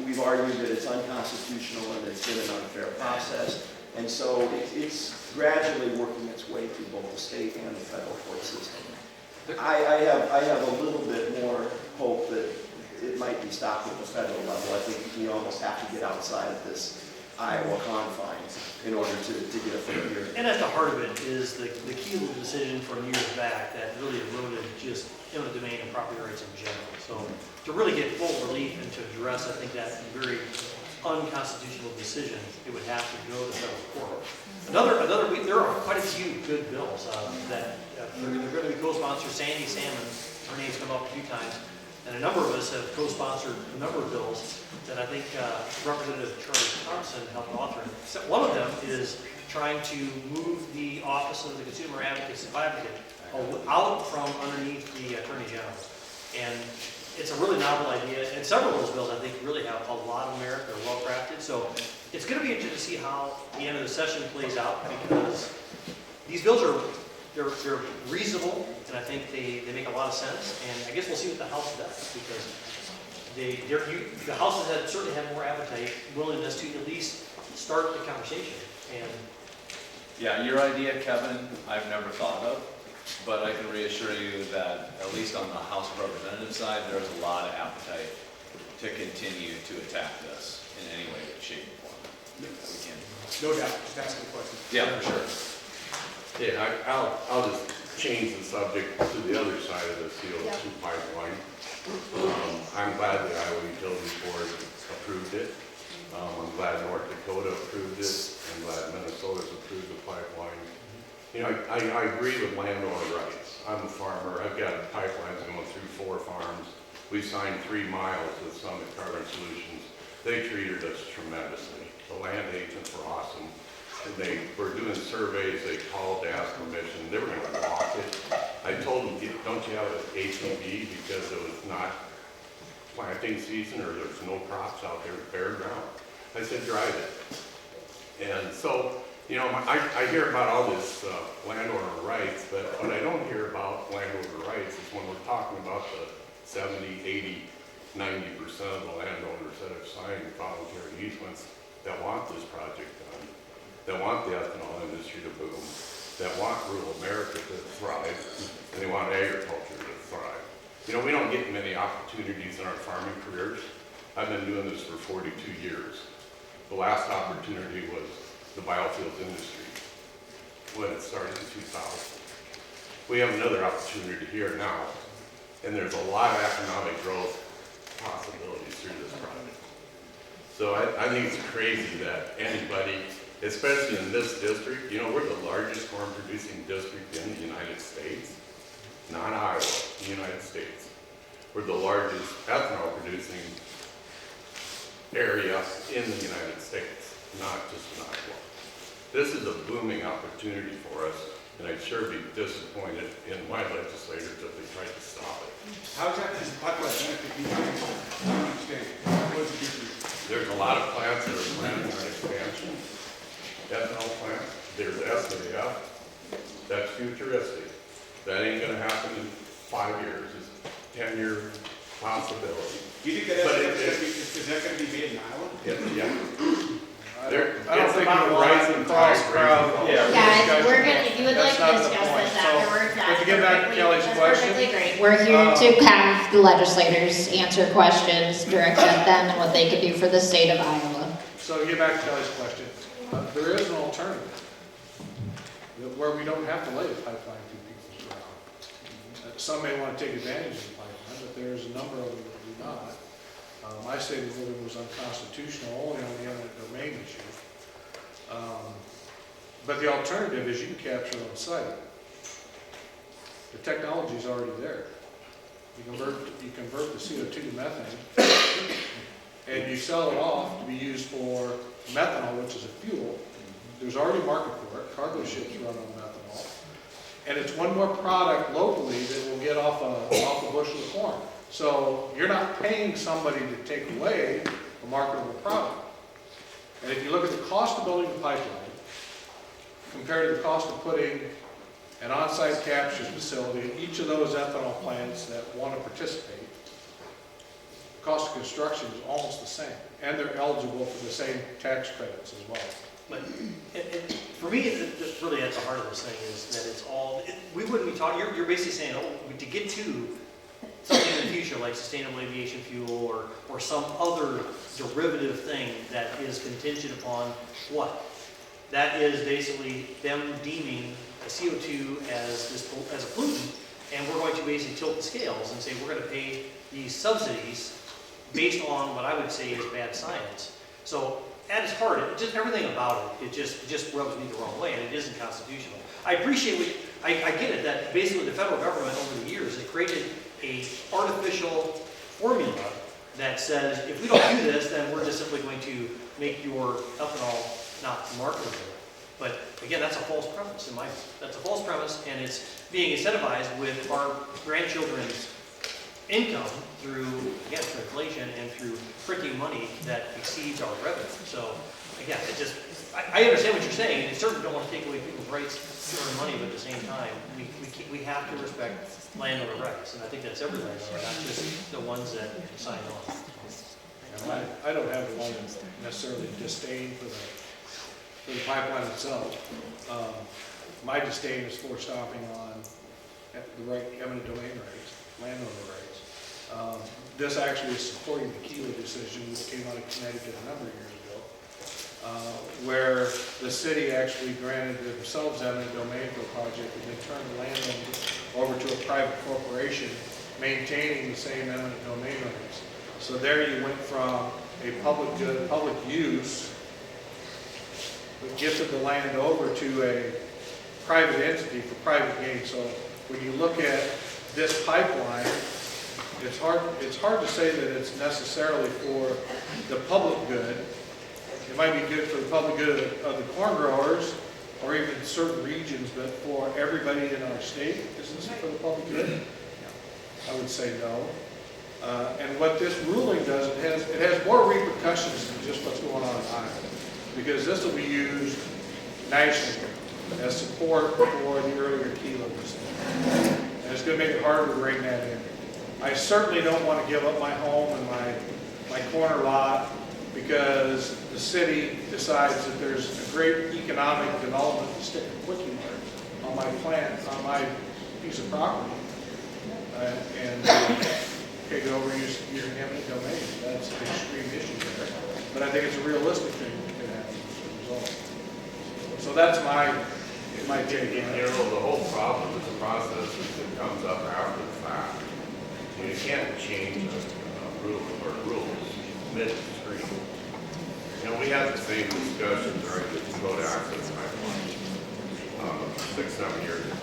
M: we've argued that it's unconstitutional and it's been an unfair process. And so it's gradually working its way through both the state and the federal court system. I have a little bit more hope that it might be stopped at the federal level. I think we almost have to get outside of this Iowa confines in order to get a fair hearing.
L: And at the heart of it is the key little decision from years back that really eroded just eminent domain and property rights in general. So to really get full relief and to address, I think, that very unconstitutional decision, it would have to go to federal court. There are quite a few good bills that they're going to be co-sponsored. Sandy Salmon, her name's come up a few times, and a number of us have co-sponsored a number of bills that I think Representative Charlie Thompson helped author. One of them is trying to move the Office of the Consumer Advocate out from underneath the Attorney General. And it's a really novel idea, and several of those bills I think really have a lot of merit. They're well crafted, so it's going to be interesting to see how the end of the session plays out, because these bills are they're reasonable, and I think they make a lot of sense. And I guess we'll see what the House does, because the House has certainly had more appetite, willingness to at least start the conversation. And
K: Yeah, your idea, Kevin, I've never thought of, but I can reassure you that at least on the House of Representatives side, there's a lot of appetite to continue to attack this in any way, shape, or form that we can.
S: No doubt, just asking a question.
K: Yeah, for sure.
U: Yeah, I'll just change the subject to the other side of the CO2 pipeline. I'm glad the Iowa Utilities Board approved it. I'm glad North Dakota approved it. I'm glad Minnesota's approved the pipeline. You know, I agree with landowner rights. I'm a farmer. I've got pipelines going through 4 farms. We signed 3 miles with Summit Carbon Solutions. They treated us tremendously. The land agents were awesome. They were doing surveys. They called to ask permission. They were going to walk it. I told them, don't you have an ATV because it was not planting season or there's no crops out there, bare ground. I said, drive it. And so, you know, I hear about all this landowner rights, but what I don't hear about landowner rights is when we're talking about the 70, 80, 90% of the landowners that have signed voluntary easements that want this project done, that want the ethanol industry to boom, that want rural America to thrive, and they want agriculture to thrive. You know, we don't get many opportunities in our farming careers. I've been doing this for 42 years. The last opportunity was the biofuels industry when it started in 2000. We have another opportunity here now, and there's a lot of economic growth possibilities through this project. So I think it's crazy that anybody, especially in this district, you know, we're the largest corn producing district in the United States, not Iowa, the United States. We're the largest ethanol producing area in the United States, not just in Iowa. This is a booming opportunity for us, and I'd sure be disappointed in my legislators if they tried to stop it.
S: How does this pipeline benefit you? I don't understand. What does it do for you?
U: There's a lot of plants that are planning on expansion. Ethanol plants, there's SAF, that's futuristic. That ain't gonna happen in 5 years, it's a 10-year possibility.
S: Do you think that is that going to be made in Iowa?
U: Yeah.
G: I don't think
U: about
G: we're rising cross crowd.
A: Guys, we're gonna, if you would like to discuss this afterwards,
G: If you get back to Kelly's
A: that's
G: question.
A: perfectly great. We're here to have the legislators answer questions, direct at them, and what they could do for the state of Iowa.
G: So to get back to Kelly's question, there is an alternative where we don't have to lay the pipeline through people's ground. Some may want to take advantage of the pipeline, but there's a number of them that do not. My state of living was unconstitutional only on the eminent domain issue. But the alternative is you can capture on site. The technology is already there. You convert the CO2 to methane, and you sell it off to be used for methanol, which is a fuel. There's already a market for it. Cargo ships run on methanol. And it's one more product locally that will get get off a bushel of corn. So you're not paying somebody to take away a marketable product. And if you look at the cost of building the pipeline, compared to the cost of putting an on-site capture facility in each of those ethanol plants that want to participate, the cost of construction is almost the same. And they're eligible for the same tax credits as well.
L: But for me, really at the heart of this thing is that it's all, we wouldn't be talking, you're basically saying, oh, to get to something in the future like sustainable aviation fuel or some other derivative thing that is contingent upon what? That is basically them deeming a CO2 as a pollutant, and we're going to basically tilt the scales and say we're going to pay these subsidies based on what I would say is bad science. So at its heart, just everything about it just rubs me the wrong way, and it isn't constitutional. I appreciate I get it that basically the federal government over the years has created a artificial formula that says if we don't do this, then we're just simply going to make your ethanol not marketable. But again, that's a false premise in my view. That's a false premise, and it's being incentivized with our grandchildren's income through, again, through inflation and through printing money that exceeds our revenue. So again, I understand what you're saying, and certainly don't want to take away people's rights to earn money, but at the same time, we have to respect landowner rights, and I think that's every landowner, not just the ones that sign on.
G: I don't have one necessarily disdain for the pipeline itself. My disdain is for stopping on the right eminent domain rights, landowner rights. This actually is supporting the Keeler decision that came out of Connecticut a number of years ago, where the city actually granted themselves eminent domain for a project and they turned the land over to a private corporation maintaining the same eminent domain rights. So there you went from a public good, public use, but gifted the land over to a private entity for private gain. So when you look at this pipeline, it's hard to say that it's necessarily for the public good. It might be good for the public good of the corn growers or even certain regions, but for everybody in our state, is this for the public good? I would say no. And what this ruling does, it has more repercussions than just what's going on in Iowa, because this will be used nationally as support for the earlier Keeler decision. And it's going to make it harder to rein that in. I certainly don't want to give up my home and my corner lot because the city decides that there's a great economic development to stick a quickie mark on my plant, on my piece of property. Okay, go over using eminent domain. That's an extreme issue there. But I think it's a realistic thing that can happen as a result. So that's my take.
U: You know, the whole problem with the process is it comes up after the fact. You can't change a rule or rules midstream. You know, we had the same discussion during the Dakota Access Pipeline 6-7 years ago.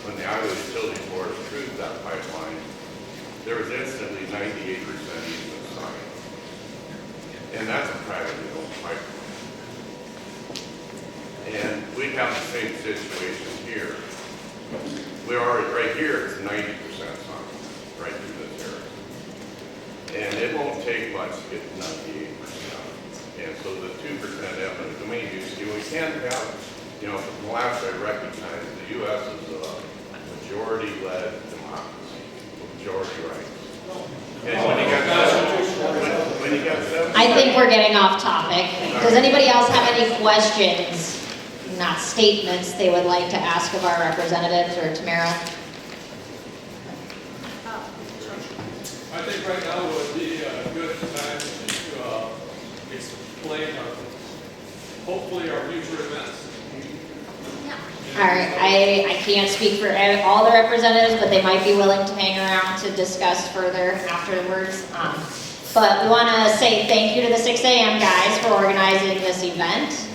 U: When the Iowa Utilities Board approved that pipeline, there was instantly 98% easement signed. And that's a privately owned pipeline. And we have the same situation here. We're already, right here, it's 90% signed, right through this area. And it won't take much to get 98%. And so the 2% eminent domain use, we can't have, you know, from the last I recognize, the U.S. is a majority-led democracy, majority rights. And when you got 70,
A: I think we're getting off topic. Does anybody else have any questions, not statements, they would like to ask of our representatives or Tamara?
F: I think right now would be a good time to explain hopefully our future events.
A: All right, I can't speak for all the representatives, but they might be willing to hang around to discuss further afterwards. But we want to say thank you to the 6 a.m. guys for organizing this event.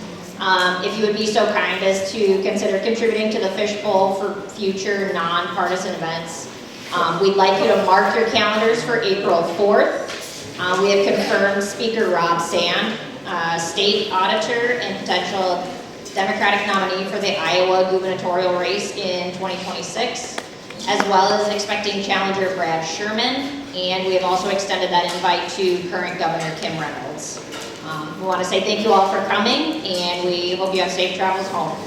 A: If you would be so kind as to consider contributing to the fishbowl for future non-partisan events. We'd like you to mark your calendars for April 4th. We have confirmed Speaker Rob Sand, State Auditor and potential Democratic nominee for the Iowa gubernatorial race in 2026. as well as expecting challenger Brad Sherman, and we have also extended that invite to current Governor Kim Reynolds. We want to say thank you all for coming, and we hope you have safe travels home.